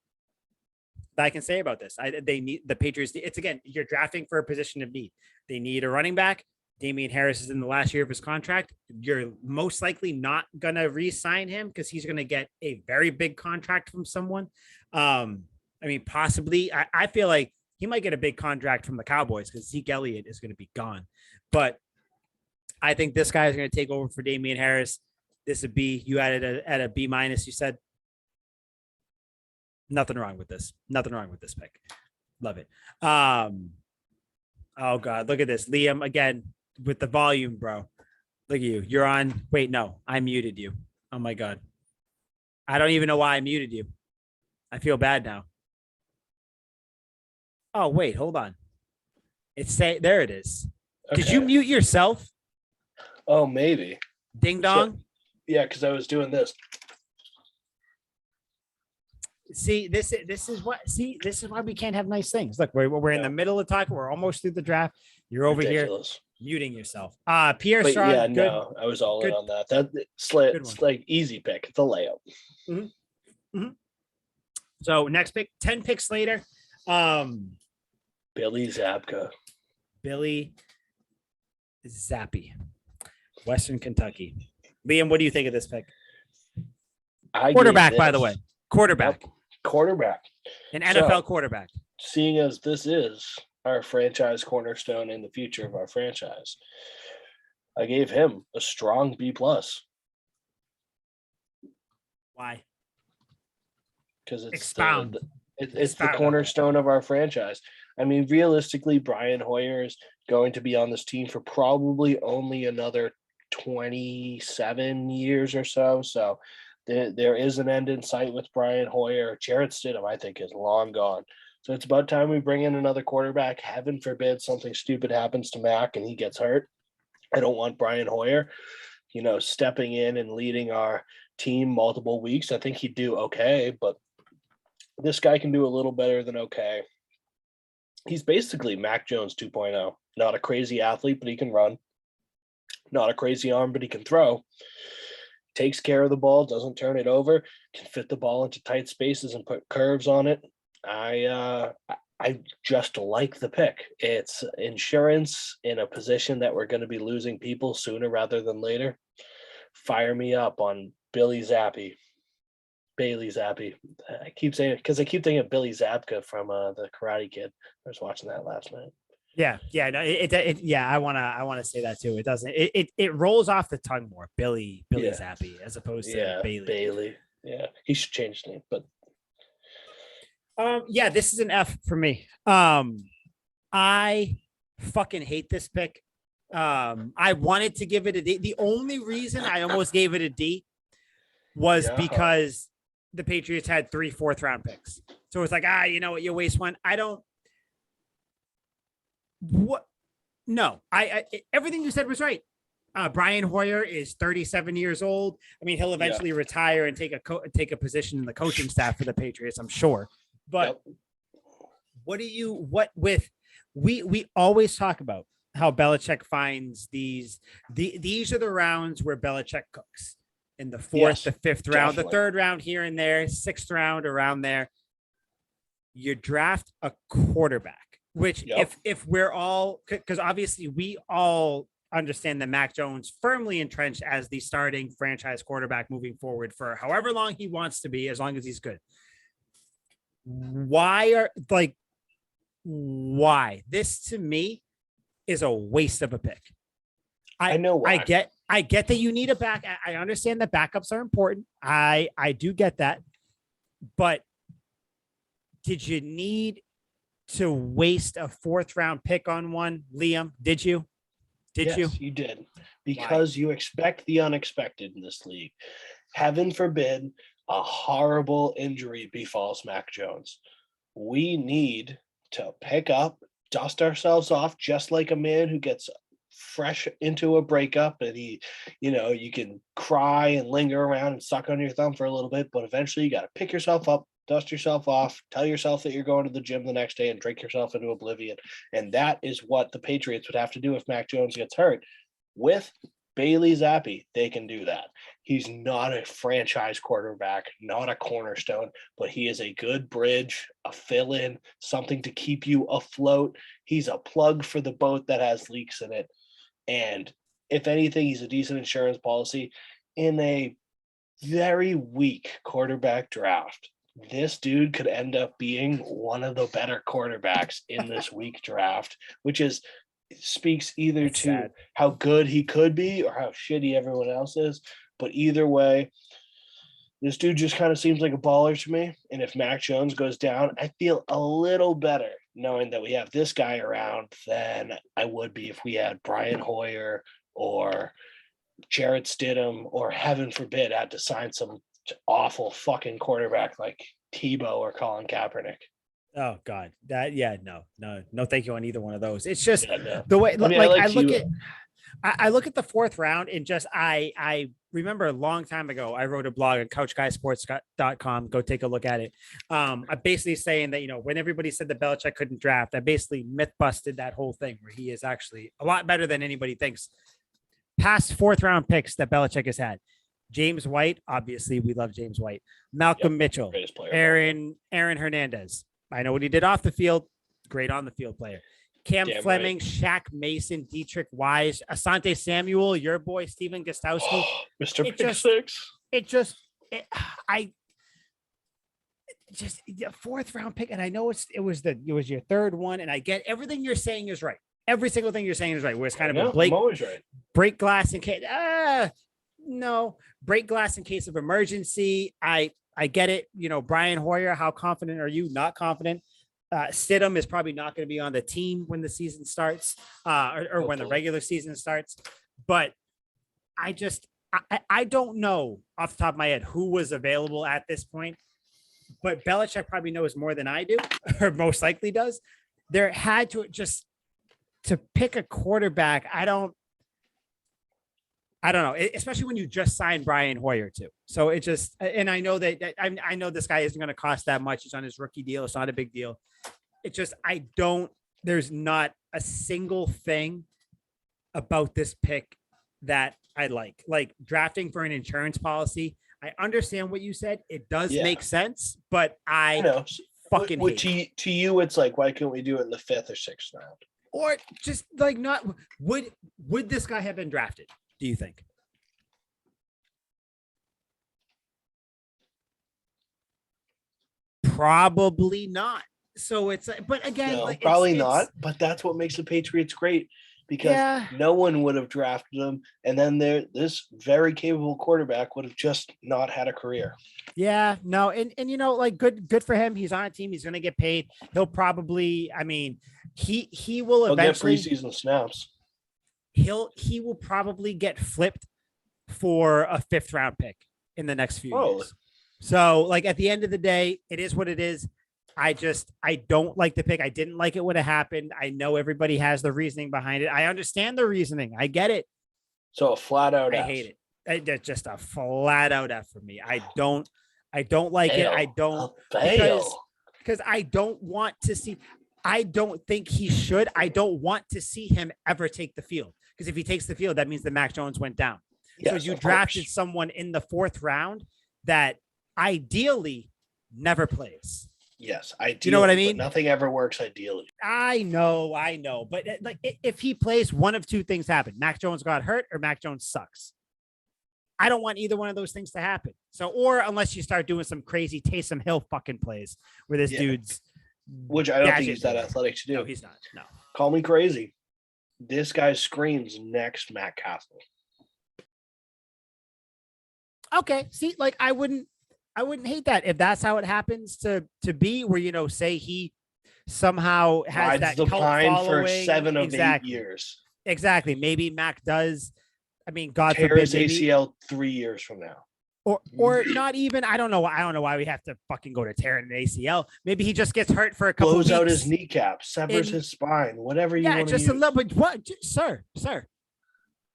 that I can say about this. They need the Patriots. It's again, you're drafting for a position of need. They need a running back. Damian Harris is in the last year of his contract. You're most likely not going to re-sign him because he's going to get a very big contract from someone. I mean, possibly, I feel like he might get a big contract from the Cowboys because Zeke Elliott is going to be gone. But I think this guy is going to take over for Damian Harris. This is a B. You added at a B minus. You said nothing wrong with this. Nothing wrong with this pick. Love it. Oh God, look at this. Liam again with the volume, bro. Look at you. You're on. Wait, no, I muted you. Oh my God. I don't even know why I muted you. I feel bad now. Oh, wait, hold on. There it is. Okay. Did you mute yourself? Oh, maybe. Ding dong. Yeah, because I was doing this. See, this is why we can't have nice things. Look, we're in the middle of talking. We're almost through the draft. You're over Ridiculous. Here muting yourself. Pierre Strong. Yeah, good. No, I was all in on that. It's like easy pick. It's a layup. Mm-hmm. Mm-hmm. So next pick, 10 picks later. Billy Zabka. Billy Zappi, Western Kentucky. Liam, what do you think of this pick? Quarterback, by the way. Quarterback. Yep. Quarterback. An NFL quarterback. Seeing as this is our franchise cornerstone in the future of our franchise, I gave him a strong B+. Why? Because it's Expound. It's the cornerstone of our franchise. I mean, realistically, Brian Hoyer is going to be on this team for probably only another 27 years or so. So there is an end in sight with Brian Hoyer. Jarrett Stidham, I think, is long gone. So it's about time we bring in another quarterback. Heaven forbid something stupid happens to Mac and he gets hurt. I don't want Brian Hoyer, stepping in and leading our team multiple weeks. I think he'd do okay, but this guy can do a little better than okay. He's basically Mac Jones 2.0. Not a crazy athlete, but he can run. Not a crazy arm, but he can throw. Takes care of the ball, doesn't turn it over, can fit the ball into tight spaces and put curves on it. I just like the pick. It's insurance in a position that we're going to be losing people sooner rather than later. Fire me up on Bailey Zappi. I keep saying it because I keep thinking of Billy Zabka from the Karate Kid. I was watching that last night. Yeah, no, yeah, I wanna say that too. It doesn't. It rolls off the tongue more. Billy Zappi as opposed to Bailey. Yeah, he should change his name. But yeah, this is an F for me. I fucking hate this pick. I wanted to give it a D. The only reason I almost gave it a D was because the Patriots had 3 4th-round picks. So it's like, you know what, you waste one. I don't. What? No, everything you said was right. Brian Hoyer is 37 years old. I mean, he'll eventually retire and take a position in the coaching staff for the Patriots, I'm sure. But we always talk about how Belichick finds these are the rounds where Belichick cooks in the 4th, the 5th round, the 3rd round here and there, 6th round around there. You draft a quarterback. Which if we're all, because obviously we all understand that Mac Jones firmly entrenched as the starting franchise quarterback moving forward for however long he wants to be, as long as he's good. Why? This to me is a waste of a pick. I know why. I get that you need a back. I understand that backups are important. I do get that. But did you need to waste a 4th-round pick on one, Liam? Did you? Yes, you did. Because you expect the unexpected in this league. Heaven forbid a horrible injury befalls Mac Jones. We need to pick up, dust ourselves off, just like a man who gets fresh into a breakup, and you can cry and linger around and suck on your thumb for a little bit, but eventually you got to pick yourself up, dust yourself off, tell yourself that you're going to the gym the next day and drink yourself into oblivion. And that is what the Patriots would have to do if Mac Jones gets hurt. With Bailey Zappi, they can do that. He's not a franchise quarterback, not a cornerstone, but he is a good bridge, a fill-in, something to keep you afloat. He's a plug for the boat that has leaks in it. And if anything, he's a decent insurance policy. In a very weak quarterback draft, this dude could end up being one of the better quarterbacks in this weak draft, which speaks either to how good he could be or how shitty everyone else is. But either way, this dude just kind of seems like a baller to me. And if Mac Jones goes down, I feel a little better knowing that we have this guy around than I would be if we had Brian Hoyer or Jarrett Stidham, or heaven forbid had to sign some awful fucking quarterback like Tebow or Colin Kaepernick. Oh God, no, thank you on either one of those. It's just the way I look at the 4th round and just I remember a long time ago I wrote a blog on couchguysports.com. Go take a look at it. I'm basically saying that when everybody said that Belichick couldn't draft, I basically myth busted that whole thing where he is actually a lot better than anybody thinks. Past 4th-round picks that Belichick has had. James White, obviously we love James White. Malcolm Mitchell, Aaron Hernandez. I know what he did off the field. Great on the field player. Cam Fleming, Shaq Mason, Dietrich Wise, Asante Samuel, your boy Steven Gostowski. Mr. Pick Six. Just 4th-round pick, and I know it was your 3rd one, and I get everything you're saying is right. Every single thing you're saying is right. Where it's kind of break glass in case. No, break glass in case of emergency. I get it. Brian Hoyer, how confident are you? Not confident. Stidham is probably not going to be on the team when the season starts, or when the regular season starts. But I don't know off the top of my head who was available at this point. But Belichick probably knows more than I do, or most likely does. There had to pick a quarterback. I don't know, especially when you just signed Brian Hoyer too. So it just, and I know that I know this guy isn't going to cost that much. He's on his rookie deal. It's not a big deal. It's just, there's not a single thing about this pick that I like drafting for an insurance policy. I understand what you said. It does make sense, but I know fucking hate to you. It's like, why can't we do it in the 5th or 6th round? Or just like not, would this guy have been drafted? Do you think? Probably not. So it's, but again, No, like probably not. But that's what makes the Patriots great, because no one would have drafted him, and then this very capable quarterback would have just not had a career. Yeah, no, and like good for him. He's on a team. He's going to get paid. He'll probably, I mean, he will eventually get preseason snaps. He will probably get flipped for a 5th round pick in the next few years. So, like, at the end of the day, it is what it is. I don't like the pick. I didn't like it when it happened. I know everybody has the reasoning behind it. I understand the reasoning. I get it. So a flat out I hate it. It's just a flat out F for me. I don't like it. I don't, because I don't want to see. I don't think he should. I don't want to see him ever take the field, because if he takes the field, that means that Mac Jones went down. Yes, so you drafted someone in the 4th round that ideally never plays. Yes, ideally. Do you know what I mean? Nothing ever works ideally. I know. But like, if he plays, one of 2 things happen. Mac Jones got hurt or Mac Jones sucks. I don't want either one of those things to happen. So, or unless you start doing some crazy Taysom Hill fucking plays where this dude's, which I don't think he's that athletic to do. No, he's not. No. Call me crazy. This guy screams next Matt Castle. Okay. See, like, I wouldn't hate that if that's how it happens to be, where, say he somehow has rides that the cult pine following. for 7 of 8 years. Exactly. Maybe Mac does. I mean, God tear forbid, his ACL 3 years from now. Or not even. I don't know why we have to fucking go to tearing an ACL. Maybe he just gets hurt for a couple blows weeks. out his kneecap, severs his spine, whatever you want to use. Yeah, just a little bit. What, sir?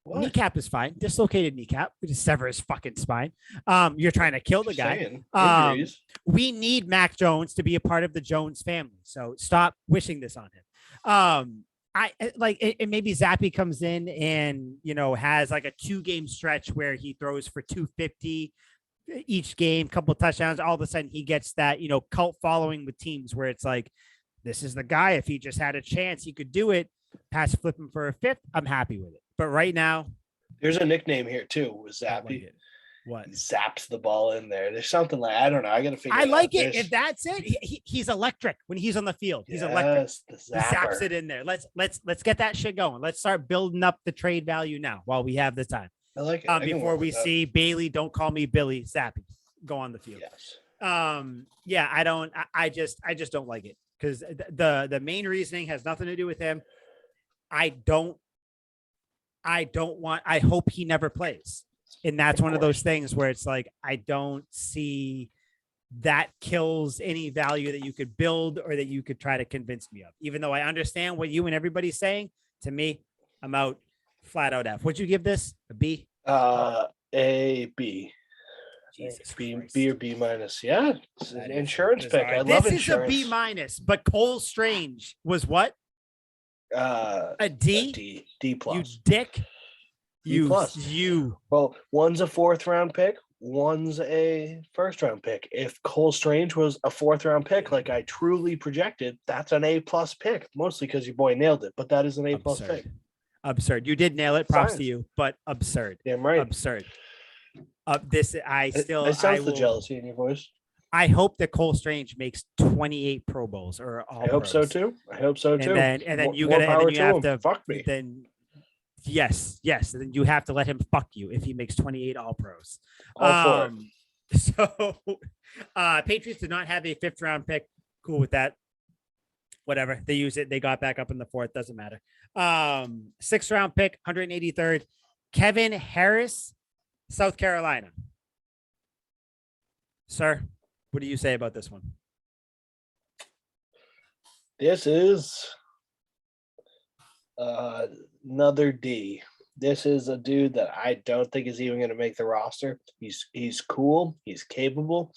What? Kneecap is fine. Dislocated kneecap. We just sever his fucking spine. You're trying to kill the guy. We need Mac Jones to be a part of the Jones family. So stop wishing this on him. I like it. Maybe Zappy comes in and has like a 2-game stretch where he throws for 250 each game, couple of touchdowns. All of a sudden, he gets that cult following with teams where it's like, this is the guy. If he just had a chance, he could do it. Pass flip him for a 5th. I'm happy with it. But right now, there's a nickname here too with Zappy. What? He zaps the ball in there. There's something like, I don't know. I got to figure it out. I like it. If that's it, he's electric when he's on the field. He's electric. He zaps it in there. Let's get that shit going. Let's start building up the trade value now while we have the time. I like it. Before we see Bailey, don't call me Billy, Zappy go on the field. Yes. Yeah, I just don't like it, because the main reasoning has nothing to do with him. I hope he never plays. And that's one of those things where it's like, I don't see that kills any value that you could build or that you could try to convince me of. Even though I understand what you and everybody's saying, to me, I'm out flat out F. Would you give this a B? A B. Jesus B Christ. or B minus. Yeah, it's an insurance pick. I love insurance. This is a B minus, but Cole Strange was what? A D. D plus. You dick. Well, one's a 4th round pick, one's a 1st round pick. If Cole Strange was a 4th round pick, like I truly projected, that's an A plus pick. Mostly because your boy nailed it, but that is an A plus pick. Absurd. You did nail it. Props to you, but absurd. Damn right. Absurd. I sense the jealousy in your voice. I hope that Cole Strange makes 28 Pro Bowls or all. I hope so too. And then you have to fuck me. Then yes. And then you have to let him fuck you if he makes 28 All Pros. So Patriots did not have a 5th round pick. Cool with that. Whatever. They use it. They got back up in the 4th. Doesn't matter. 6th round pick, 183rd. Kevin Harris, South Carolina. Sir, what do you say about this one? This is another D. This is a dude that I don't think is even going to make the roster. He's cool. He's capable.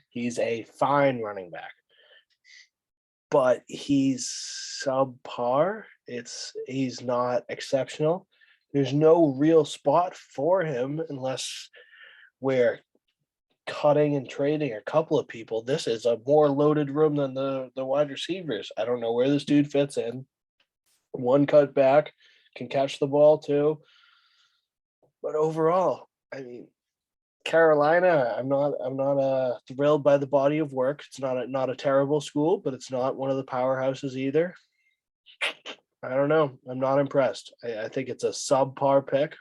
He's a fine running back. But he's subpar. He's not exceptional. There's no real spot for him unless we're cutting and trading a couple of people. This is a more loaded room than the wide receivers. I don't know where this dude fits in. One cut back, can catch the ball too. But overall, I mean, Carolina, I'm not thrilled by the body of work. It's not a terrible school, but it's not one of the powerhouses either. I don't know. I'm not impressed. I think it's a subpar pick.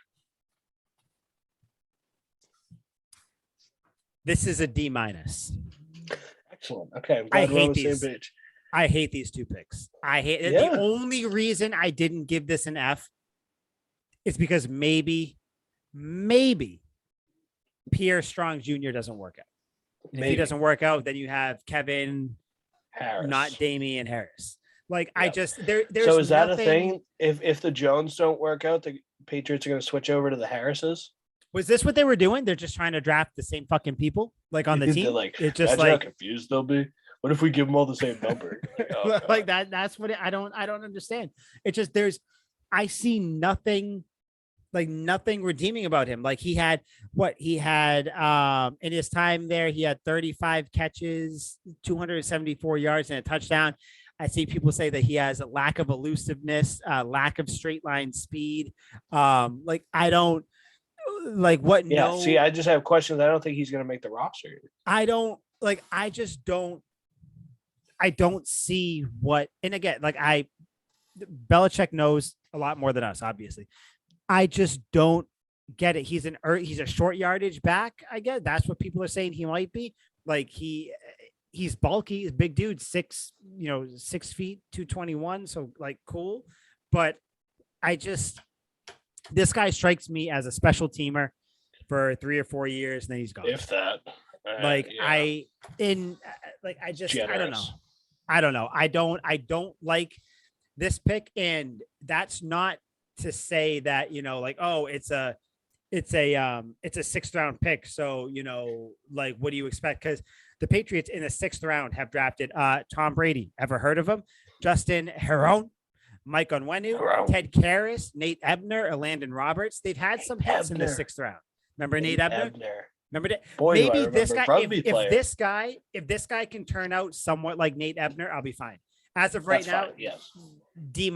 This is a D-. Excellent. Okay, I'm glad we're on the same page. I hate these two picks. The only reason I didn't give this an F is because maybe Pierre Strong Jr. doesn't work out. And if he doesn't work out, then you have Kevin Harris, not Damian Harris. Like, yep. I just there's so is that nothing... a thing? If the Jones don't work out, the Patriots are going to switch over to the Harrises? Was this what they were doing? They're just trying to draft the same fucking people, like on the team. Like, it's just like how confused they'll be. What if we give them all the same number? Like that. That's what I don't understand. It's just I see nothing redeeming about him. Like he had in his time there, he had 35 catches, 274 yards and a touchdown. I see people say that he has a lack of elusiveness, lack of straight line speed. Like I don't like what. Yeah. No, see, I just have questions. I don't think he's going to make the roster. I don't see what, and again, like Belichick knows a lot more than us, obviously. I just don't get it. He's a short yardage back. I guess that's what people are saying he might be. Like he's bulky, he's a big dude, 6 feet, 221. So like cool. But this guy strikes me as a special teamer for 3 or 4 years, and then he's gone. If that, I don't know. I don't like this pick, and that's not to say that, it's a 6th round pick. So, like, what do you expect? Because the Patriots in the 6th round have drafted Tom Brady. Ever heard of him? Justin Heron, Mike Onwenu, Ted Karras, Nate Ebner, Landon Roberts. They've had some hits in the 6th round. Remember Nate Ebner? Remember that? Boy, maybe this guy, if this guy can turn out somewhat like Nate Ebner, I'll be fine. As of right now, yes. D-.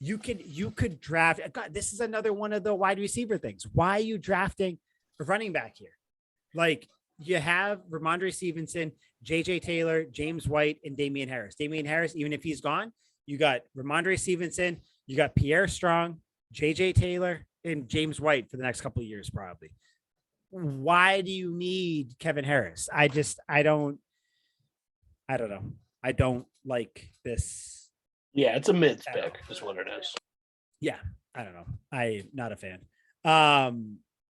You could draft. God, this is another one of the wide receiver things. Why are you drafting a running back here? Like, you have Ramondre Stevenson, JJ Taylor, James White, and Damian Harris. Damian Harris, even if he's gone, you got Ramondre Stevenson, you got Pierre Strong, JJ Taylor, and James White for the next couple of years, probably. Why do you need Kevin Harris? I don't know. I don't like this. Yeah, it's a mid pick is what it is. Yeah, I don't know. I'm not a fan.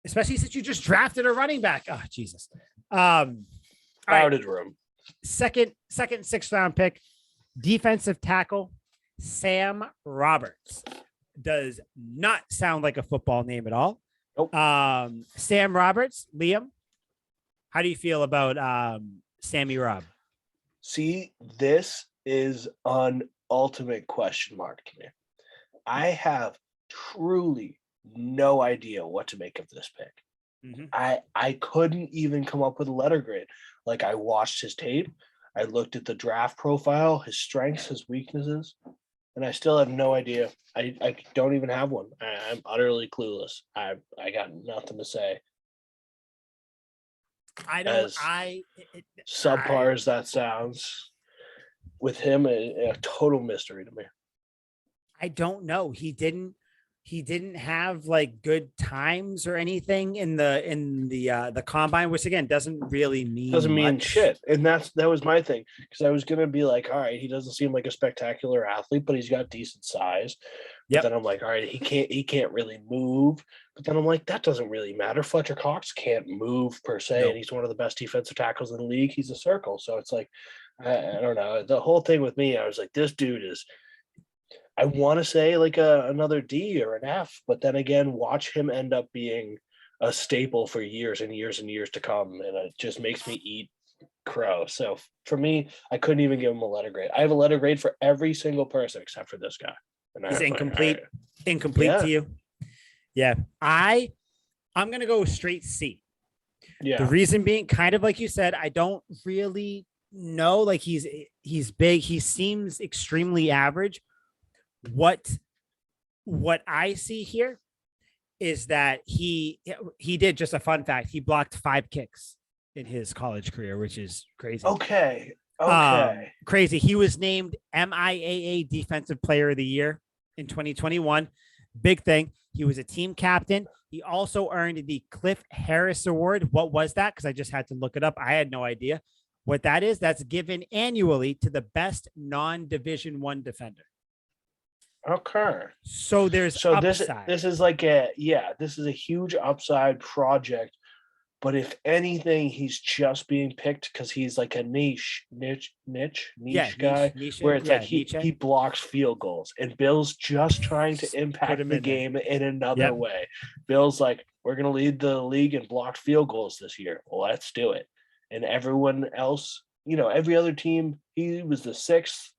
Especially since you just drafted a running back. Oh, Jesus. Crowded room. Second 6th round pick, defensive tackle, Sam Roberts. Does not sound like a football name at all. Nope. Sam Roberts, Liam, how do you feel about Sammy Rob? See, this is an ultimate question mark to me. I have truly no idea what to make of this pick. Mm-hmm. I couldn't even come up with a letter grade. Like, I watched his tape, I looked at the draft profile, his strengths, his weaknesses, and I still have no idea. I don't even have one. I'm utterly clueless. I got nothing to say. Subpar as that sounds, with him, a total mystery to me. I don't know. He didn't have like good times or anything in the combine, which again doesn't mean shit. And that was my thing, because I was gonna be like, all right, he doesn't seem like a spectacular athlete, but he's got decent size. But then I'm like, all right, he can't really move. But then I'm like, that doesn't really matter. Fletcher Cox can't move per se, and he's one of the best defensive tackles in the league. He's a circle, so it's like, I don't know. The whole thing with me, I was like, this dude is. I want to say like another D or an F, but then again, watch him end up being a staple for years and years and years to come, and it just makes me eat crow. So for me, I couldn't even give him a letter grade. I have a letter grade for every single person except for this guy. And he's incomplete. Incomplete to you. Yeah, I'm gonna go straight C. Yeah. The reason being, kind of like you said, I don't really know. Like he's big. He seems extremely average. What I see here is that he did, just a fun fact, he blocked 5 kicks in his college career, which is crazy. Okay. Crazy. He was named MIAA Defensive Player of the Year in 2021. Big thing. He was a team captain. He also earned the Cliff Harris Award. What was that? Because I just had to look it up. I had no idea what that is. That's given annually to the best non-Division I defender. Okay. So there's upside. This is like this is a huge upside project. But if anything, he's just being picked because he's like a niche guy, where it's like he blocks field goals, and Bill's just trying to impact the game in another way. Bill's like, we're going to lead the league in blocked field goals this year. Let's do it. And everyone else, every other team, he was the sixth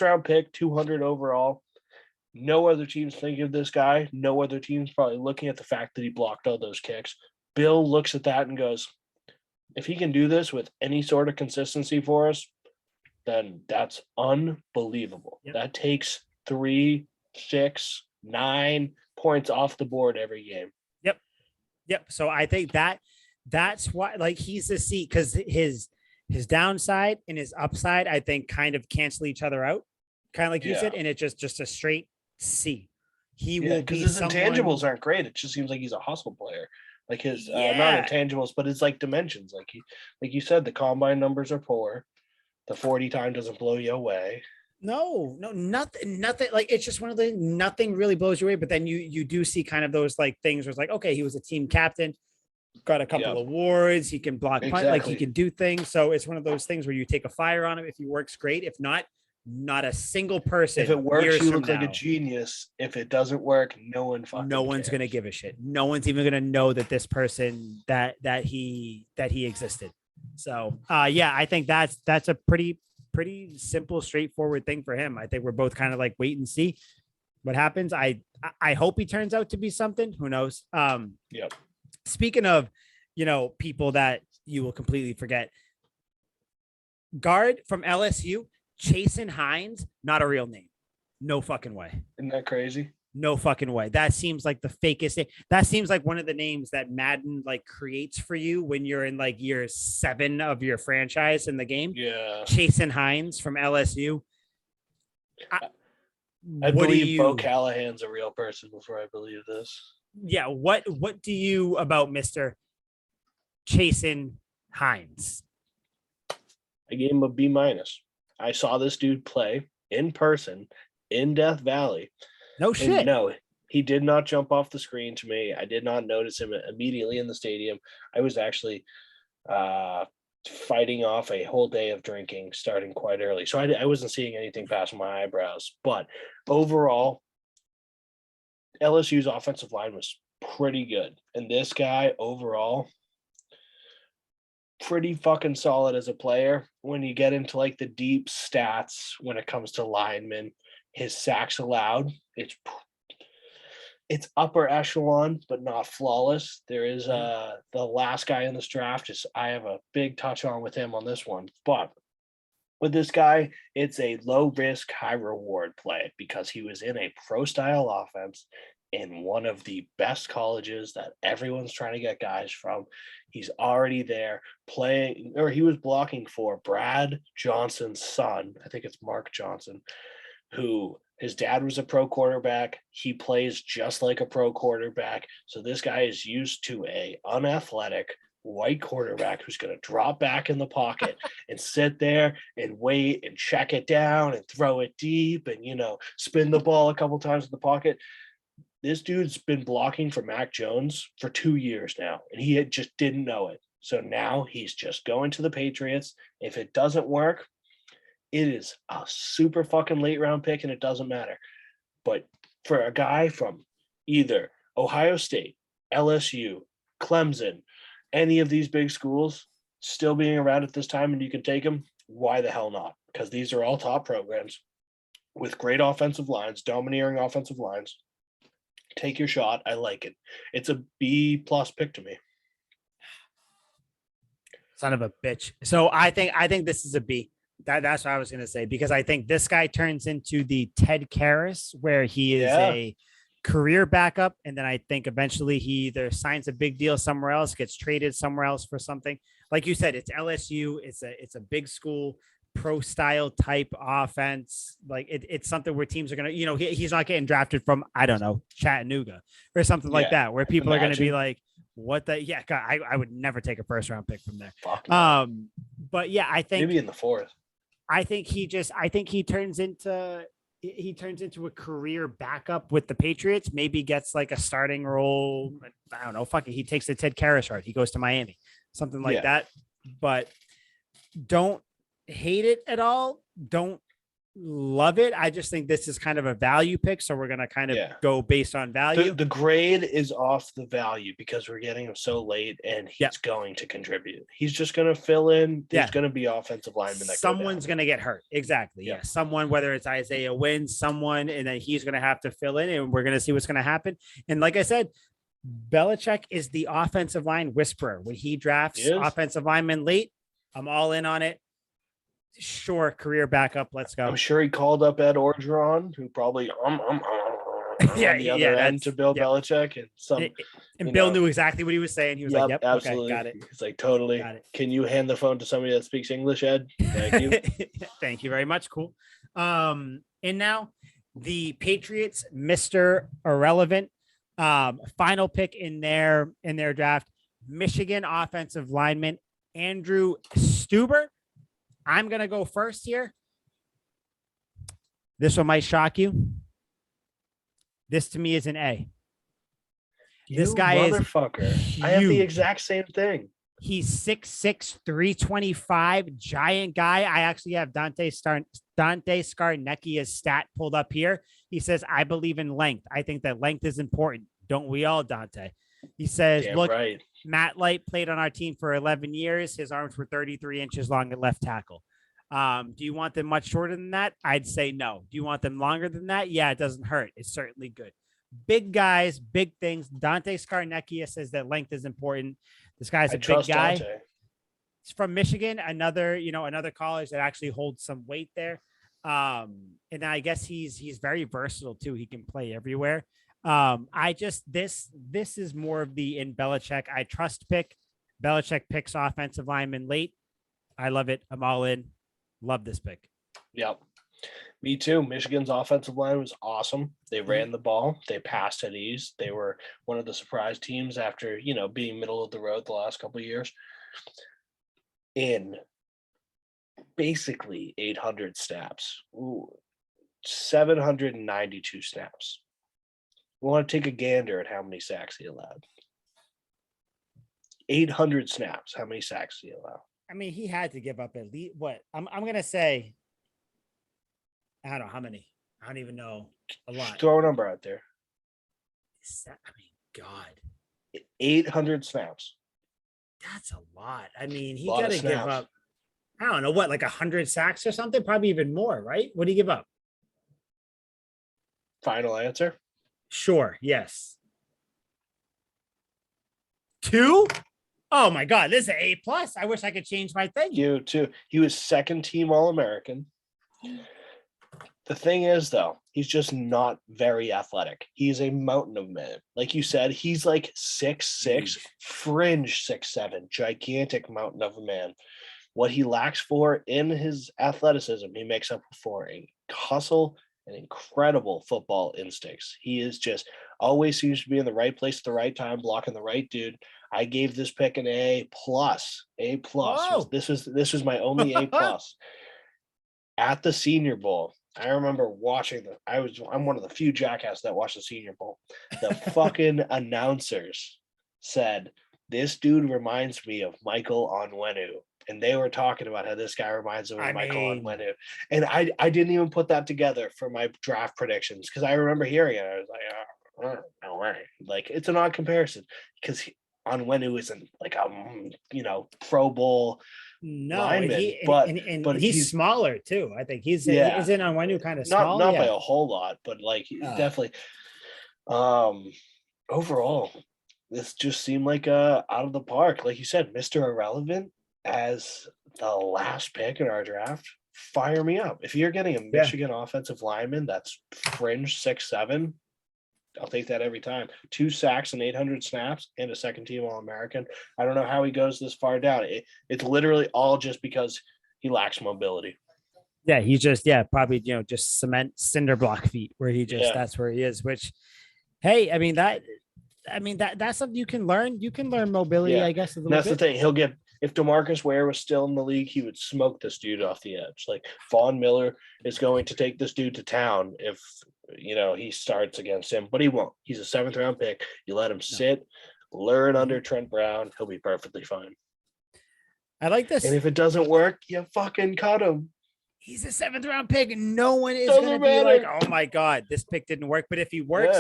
round pick, 200 overall. No other teams think of this guy. No other teams probably looking at the fact that he blocked all those kicks. Bill looks at that and goes, if he can do this with any sort of consistency for us, then that's unbelievable. Yep. That takes 3, 6, 9 points off the board every game. Yep. So I think that's why, like, he's the C, because his downside and his upside, I think, kind of cancel each other out, kind of like you said, and it's just a straight C. He will be, because his intangibles aren't great. It just seems like he's a hustle player. Like his not intangibles, but his like dimensions. Like you said, the combine numbers are poor. The 40 time doesn't blow you away. No, nothing. Like, it's just one of the, nothing really blows you away. But then you do see kind of those like things where it's like, okay, he was a team captain, got a couple awards, he can block punt, like he can do things. So it's one of those things where you take a fire on him if he works great. If not a single person. If it works, you look like a genius. If it doesn't work, no one's gonna give a shit. No one's even gonna know that this person that he existed. So I think that's a pretty simple, straightforward thing for him. I think we're both kind of like wait and see what happens. I hope he turns out to be something. Who knows? Speaking of, people that you will completely forget, guard from LSU, Chasen Hines, not a real name. No fucking way. Isn't that crazy? No fucking way. That seems like the fakest thing. That seems like one of the names that Madden like creates for you when you're in like year 7 of your franchise in the game. Yeah. Chasen Hines from LSU. I believe Bo Callahan's a real person before I believe this. Yeah. What do you about Mr. Chasen Hines? I gave him a B-. I saw this dude play in person in Death Valley. No shit. No, he did not jump off the screen to me. I did not notice him immediately in the stadium. I was actually fighting off a whole day of drinking starting quite early. So I wasn't seeing anything past my eyebrows. But overall, LSU's offensive line was pretty good. And this guy overall, pretty fucking solid as a player. When you get into like the deep stats when it comes to linemen, his sacks allowed, it's upper echelon but not flawless. There is the last guy in this draft, I have a big touch on with him on this one, but with this guy, it's a low risk, high reward play because he was in a pro style offense in one of the best colleges that everyone's trying to get guys from. He's already there playing, or he was blocking for Brad Johnson's son. I think it's Mark Johnson, who his dad was a pro quarterback. He plays just like a pro quarterback. So this guy is used to a unathletic white quarterback who's going to drop back in the pocket and sit there and wait and check it down and throw it deep and, spin the ball a couple times in the pocket. This dude's been blocking for Mac Jones for 2 years now, and he just didn't know it. So now he's just going to the Patriots. If it doesn't work, it is a super fucking late round pick, and it doesn't matter. But for a guy from either Ohio State, LSU, Clemson, any of these big schools still being around at this time and you can take them, why the hell not? Because these are all top programs with great offensive lines, domineering offensive lines. Take your shot. I like it. It's a B+ pick to me. Son of a bitch. So I think this is a B. That's what I was going to say, because I think this guy turns into the Ted Karras, where he is career backup, and then I think eventually he either signs a big deal somewhere else, gets traded somewhere else for something. Like you said, it's LSU. It's a big school, pro style type offense. Like it's something where teams are gonna, he's not getting drafted from, I don't know, Chattanooga or something like that, where people are gonna be like, what the God, I would never take a first round pick from there. But yeah, I think maybe in the fourth. I think he turns into a career backup with the Patriots, maybe gets like a starting role. I don't know. Fuck it. He takes the Ted Karras route. He goes to Miami, something like that. But don't hate it at all. Don't love it. I just think this is kind of a value pick. So we're going to kind of go based on value. The grade is off the value because we're getting him so late, and he's going to contribute. He's just going to fill in. There's going to be offensive linemen. Someone's going to get hurt. Exactly. Yeah. Someone, whether it's Isaiah Wynn, and then he's going to have to fill in, and we're going to see what's going to happen. And like I said, Belichick is the offensive line whisperer. When he drafts offensive linemen late, I'm all in on it. Sure, career backup. Let's go. I'm sure he called up Ed Orgeron, who probably on the other end to Bill Belichick, and Bill knew exactly what he was saying. He was like, "Yep, absolutely, okay, got it." He's like, "Totally." Can you hand the phone to somebody that speaks English, Ed? Thank you. Thank you very much. Cool. And now the Patriots, Mr. Irrelevant, final pick in their draft, Michigan offensive lineman Andrew Stuber. I'm going to go first here. This one might shock you. This to me is an A. This guy motherfucker. Is huge. I have the exact same thing. He's 6'6", 325, giant guy. I actually have Dante Scarnecchia's stat pulled up here. He says, I believe in length. I think that length is important. Don't we all, Dante? He says, look, Matt Light played on our team for 11 years. His arms were 33 inches long at left tackle. Do you want them much shorter than that? I'd say no. Do you want them longer than that? Yeah, it doesn't hurt. It's certainly good. Big guys, big things. Dante Scarnecchia says that length is important. This guy's a big guy. Dante. He's from Michigan, another college that actually holds some weight there. And I guess he's very versatile too. He can play everywhere. This is more of the in Belichick I trust pick. Belichick picks offensive lineman late. I love it. I'm all in. Love this pick. Yep. Me too. Michigan's offensive line was awesome. They ran the ball. They passed at ease. They were one of the surprise teams after, being middle of the road the last couple of years. In basically 800 snaps. 792 snaps. We want to take a gander at how many sacks he allowed. 800 snaps. How many sacks did he allow? I mean, he had to give up at least what? I'm gonna say. I don't know how many. I don't even know. A lot. Just throw a number out there. God. 800 snaps. That's a lot. I mean, he got to give up. I don't know what, like 100 sacks or something. Probably even more, right? What do you give up? Final answer. Sure. Yes. 2? Oh my God, this is an A+. I wish I could change my thing. You too. He was second team All-American. The thing is, though, he's just not very athletic. He's a mountain of man. Like you said, he's like 6'6", fringe 6'7", gigantic mountain of a man. What he lacks for in his athleticism, he makes up for in hustle and incredible football instincts. He is just always seems to be in the right place at the right time, blocking the right dude. I gave this pick an A+. A+. Whoa. This was my only A+. At the Senior Bowl, I remember watching I'm one of the few jackasses that watched the Senior Bowl. The fucking announcers said, this dude reminds me of Michael Onwenu. And they were talking about how this guy reminds them of Michael Onwenu. And I didn't even put that together for my draft predictions because I remember hearing it. I was like, no way. Like, it's an odd comparison because Onwenu isn't like a, Pro Bowl lineman, but he's smaller too. I think isn't Onwenu kind of small? Not by a whole lot, but like definitely. Overall, this just seemed like out of the park. Like you said, Mr. Irrelevant as the last pick in our draft. Fire me up. If you're getting a Michigan offensive lineman that's fringe 6'7", I'll take that every time. 2 sacks and 800 snaps and a second-team All-American. I don't know how he goes this far down. It's literally all just because he lacks mobility. Yeah, he's just probably just cement cinder block feet where he just that's where he is. Which, hey, I mean that's something you can learn. You can learn mobility, I guess. That's the thing. He'll get if DeMarcus Ware was still in the league, he would smoke this dude off the edge. Like Von Miller is going to take this dude to town if he starts against him, but he won't. He's a 7th round pick. You let him sit, learn under Trent Brown, he'll be perfectly fine. I like this. And if it doesn't work, you fucking cut him. He's a 7th round pick, and no one is going to be like, "Oh my god, this pick didn't work." But if he works,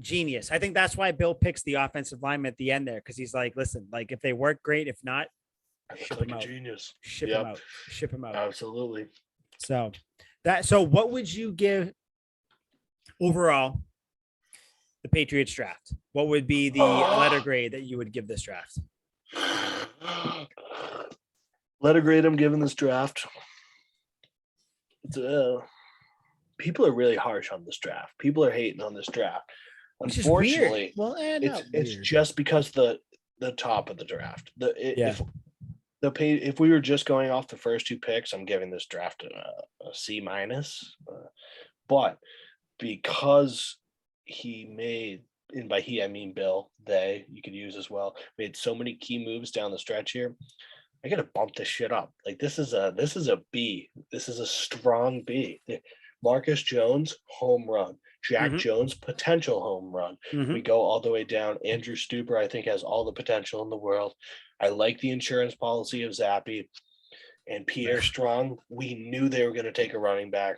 genius. I think that's why Bill picks the offensive lineman at the end there, because he's like, "Listen, like if they work, great. If not, ship him out. Genius. Ship him out. Ship him out." Absolutely. So what would you give overall the Patriots draft? What would be the letter grade that you would give this draft? Letter grade I'm giving this draft. People are really harsh on this draft. People are hating on this draft. Unfortunately, it's just because the top of the draft. If we were just going off the first 2 picks, I'm giving this draft a C-. But because he made, and by he I mean Bill, you could use as well, made so many key moves down the stretch here, I gotta bump this shit up. Like this is a B. This is a strong B. Marcus Jones, home run. Jack Jones, potential home run. We go all the way down. Andrew Stuber, I think, has all the potential in the world. I like the insurance policy of Zappy. And Pierre Strong, we knew they were going to take a running back.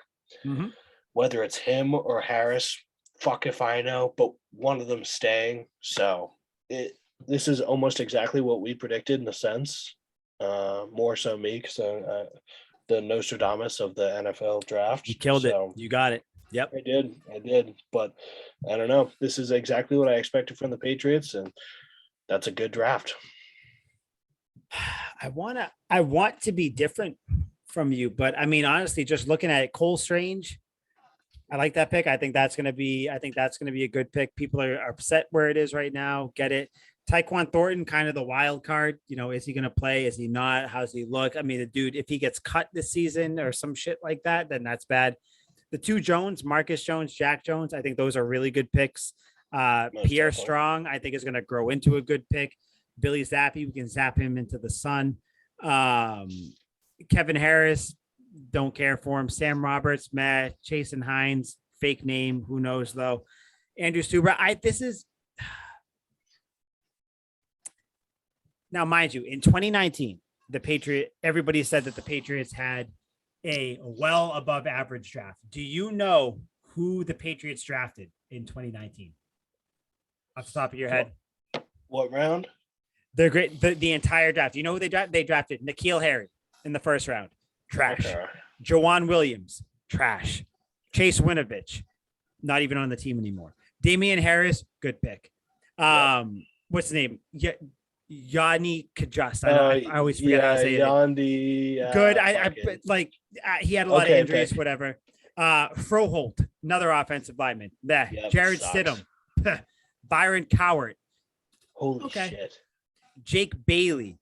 Whether it's him or Harris, fuck if I know, but one of them staying. So this is almost exactly what we predicted in a sense. More so me, because the Nostradamus of the NFL draft. You killed it. You got it. Yep. I did. But I don't know. This is exactly what I expected from the Patriots, and that's a good draft. I want to be different from you, but I mean, honestly, just looking at it, Cole Strange, I like that pick. I think that's going to be a good pick. People are upset where it is right now. Get it. Tae Kwon Thornton, kind of the wild card. Is he going to play? Is he not? How's he look? I mean, the dude, if he gets cut this season or some shit like that, then that's bad. The 2 Jones, Marcus Jones, Jack Jones, I think those are really good picks. Pierre Strong, I think, is going to grow into a good pick. Billy Zappi, we can zap him into the sun. Kevin Harris, don't care for him. Sam Roberts, Matt, Chasen Hines, fake name, who knows though. Andrew Stuber, this is now, mind you, in 2019, everybody said that the Patriots had a well above average draft. Do you know who the Patriots drafted in 2019? Off the top of your head. What round? They're great. The entire draft. You know who they drafted? They drafted N'Keal Harry in the first round. Trash. Okay. Jawan Williams. Trash. Chase Winovich. Not even on the team anymore. Damian Harris. Good pick. What's his name? Yanni Kajust. I always forget how to say it. Good. He had a lot of injuries, whatever. Froholt, another offensive lineman. Jared Stidham. Byron Cowart. Holy shit. Jake Bailey.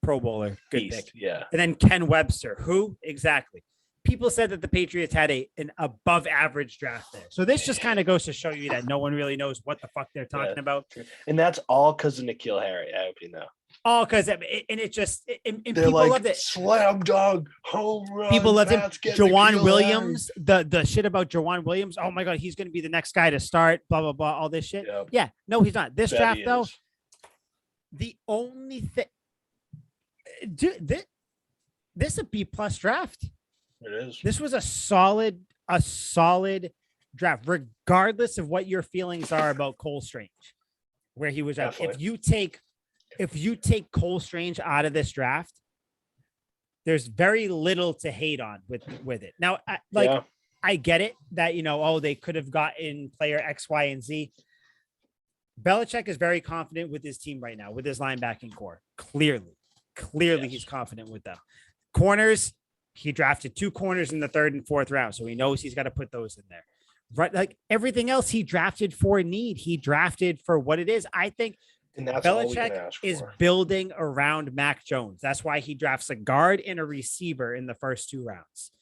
Pro Bowler. Good Beast, pick. Yeah. And then Ken Webster. Who? Exactly. People said that the Patriots had an above average draft there. So this just kind of goes to show you that no one really knows what the fuck they're talking about. And that's all because of N'Keal Harry, I hope you know. All because people like, loved it. Slam dunk, home run. People loved him. Jawan Williams, the shit about Jawan Williams. Oh my God, he's going to be the next guy to start, blah, blah, blah, all this shit. Yep. Yeah, no, he's not. This draft, though, the only thing, dude, this is a B+ draft. It is. This was a solid draft, regardless of what your feelings are about Cole Strange, where he was at. If you take Cole Strange out of this draft, there's very little to hate on with it. Now, I get it that, they could have gotten player X, Y, and Z. Belichick is very confident with his team right now, with his linebacking core. Clearly, yes. He's confident with them. Corners, he drafted 2 corners in the 3rd and 4th round, so he knows he's got to put those in there. right? Like everything else he drafted for need. He drafted for what it is. I think And that's all we can Belichick ask is for. building around Mac Jones. That's why he drafts a guard and a receiver in the first 2 rounds.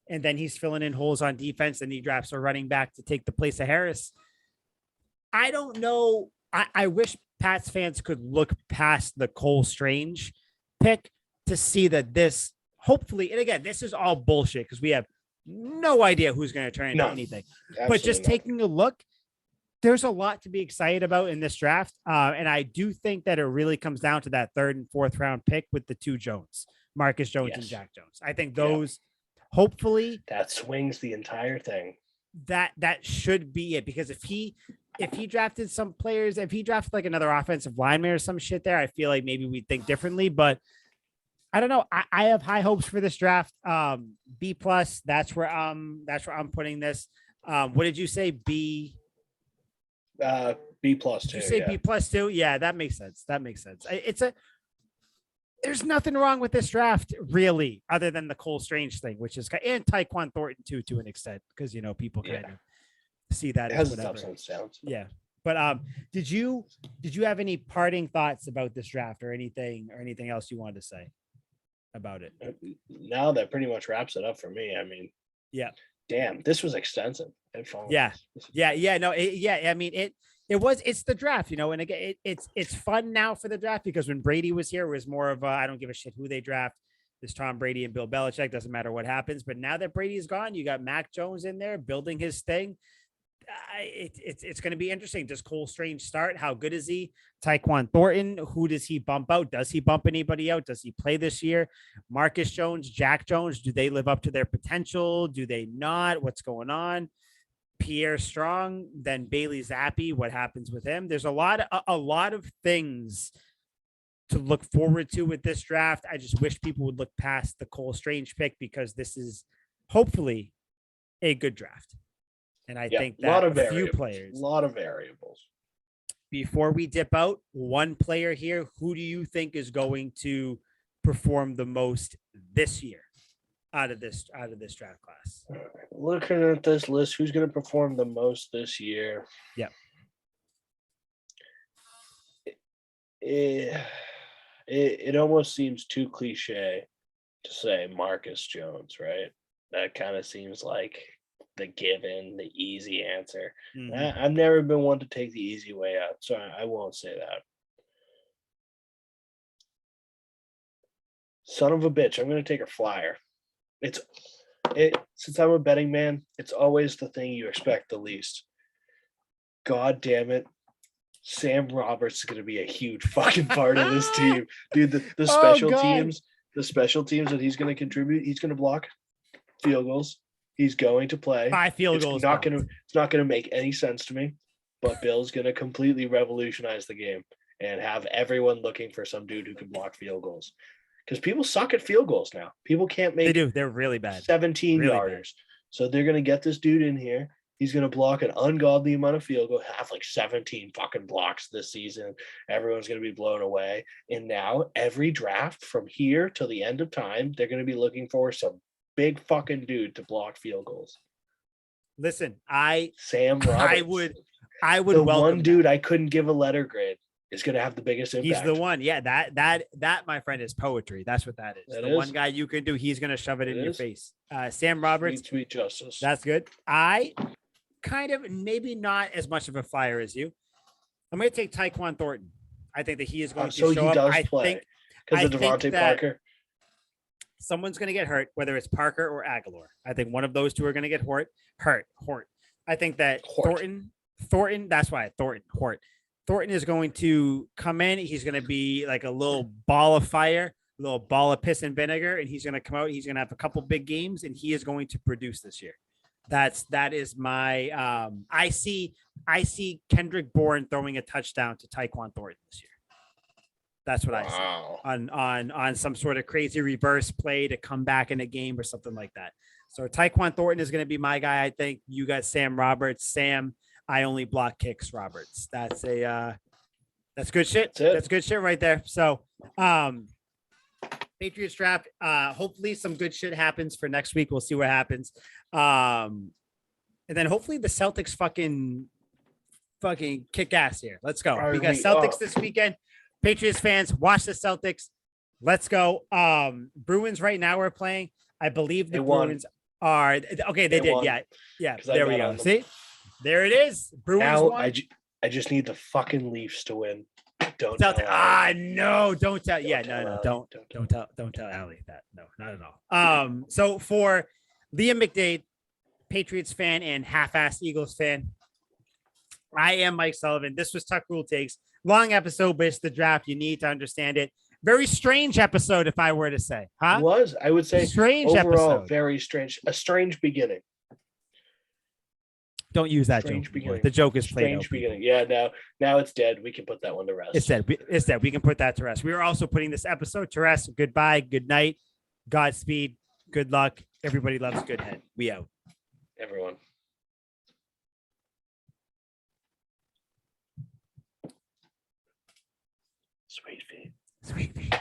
And then he's filling in holes on defense, and he drafts a running back to take the place of Harris. I don't know. I wish Pats fans could look past the Cole Strange pick to see that this hopefully, and again, this is all bullshit because we have no idea who's going to turn into anything. But just taking a look, there's a lot to be excited about in this draft. And I do think that it really comes down to that 3rd and 4th round pick with the 2 Jones, Marcus Jones and Jack Jones. I think those hopefully that swings the entire thing. That should be it, because if he drafted some players, if he drafted like another offensive lineman or some shit there, I feel like maybe we'd think differently. But I don't know. I have high hopes for this draft. B+. That's where I'm putting this. What did you say? B. B+. Did you say B+ too? Yeah, that makes sense. There's nothing wrong with this draft really, other than the Cole Strange thing, which is, and Tae Kwon Thornton too, to an extent, because people kind of see that as whatever. Yeah. But did you have any parting thoughts about this draft or anything else you wanted to say about it? Now that pretty much wraps it up for me. I mean, damn, this was extensive. Yeah. No, I mean, it's the draft, and again, it's fun now for the draft, because when Brady was here, it was more of I don't give a shit who they draft. There's Tom Brady and Bill Belichick. Doesn't matter what happens. But now that Brady's gone, you got Mac Jones in there building his thing. It's going to be interesting. Does Cole Strange start? How good is he? Tae Kwon Thornton, who does he bump out? Does he bump anybody out? Does he play this year? Marcus Jones, Jack Jones, do they live up to their potential? Do they not? What's going on? Pierre Strong, then Bailey Zappi, what happens with him? There's a lot of things to look forward to with this draft. I just wish people would look past the Cole Strange pick, because this is hopefully a good draft. And I think that a few players, a lot of variables. Before we dip out, one player here, who do you think is going to perform the most this year out of this draft class? Looking at this list, who's going to perform the most this year? Yeah. It almost seems too cliche to say Marcus Jones, right? That kind of seems like the given, the easy answer. Mm-hmm. I've never been one to take the easy way out, so I won't say that. Son of a bitch, I'm going to take a flyer. Since I'm a betting man, it's always the thing you expect the least. God damn it. Sam Roberts is going to be a huge fucking part of this team. Dude, the special teams that he's going to contribute, he's going to block field goals. He's going to play. 5 field goals. It's not going to make any sense to me, but Bill's going to completely revolutionize the game and have everyone looking for some dude who can block field goals. Because people suck at field goals now. People can't make. They do. They're really bad. 17-yarders. So they're going to get this dude in here. He's going to block an ungodly amount of field goals, have like 17 fucking blocks this season. Everyone's going to be blown away. And now every draft from here till the end of time, they're going to be looking for some big fucking dude to block field goals. Listen, Sam Roberts. I would the welcome one dude I couldn't give a letter grade is going to have the biggest impact. He's the one. Yeah, that my friend is poetry. That's what that is. One guy you can do. He's going to shove it in your face. Sam Roberts. Sweet justice. That's good. I kind of maybe not as much of a flyer as you. I'm going to take Tae Kwon Thornton. I think that he is going to show up. I think because of Devontae Parker. Someone's going to get hurt, whether it's Parker or Aguilar. I think one of those two are going to get hurt. I think that Thornton. That's why Thornton is going to come in. He's going to be like a little ball of fire, a little ball of piss and vinegar, and he's going to come out. He's going to have a couple big games, and he is going to produce this year. That is my. I see Kendrick Bourne throwing a touchdown to Tae Kwon Thornton this year. That's what I see on some sort of crazy reverse play to come back in a game or something like that. So Tae Kwon Thornton is going to be my guy. I think you got Sam Roberts. Sam, I only block kicks Roberts. That's good shit. That's good shit right there. So Patriots draft. Hopefully some good shit happens for next week. We'll see what happens. And and then hopefully the Celtics fucking kick ass here. Let's go. We got Celtics this weekend. Patriots fans, watch the Celtics. Let's go. Bruins right now we're playing. I believe the Bruins are okay. They did. Won. Yeah. There we go. See, there it is. Bruins now won. I just need the fucking Leafs to win. Don't tell. No. Don't tell. Yeah, no. Don't tell Allie that. No, not at all. So for Liam McDade, Patriots fan and half-assed Eagles fan, I am Mike Sullivan. This was Tuck Rule Takes. Long episode, but it's the draft. You need to understand it. Very strange episode, if I were to say. Huh? It was. I would say strange overall, episode. Very strange. A strange beginning. Don't use that strange joke. Beginning. The joke is played. Strange beginning. Yeah, now it's dead. We can put that one to rest. It's dead. We can put that to rest. We are also putting this episode to rest. Goodbye. Good night. Godspeed. Good luck. Everybody loves good head. We out. Everyone. Sweet feet.